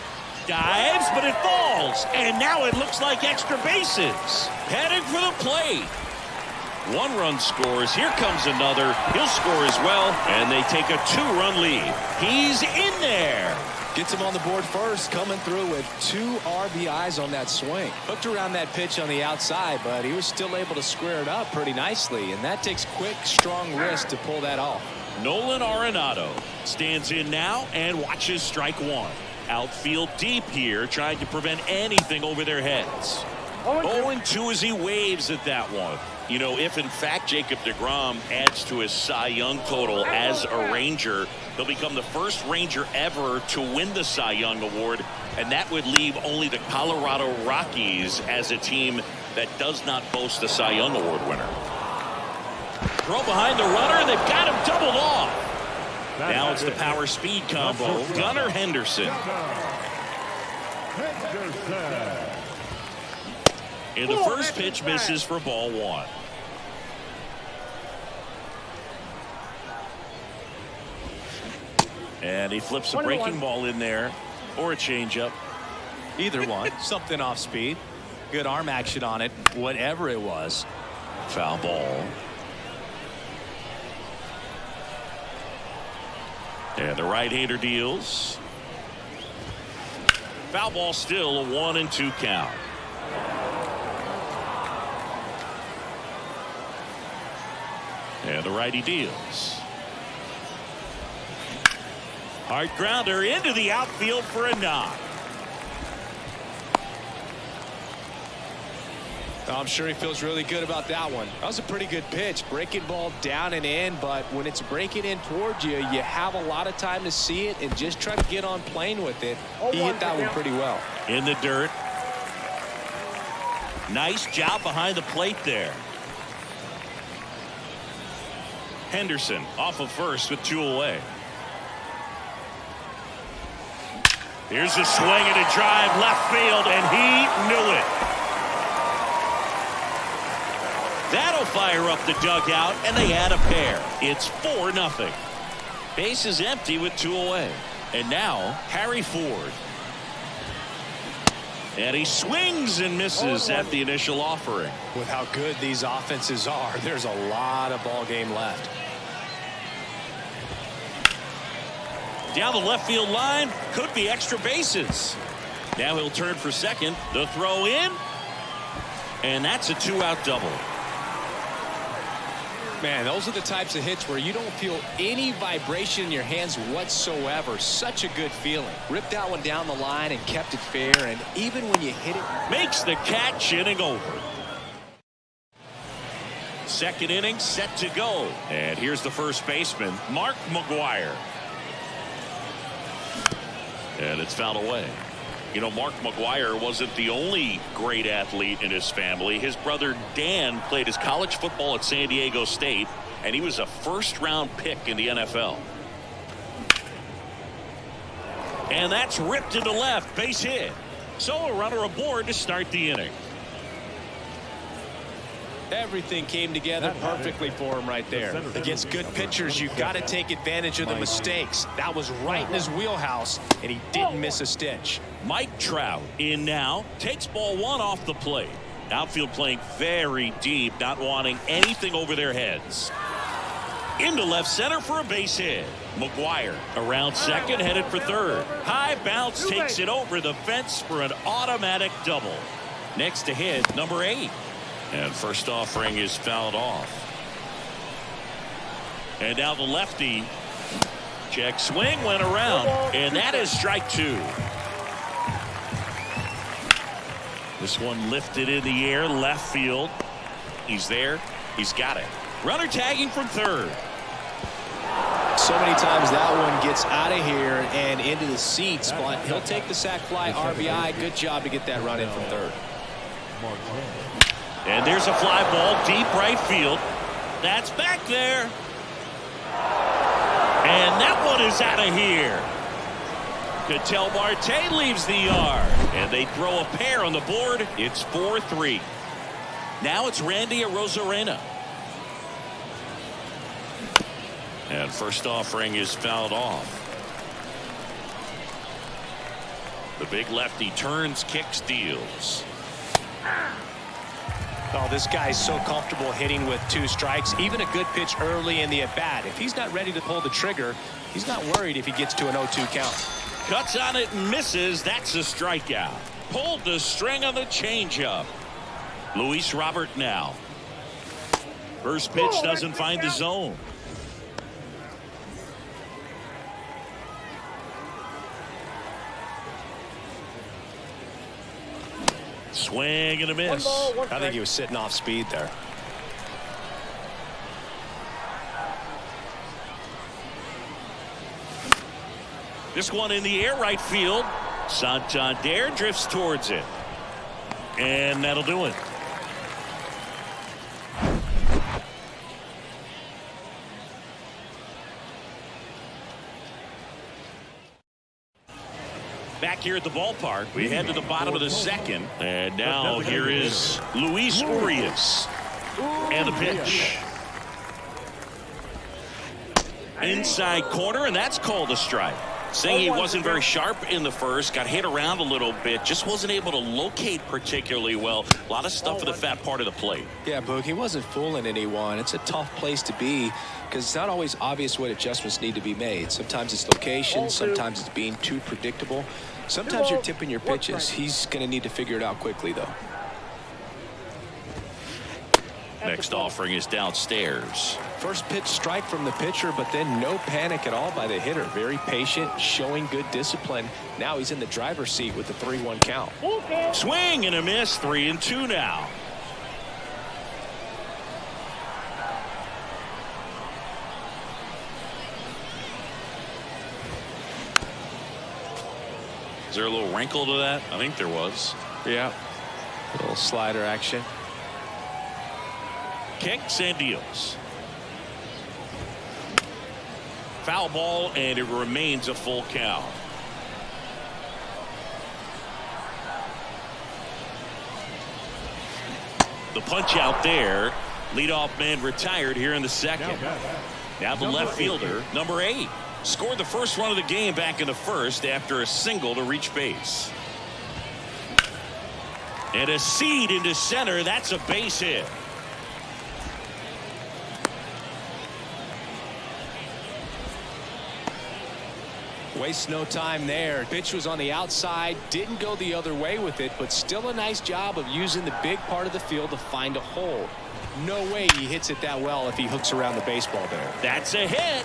Dives, but it falls. And now it looks like extra bases. Heading for the plate. One run scores. Here comes another. He'll score as well. And they take a 2-run lead. He's in there. Gets him on the board first, coming through with 2 RBIs on that swing. Hooked around that pitch on the outside, but he was still able to square it up pretty nicely. And that takes quick, strong wrist to pull that off. Nolan Arenado stands in now and watches strike one. Outfield deep here, trying to prevent anything over their heads. 0-2 as he waves at that one. You know, if in fact Jacob deGrom adds to his Cy Young total as a Ranger, he'll become the first Ranger ever to win the Cy Young Award, and that would leave only the Colorado Rockies as a team that does not boast a Cy Young Award winner. Throw behind the runner, they've got him doubled off. Now it's the power speed combo. Gunnar Henderson. And the first pitch misses for ball one. And he flips a breaking ball in there or a changeup. Either one. Something off speed. Good arm action on it. Whatever it was. Foul ball. And the right-hander deals. Foul ball, still a 1-2 count. And the righty deals. Hard grounder into the outfield for a knock. I'm sure he feels really good about that one. That was a pretty good pitch. Breaking ball down and in, but when it's breaking in towards you, you have a lot of time to see it and just try to get on plane with it. He hit that one pretty well. In the dirt. Nice job behind the plate there. Henderson off of first with 2 away. Here's a swing and a drive left field, and he knew it. That'll fire up the dugout, and they add a pair. It's 4-0. Base is empty with 2 away. And now Harry Ford. And he swings and misses at the initial offering. With how good these offenses are, there's a lot of ball game left. Down the left field line, could be extra bases. Now he'll turn for second. The throw in, and that's a 2-out double. Man, those are the types of hits where you don't feel any vibration in your hands whatsoever. Such a good feeling. Ripped that one down the line and kept it fair, and even when you hit it, makes the catch, inning over. Second inning set to go. And here's the first baseman, Mark McGwire. And it's fouled away. You know, Mark McGwire wasn't the only great athlete in his family. His brother Dan played his college football at San Diego State, and he was a first-round pick in the NFL. And that's ripped into left, base hit. So a runner aboard to start the inning. everything came together perfectly for him right there. Against good pitchers, you've got to take advantage of the mistakes. That was right in his wheelhouse, and he didn't miss a stitch. Mike Trout in now, takes ball one off the plate. Outfield playing very deep, not wanting anything over their heads. Into left center for a base hit. McGwire around second, headed for third. High bounce takes it over the fence for an automatic double. Next to hit, number 8. And first offering is fouled off. And now the lefty. Check swing, went around, and that is strike 2. This one lifted in the air, left field. He's there. He's got it. Runner tagging from third. So many times that one gets out of here and into the seats, but he'll take the sac fly RBI. Good job to get that run in from third. And there's a fly ball deep right field. That's back there. And that one is out of here. Ketel Marte leaves the yard. And they throw a pair on the board. It's 4-3. Now it's Randy Arozarena. And first offering is fouled off. The big lefty turns, kicks, deals. Oh, this guy's so comfortable hitting with 2 strikes. Even a good pitch early in the at-bat. If he's not ready to pull the trigger, he's not worried if he gets to an 0-2 count. Cuts on it and misses. That's a strikeout. Pulled the string on the changeup. Luis Robert now. First pitch doesn't find the zone. Swing and a miss. I think he was sitting off speed there. This one in the air, right field. Santander drifts towards it. And that'll do it. Back here at the ballpark, we head to the bottom of the second. And now here is Luis Urias. And the pitch. Inside corner, and that's called a strike. Saying he wasn't very sharp in the first, got hit around a little bit, just wasn't able to locate particularly well. A lot of stuff at the fat part of the plate. Yeah, Boog, he wasn't fooling anyone. It's a tough place to be because it's not always obvious what adjustments need to be made. Sometimes it's location, sometimes it's being too predictable. Sometimes you're tipping your pitches. He's going to need to figure it out quickly, though. Next offering is downstairs. First pitch strike from the pitcher, but then no panic at all by the hitter. Very patient, showing good discipline. Now he's in the driver's seat with the 3-1 count. Swing and a miss. 3-2 now. Is there a little wrinkle to that? I think there was. Yeah. A little slider action. Kicks and deals. Foul ball, and it remains a full count. The punch out there. Leadoff man retired here in the second. Now the left fielder, number 8. Scored the first run of the game back in the first after a single to reach base. And a seed into center. That's a base hit. Wastes no time there. Pitch was on the outside, didn't go the other way with it, but still a nice job of using the big part of the field to find a hole. No way he hits it that well if he hooks around the baseball there. That's a hit.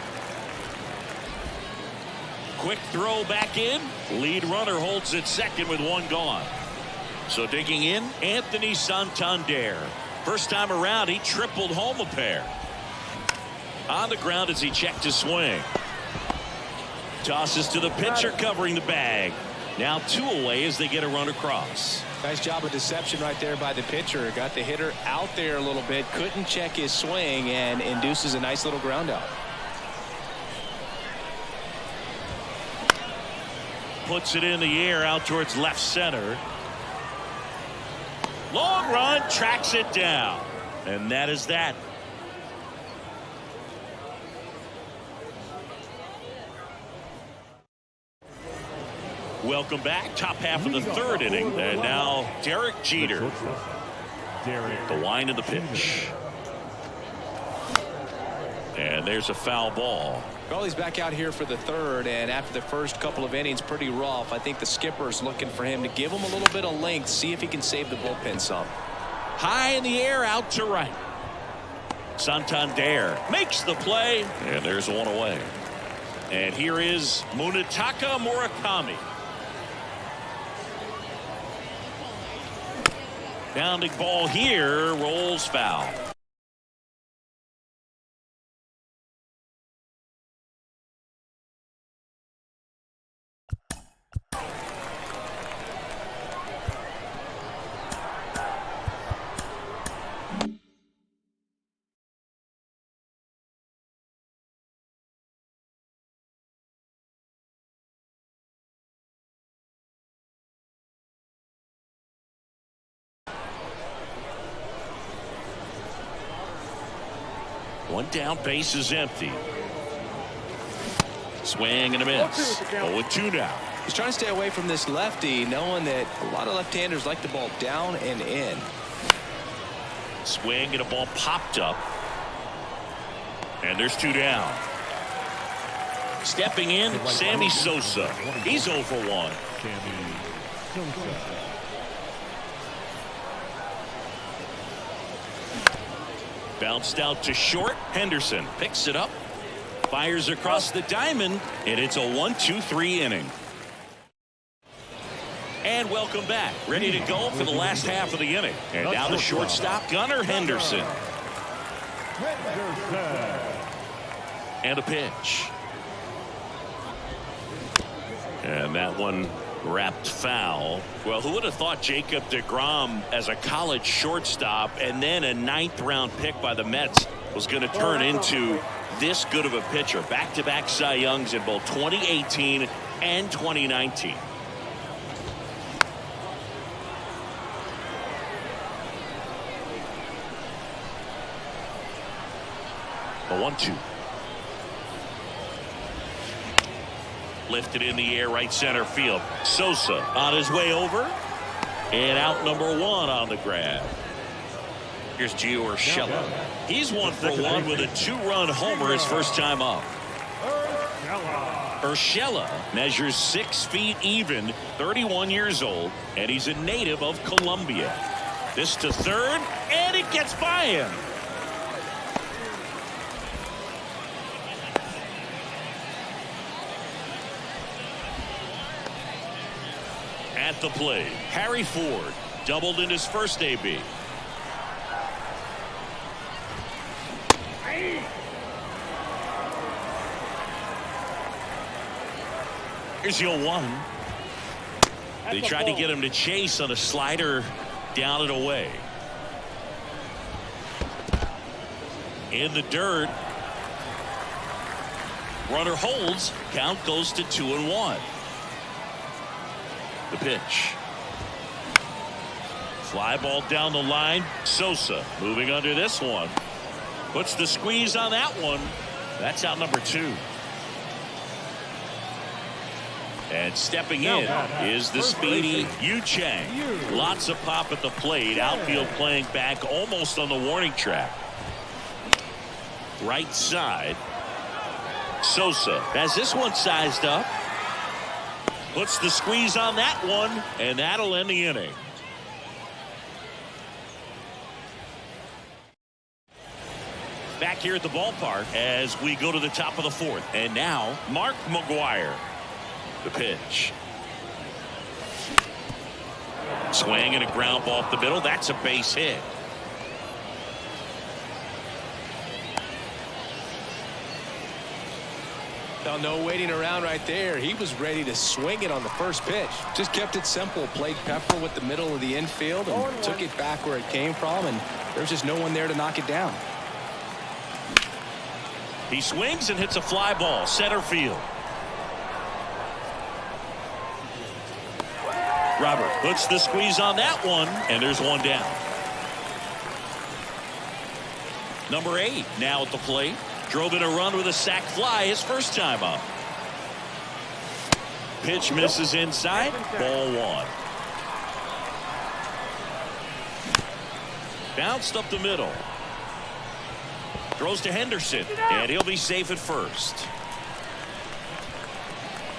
Quick throw back in. Lead runner holds at second with 1 gone. So digging in, Anthony Santander. First time around, he tripled home a pair. On the ground as he checked his swing. Tosses to the pitcher covering the bag. Now 2 away as they get a run across. Nice job of deception right there by the pitcher. Got the hitter out there a little bit. Couldn't check his swing and induces a nice little ground out. Puts it in the air out towards left center. Long run, tracks it down. And that is that. Welcome back. Top half of the third inning. And now Derek Jeter. The line of the pitch. And there's a foul ball. Well, he's back out here for the third, and after the first couple of innings, pretty rough. I think the skipper's looking for him to give him a little bit of length, see if he can save the bullpen some. High in the air, out to right. Santander makes the play, and there's 1 away. And here is Munetaka Murakami. Pounding ball here, rolls foul. One down, base is empty. Swing and a miss. 0-2 now. He's trying to stay away from this lefty, knowing that a lot of left-handers like the ball down and in. Swing and a ball popped up. And there's 2 down. Stepping in, Sammy Sosa. He's 0 for 1. Sammy Sosa. Bounced out to short. Henderson picks it up. Fires across the diamond. And it's a 1-2-3 inning. And welcome back. Ready to go for the last half of the inning. And now the shortstop, Gunnar Henderson. And a pitch. And that one wrapped foul. Well, who would have thought Jacob deGrom as a college shortstop and then a 9th round pick by the Mets was going to turn into this good of a pitcher. Back-to-back Cy Youngs in both 2018 and 2019. A 1-2. Lifted in the air, right center field. Sosa on his way over. And out number 1 on the grab. Here's Gio Urshela. He's 1 for 1 with a 2-run homer his first time up. Urshela measures 6 feet even, 31 years old, and he's a native of Colombia. This to third, and it gets by him. At the plate, Harry Ford doubled in his first AB. Here's 0-1. They tried to get him to chase on a slider down and away. In the dirt. Runner holds. Count goes to 2-1. The pitch. Fly ball down the line. Sosa moving under this one. Puts the squeeze on that one. That's out number 2. And stepping in is the speedy Yu Chang. Lots of pop at the plate. Outfield playing back almost on the warning track. Right side. Sosa has this one sized up. Puts the squeeze on that one, and that'll end the inning. Back here at the ballpark as we go to the top of the 4th. And now, Mark McGwire. The pitch. Swing and a ground ball up the middle. That's a base hit. Now, no waiting around right there. He was ready to swing it on the first pitch. Just kept it simple. Played Pepper with the middle of the infield and took it back where it came from. And there's just no one there to knock it down. He swings and hits a fly ball. Center field. Robert puts the squeeze on that one, and there's 1 down. Number 8 now at the plate. Drove in a run with a sac fly his first time up. Pitch misses inside. Ball 1. Bounced up the middle. Throws to Henderson, and he'll be safe at first.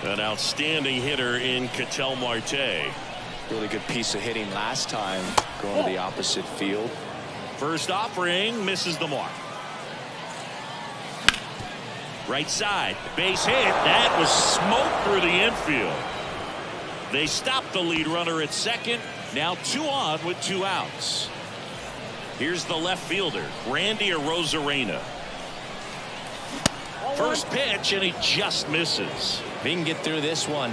An outstanding hitter in Ketel Marte. Really good piece of hitting last time going to the opposite field. First offering misses the mark. Right side, base hit. That was smoke through the infield. They stopped the lead runner at second. Now 2 on with 2 outs. Here's the left fielder, Randy Arozarena. First pitch, and he just misses. If he can get through this one,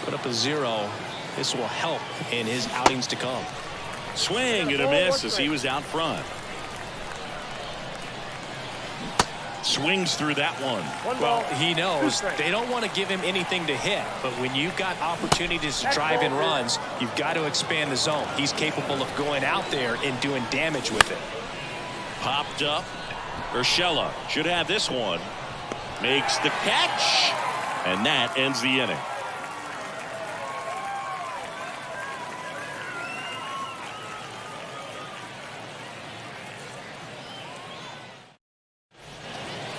put up a 0, this will help in his outings to come. Swing and a miss as he was out front. Swings through that one. Well, he knows they don't want to give him anything to hit, but when you've got opportunities to drive in runs, you've got to expand the zone. He's capable of going out there and doing damage with it. Popped up Urshela should have this one. Makes the catch. And that ends the inning.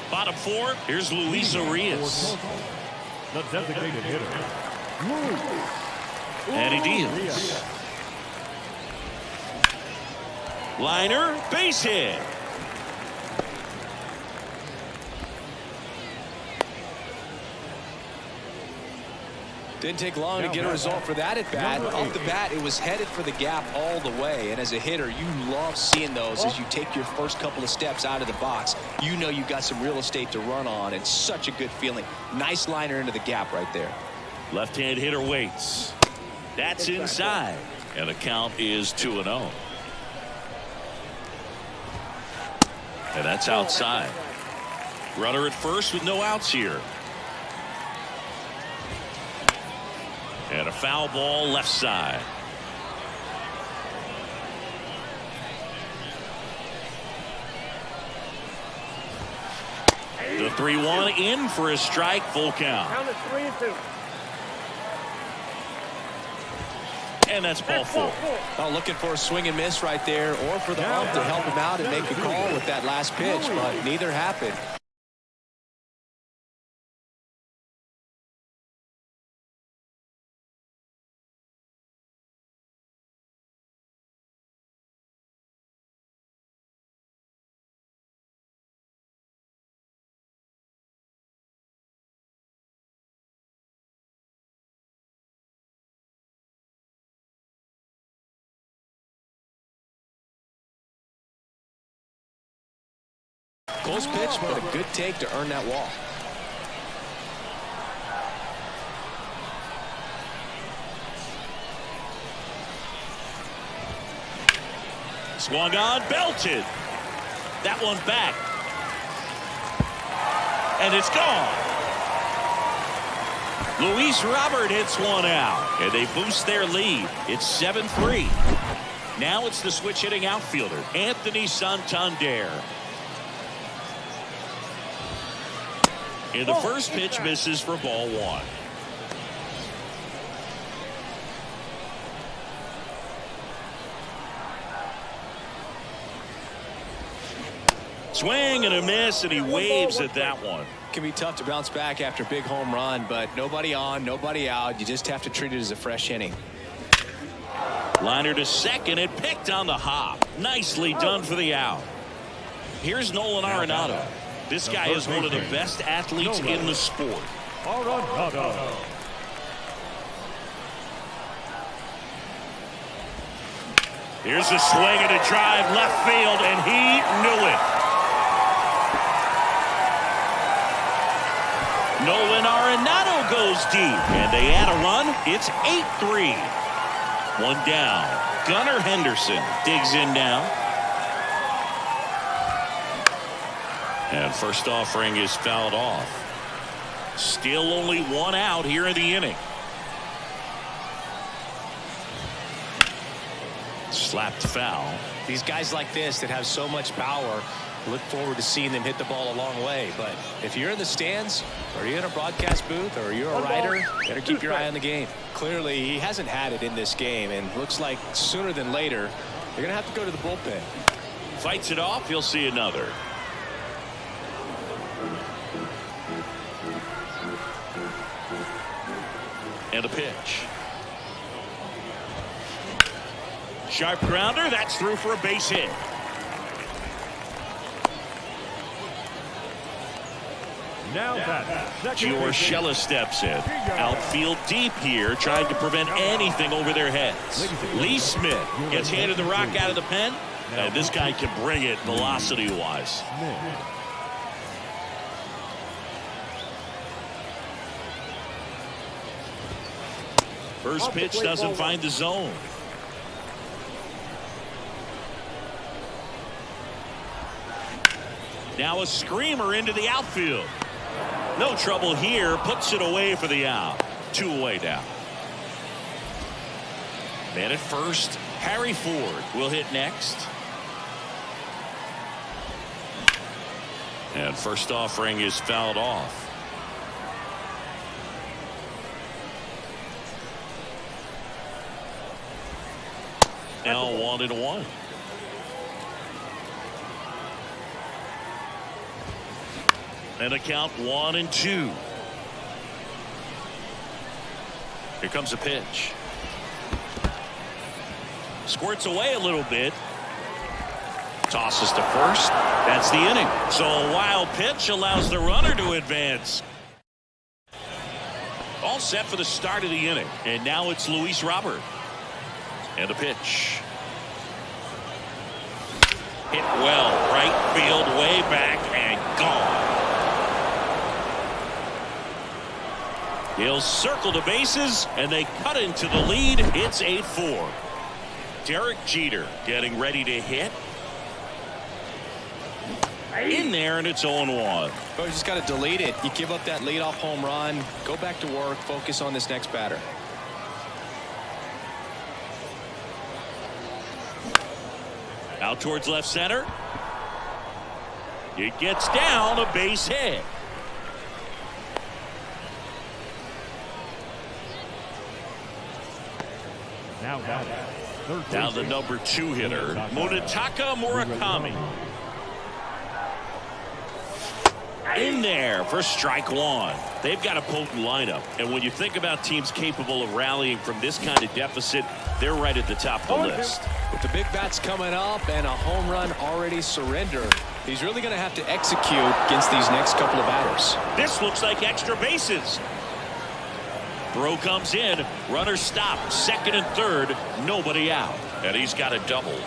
Bottom four, here's Luis Urias. The designated hitter, And he deals. Liner, base hit. Didn't take long to get a result for that at bat. Off the bat, it was headed for the gap all the way. And as a hitter, you love seeing those as you take your first couple of steps out of the box. You know you've got some real estate to run on. It's such a good feeling. Nice liner into the gap right there. Left-hand hitter waits. That's inside. And the count is 2-0. And that's outside. Runner at first with no outs here. And a foul ball left side. The 3-1 in for a strike, full count. Count is 3-2. And that's ball four. Oh, looking for a swing and miss right there, or for the ump to help him out and make a call with that last pitch, but neither happened. Close pitch, but a good take to earn that walk. Swung on, belted. That one back. And it's gone. Luis Robert hits one out, and they boost their lead. It's 7-3. Now it's the switch hitting outfielder, Anthony Santander. And the first pitch misses for ball one. Swing and a miss, and he waves at that one. Can be tough to bounce back after a big home run, but nobody on, nobody out. You just have to treat it as a fresh inning. Liner to second, and picked on the hop. Nicely done for the out. Here's Nolan Arenado. This guy is one of the best athletes in the sport. Arenado. Here's a swing and a drive left field, and he knew it. Nolan Arenado goes deep, and they add a run. It's 8-3. One down. Gunnar Henderson digs in now. And first offering is fouled off. Still only one out here in the inning. Slapped foul. These guys like this that have so much power, look forward to seeing them hit the ball a long way. But if you're in the stands, or you're in a broadcast booth, or you're a writer, better keep your eye on the game. Clearly, he hasn't had it in this game, and looks like sooner than later, they're going to have to go to the bullpen. Fights it off. You'll see another. And a pitch. Sharp grounder. That's through for a base hit. Now that Urshela steps in. Outfield deep here, trying to prevent anything over their heads. Lee Smith gets handed the rock out of the pen. And this guy can bring it velocity-wise. First pitch doesn't find the zone. Now a screamer into the outfield. No trouble here. Puts it away for the out. 2 away now. Man at first. Harry Ford will hit next. And first offering is fouled off. Now 1-1. And a count 1-2. Here comes a pitch. Squirts away a little bit. Tosses to first. That's the inning. So a wild pitch allows the runner to advance. All set for the start of the inning. And now it's Luis Robert. And a pitch. Hit well. Right field, way back, and gone. He'll circle the bases, and they cut into the lead. It's 8-4. Derek Jeter getting ready to hit. In there, and it's 0-1. Well, you just got to delete it. You give up that leadoff home run. Go back to work. Focus on this next batter. Out towards left center. It gets down, a base hit. Now the number 2 hitter, Munetaka Murakami. In there for strike one. They've got a potent lineup, and when you think about teams capable of rallying from this kind of deficit, they're right at the top of the list. With the big bats coming up and a home run already surrendered, he's really going to have to execute against these next couple of batters. This looks like extra bases. Throw comes in, runner stopped, second and third, nobody out, and he's got a double.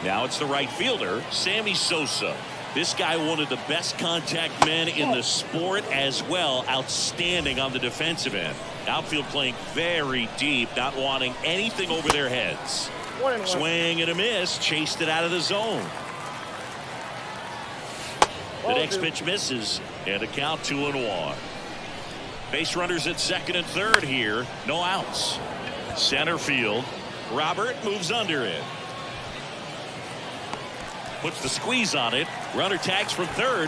Now it's the right fielder, Sammy Sosa. This guy, one of the best contact men in the sport as well. Outstanding on the defensive end. Outfield playing very deep, not wanting anything over their heads. Swing and a miss, chased it out of the zone. The next pitch misses, and a count 2-1. Base runners at second and third here. No outs. Center field. Robert moves under it. Puts the squeeze on it. Runner tags from third.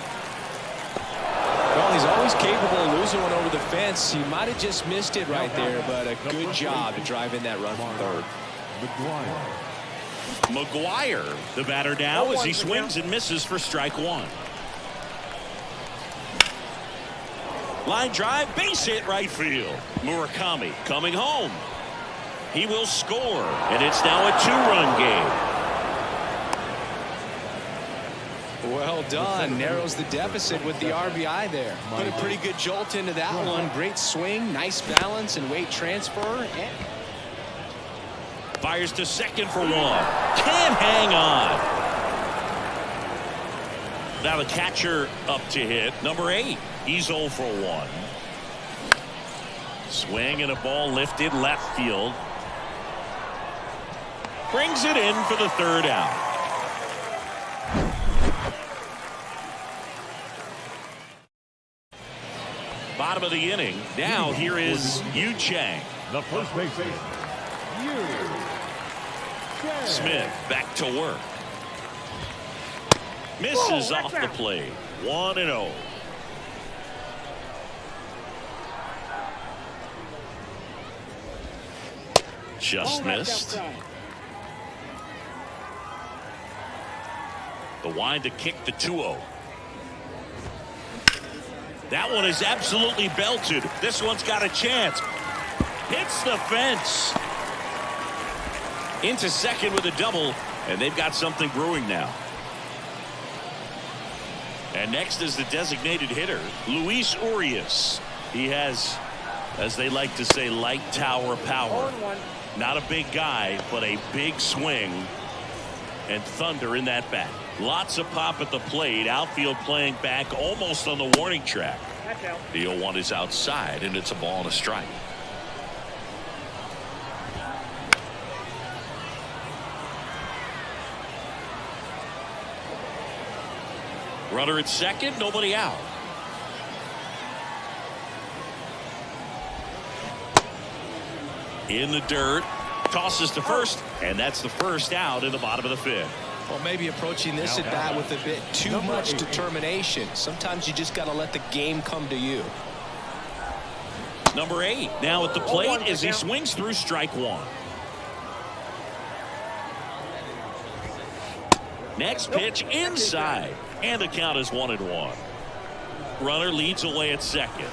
Well, he's always capable of losing one over the fence. He might have just missed it right there, but a good job to drive in that run from third. McGuire, the batter now, as he swings and misses for strike one. Line drive, base hit right field. Murakami coming home. He will score, and it's now a 2-run game. Well done. Narrows the deficit with the RBI there. Put a pretty good jolt into that one. Great swing, nice balance and weight transfer. Fires to second for one. Can't hang on. Now the catcher up to hit. Number 8. He's 0 for 1. Swing and a ball lifted left field. Brings it in for the third out. Bottom of the inning. Now here is Yu Chang. The first baseman, Yu Chang. Smith back to work. Misses off the plate. 1-0. Just missed. The wind to kick the 2-0. That one is absolutely belted. This one's got a chance. Hits the fence. Into second with a double, and they've got something brewing now. And next is the designated hitter, Luis Urias. He has, as they like to say, light tower power. Not a big guy, but a big swing and thunder in that bat. Lots of pop at the plate. Outfield playing back almost on the warning track. The 0-1 is outside, and it's a ball and a strike. Runner at second, nobody out. In the dirt, tosses to first, and that's the first out in the bottom of the 5th. Well, maybe approaching this at bat with a bit too much determination. Sometimes you just got to let the game come to you. Number 8 now at the plate as he swings through strike 1. Next pitch inside, and the count is 1-1. Runner leads away at second.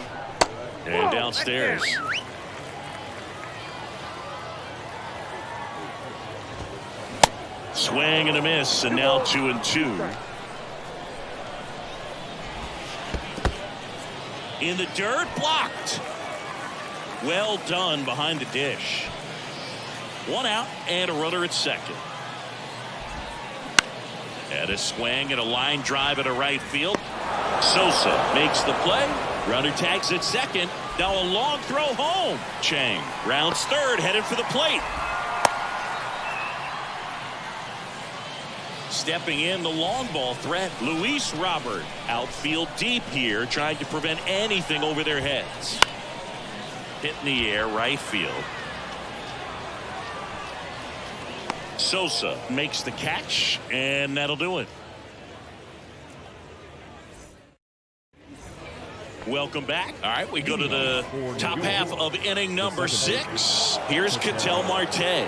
And downstairs. Swing and a miss, and now 2-2. In the dirt, blocked. Well done behind the dish. 1 out and a runner at second. And a swing and a line drive at a right field. Sosa makes the play. Runner tags at second. Now a long throw home. Chang rounds third, headed for the plate. Stepping in the long ball threat, Luis Robert. Outfield deep here, trying to prevent anything over their heads. Hit in the air, right field. Sosa makes the catch, and that'll do it. Welcome back. All right, we go to the top half of inning number 6. Here's Ketel Marte.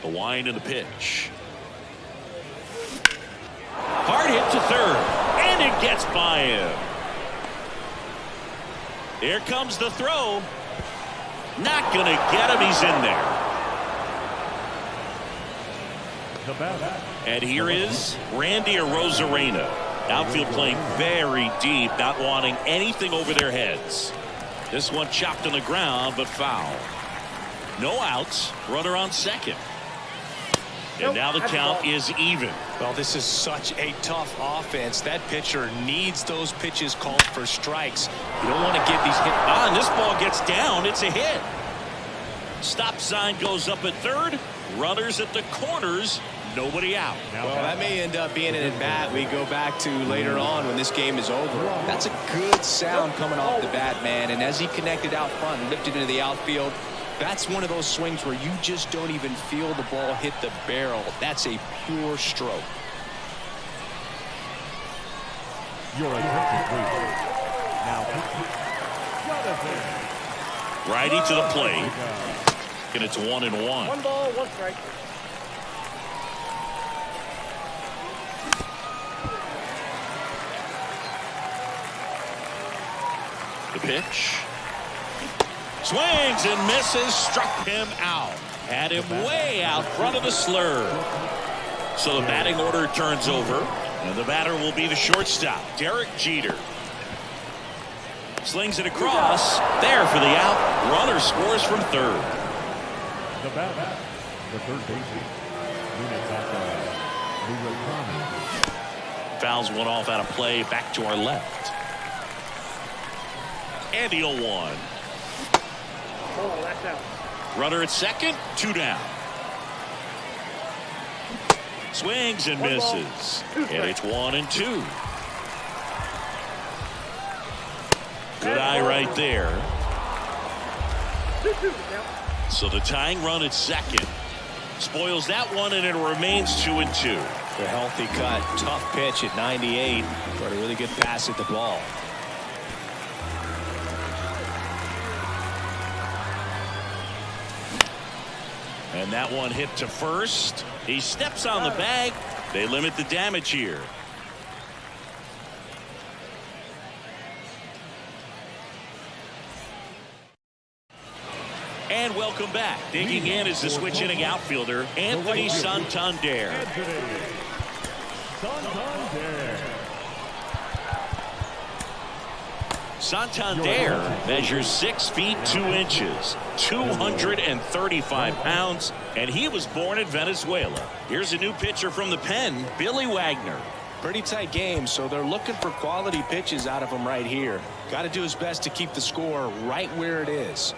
The wind and the pitch. Hard hit to third, and it gets by him. Here comes the throw. Not going to get him. He's in there. And here is Randy Arozarena. Outfield playing very deep, not wanting anything over their heads. This one chopped on the ground, but foul. No outs. Runner on second. And now the count is even. Well, this is such a tough offense. That pitcher needs those pitches called for strikes. You don't want to give these hits. And this ball gets down. It's a hit. Stop sign goes up at third. Runners at the corners. Nobody out. Well, that may end up being an at-bat we go back to later on when this game is over. That's a good sound coming off the bat, man. And as he connected out front and lifted into the outfield, that's one of those swings where you just don't even feel the ball hit the barrel. That's a pure stroke. Your attention, please. Now, righty to the plate. And it's 1-1. 1 ball, 1 strike. The pitch. Swings and misses, struck him out. Had him way out front of the slur. So the batting order turns over, and the batter will be the shortstop, Derek Jeter. Slings it across, there for the out. Runner scores from third. the batter, the third baseman, Murakami. Fouls one off out of play, back to our left. And the 0-1. Oh, that's out. Runner at second, 2 down. Swings and misses. And it's 1-2. Good eye right there. 2-2 now. So the tying run at second spoils that one, and it remains 2-2. The healthy cut, tough pitch at 98, but a really good pass at the ball. And that one hit to first. He steps on the bag. They limit the damage here. And welcome back. Digging in is the switch inning outfielder, Anthony Santander. Santander measures 6 feet 2 inches, 235 pounds, and he was born in Venezuela. Here's a new pitcher from the pen, Billy Wagner. Pretty tight game, so they're looking for quality pitches out of him right here. Got to do his best to keep the score right where it is.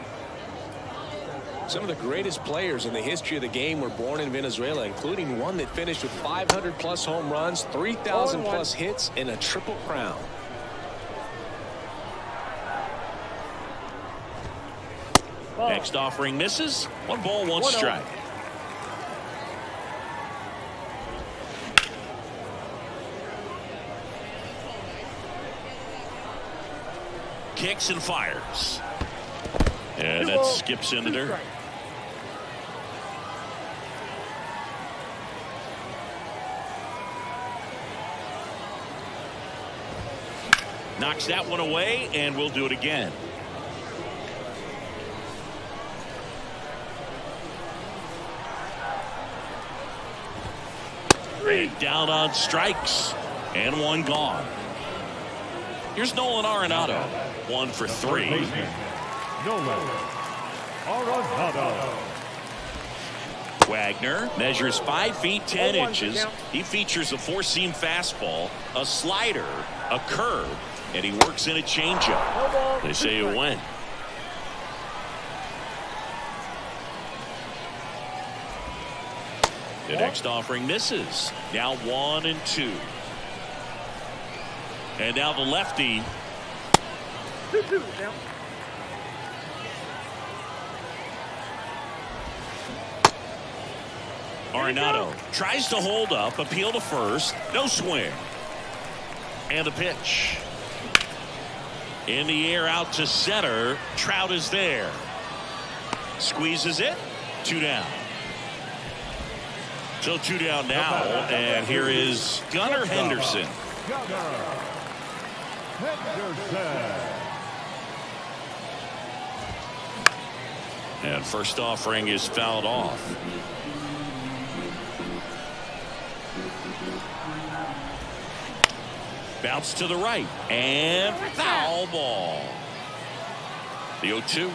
Some of the greatest players in the history of the game were born in Venezuela, including one that finished with 500+ home runs, 3,000+ hits, and a triple crown. Next offering misses. 1 ball, 1 strike. Kicks and fires. And that skips in the dirt. Knocks that one away, and we'll do it again. And down on strikes, and 1 gone. Here's Nolan Arenado, 1 for 3. Nolan Arenado. Wagner measures 5 feet 10 inches. He features a 4-seam fastball, a slider, a curve, and he works in a changeup. They say it went. The next offering misses. Now 1 and 2. And now the lefty. 2-2 now. Arenado tries to hold up, appeal to first, no swing. And the pitch. In the air out to center. Trout is there. Squeezes it. 2 down. So 2 down now, and here is Gunnar Henderson. And first offering is fouled off. Bounce to the right, and foul ball. The 0-2.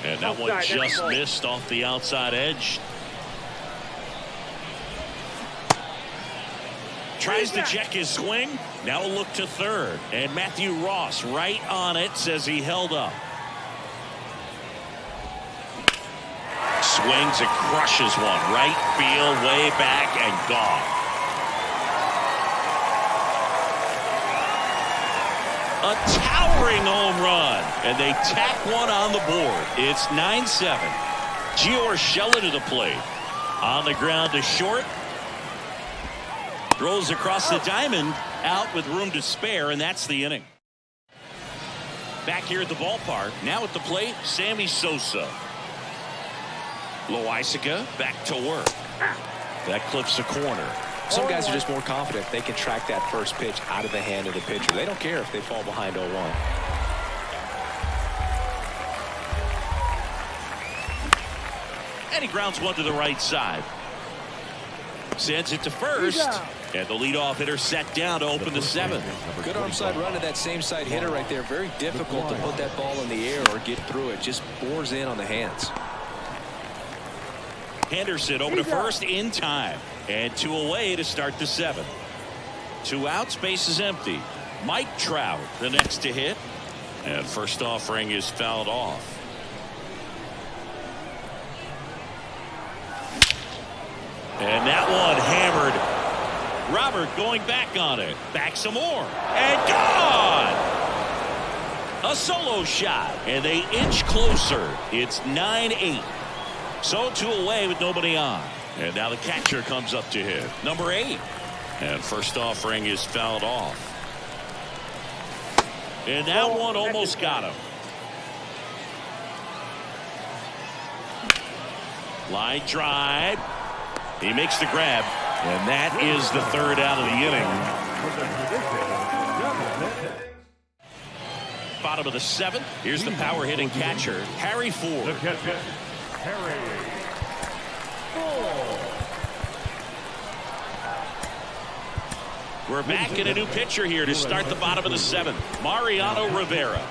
And that one just missed off the outside edge. Tries to check his swing. Now a look to third. And Matthew Ross right on it, says he held up. Swings and crushes one. Right field, way back, and gone. A towering home run. And they tack one on the board. It's 9-7. Gio Urshela to the plate. On the ground to short. Throws across the diamond, out with room to spare, and that's the inning. Back here at the ballpark, now at the plate, Sammy Sosa. Loaisiga back to work. That clips a corner. Some guys are just more confident they can track that first pitch out of the hand of the pitcher. They don't care if they fall behind 0-1. And he grounds one to the right side. Sends it to first. And the leadoff hitter set down to open the 7th. Good onside run to that same side hitter right there. Very difficult to put that ball in the air or get through it. Just bores in on the hands. Henderson over to first in time. And 2 away to start the 7th. 2 outs, base is empty. Mike Trout, the next to hit. And first offering is fouled off. And that one hammered. Robert going back on it. Back some more. And gone! A solo shot. And they inch closer. It's 9-8. So 2 away with nobody on. And now the catcher comes up to hit. Number 8. And first offering is fouled off. And that one almost got him. Line drive. He makes the grab. And that is the 3rd out of the inning. Bottom of the 7th. Here's the power hitting catcher, Harry Ford. The catcher, Harry Ford. We're back in a new pitcher here to start the bottom of the 7th. Mariano Rivera.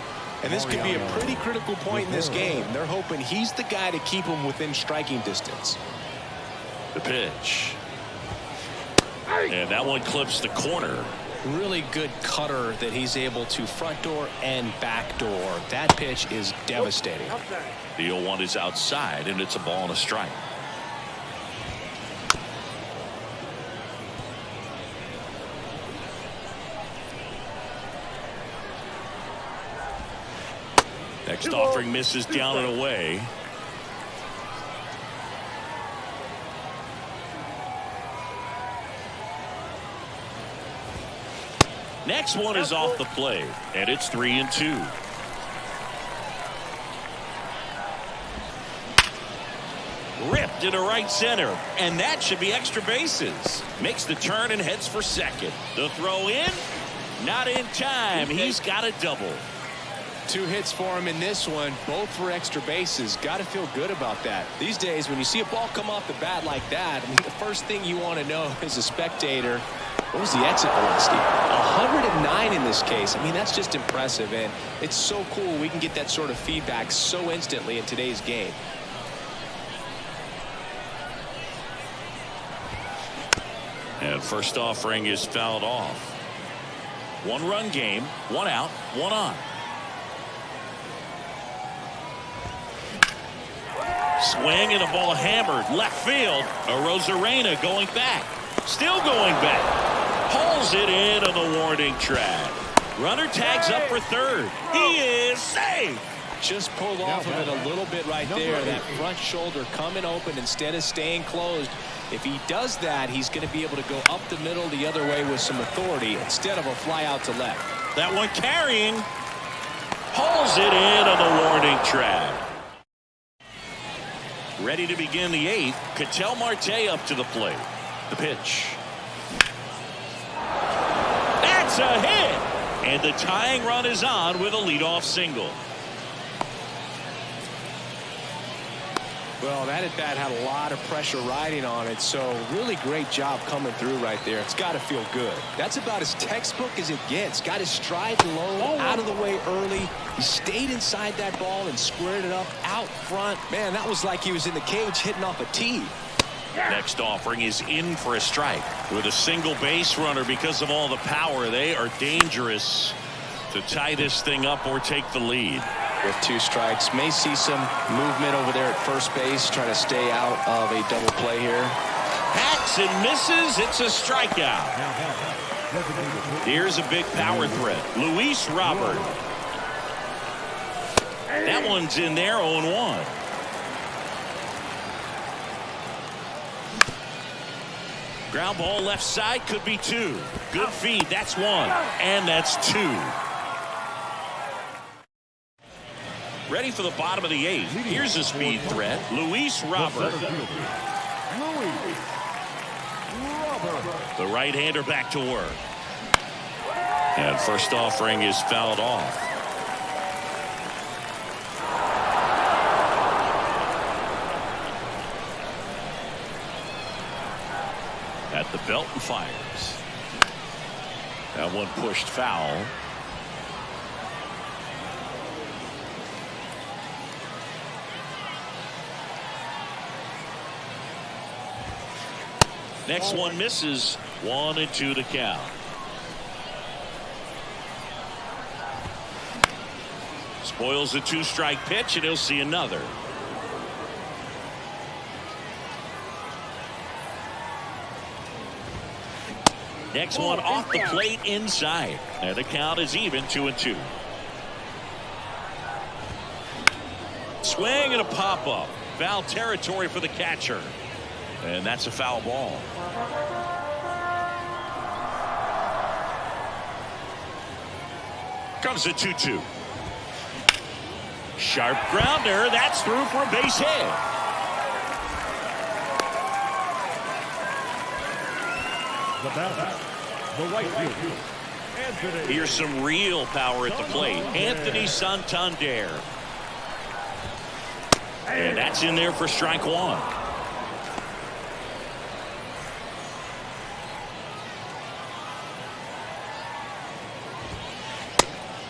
And this could be a pretty critical point in this game. They're hoping he's the guy to keep them within striking distance. The pitch. And that one clips the corner. Really good cutter that he's able to front door and back door. That pitch is devastating. Outside. The 0-1 is outside, and it's a ball and a strike. Next offering misses down and away. Next one is off the plate, and it's 3-2. Ripped into right center, and that should be extra bases. Makes the turn and heads for second. The throw in, not in time. He's got a double. 2 hits for him in this one, both for extra bases. Got to feel good about that. These days, when you see a ball come off the bat like that, I mean, the first thing you want to know as a spectator, what was the exit velocity? 109 in this case. I mean, that's just impressive, and it's so cool we can get that sort of feedback so instantly in today's game. And first offering is fouled off. 1-run game, 1 out, 1 on. Swing and a ball hammered left field. Arozarena going back. Still going back. Pulls it in on the warning track. Runner tags up for third. He is safe. Just pulled off of it a little bit right there. That front shoulder coming open instead of staying closed. If he does that, he's going to be able to go up the middle the other way with some authority instead of a fly out to left. That one carrying. Pulls it in on the warning track. Ready to begin the 8th. Ketel Marte up to the plate. The pitch. That's a hit. And the tying run is on with a leadoff single. Well, that at bat had a lot of pressure riding on it, so really great job coming through right there. It's got to feel good. That's about as textbook as it gets. Got his stride low, out of the way early. He stayed inside that ball and squared it up out front. Man, that was like he was in the cage hitting off a tee. Next offering is in for a strike. With a single base runner, because of all the power, they are dangerous to tie this thing up or take the lead. With 2 strikes, may see some movement over there at first base, trying to stay out of a double play here. Hacks and misses. It's a strikeout. Here's a big power threat. Luis Robert. That one's in there, 0-1. Ground ball left side, could be 2. Good feed. That's 1. And that's 2. Ready for the bottom of the 8th. Here's a speed threat. Luis Robert. The right-hander back to work. And first offering is fouled off. At the belt and fires. That one pushed foul. Next one misses. 1-2 to count. Spoils a 2-strike pitch, and he'll see another. Next one off the plate inside. And the count is even, 2-2. Swing and a pop-up. Foul territory for the catcher. And that's a foul ball. Comes a 2-2. Sharp grounder. That's through for a base hit. The batter, the right fielder, Anthony. Here's some real power at the plate. Anthony Santander. And that's in there for strike 1.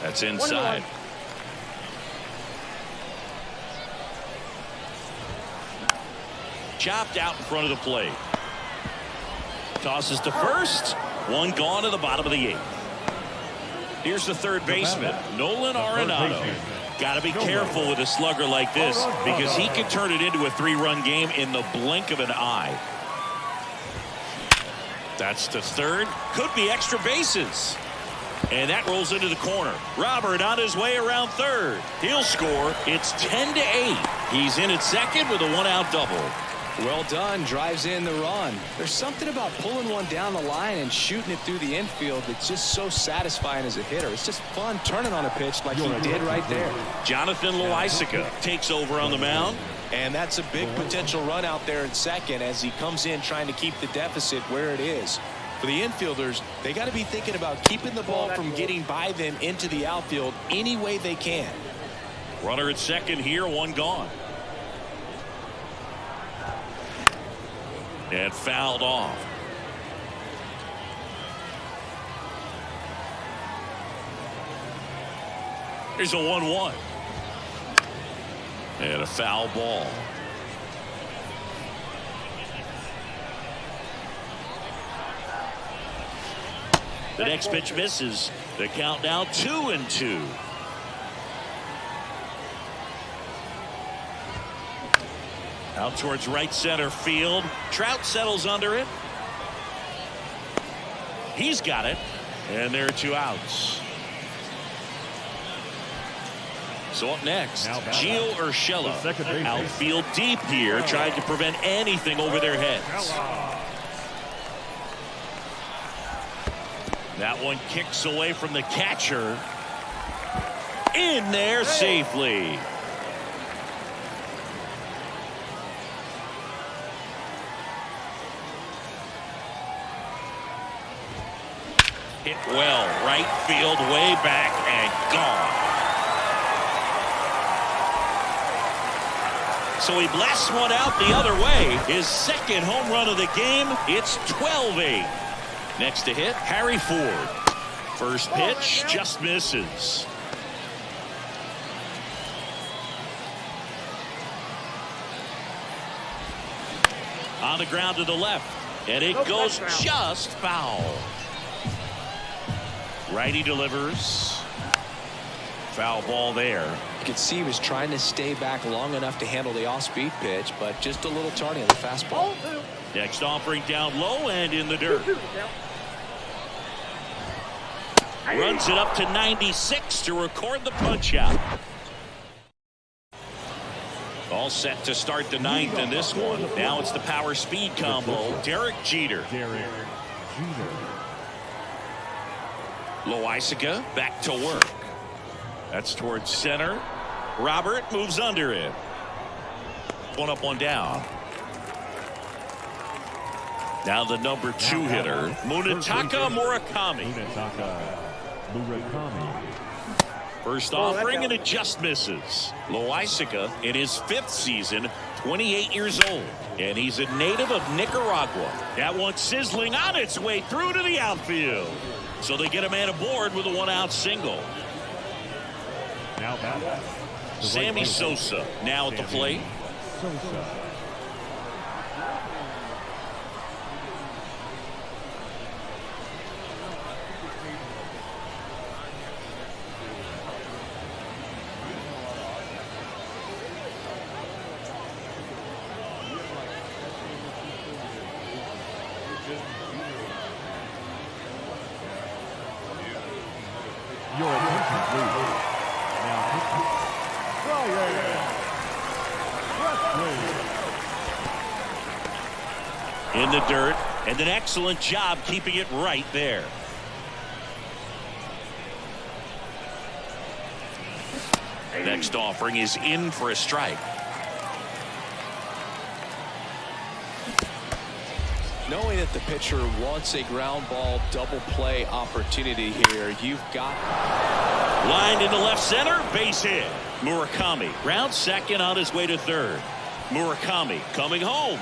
That's inside. Chopped out in front of the plate. Tosses to first. One gone to the bottom of the 8th. Here's the third baseman, Nolan Arenado. Got to be careful with a slugger like this because he can turn it into a 3-run game in the blink of an eye. That's to third. Could be extra bases. And that rolls into the corner. Robert on his way around third. He'll score. It's 10-8. He's in at second with a 1-out double. Well done. Drives in the run. There's something about pulling one down the line and shooting it through the infield that's just so satisfying as a hitter. It's just fun turning on a pitch like he did right there. Jonathan Loaisiga takes over on the mound. And that's a big potential run out there in second as he comes in trying to keep the deficit where it is. For the infielders, they got to be thinking about keeping the ball from getting by them into the outfield any way they can. Runner at second here, one gone. And fouled off. Here's a 1-1. And a foul ball. The next pitch misses. The count now 2-2. Out towards right center field. Trout settles under it. He's got it. And there are 2 outs. So up next, Gio Urshela. Outfield deep here, trying to prevent anything over their heads. That one kicks away from the catcher. In there safely. Hit well, right field, way back, and gone. So he blasts one out the other way. His second home run of the game. It's 12-8. Next to hit, Harry Ford. First pitch just misses. On the ground to the left, and it goes just foul. Righty delivers. Foul ball there. You could see he was trying to stay back long enough to handle the off-speed pitch, but just a little tardy on the fastball. Next offering down low and in the dirt. Runs it up to 96 to record the punch out. All set to start the 9th in this one. Now it's the power speed combo. Derek Jeter. Loaisiga back to work. That's towards center. Robert moves under it. One up, one down. Now the number 2 hitter, Munetaka Murakami. First offering, and it just misses. Loaisiga in his 5th season, 28 years old, and he's a native of Nicaragua. That one sizzling on its way through to the outfield. So they get a man aboard with a 1-out single. Sammy Sosa now at the plate. Your attention, please. In the dirt, and an excellent job keeping it right there. Next offering is in for a strike. Knowing that the pitcher wants a ground ball double play opportunity here, you've got Lined into left center, base hit. Murakami round second on his way to third. Murakami coming home.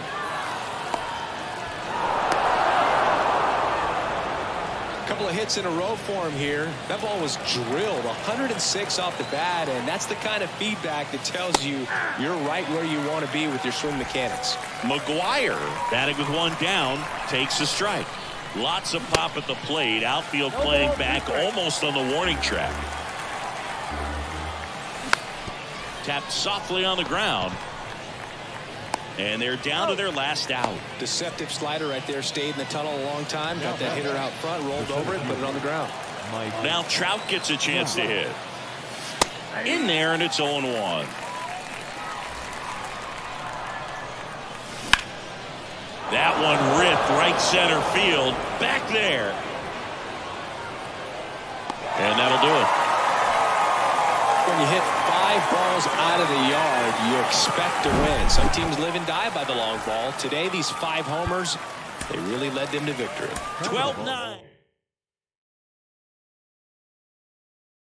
couple of hits in a row for him here. That ball was drilled 106 off the bat, and that's the kind of feedback that tells you you're right where you want to be with your swing mechanics. McGuire batting with one down takes a strike. Lots of pop at the plate. Outfield playing back almost on the warning track. Tapped softly on the ground. And they're down to their last out. Deceptive slider right there. Stayed in the tunnel a long time. Got that hitter out front. Rolled over it. Put it on the ground. Now Trout gets a chance to hit. In there, and it's 0-1. That one ripped right center field. Back there. And that'll do it. When you hit 5 balls out of the yard, you expect to win. Some teams live and die by the long ball. Today, these 5 homers, they really led them to victory. 12-9.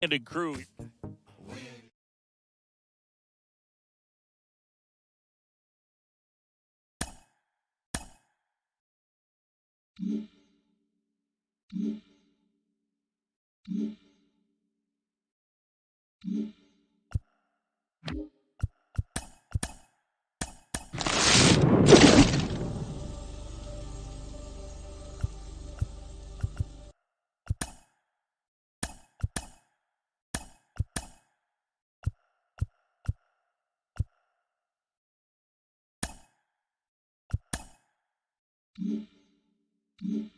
And crew. Mm-hmm.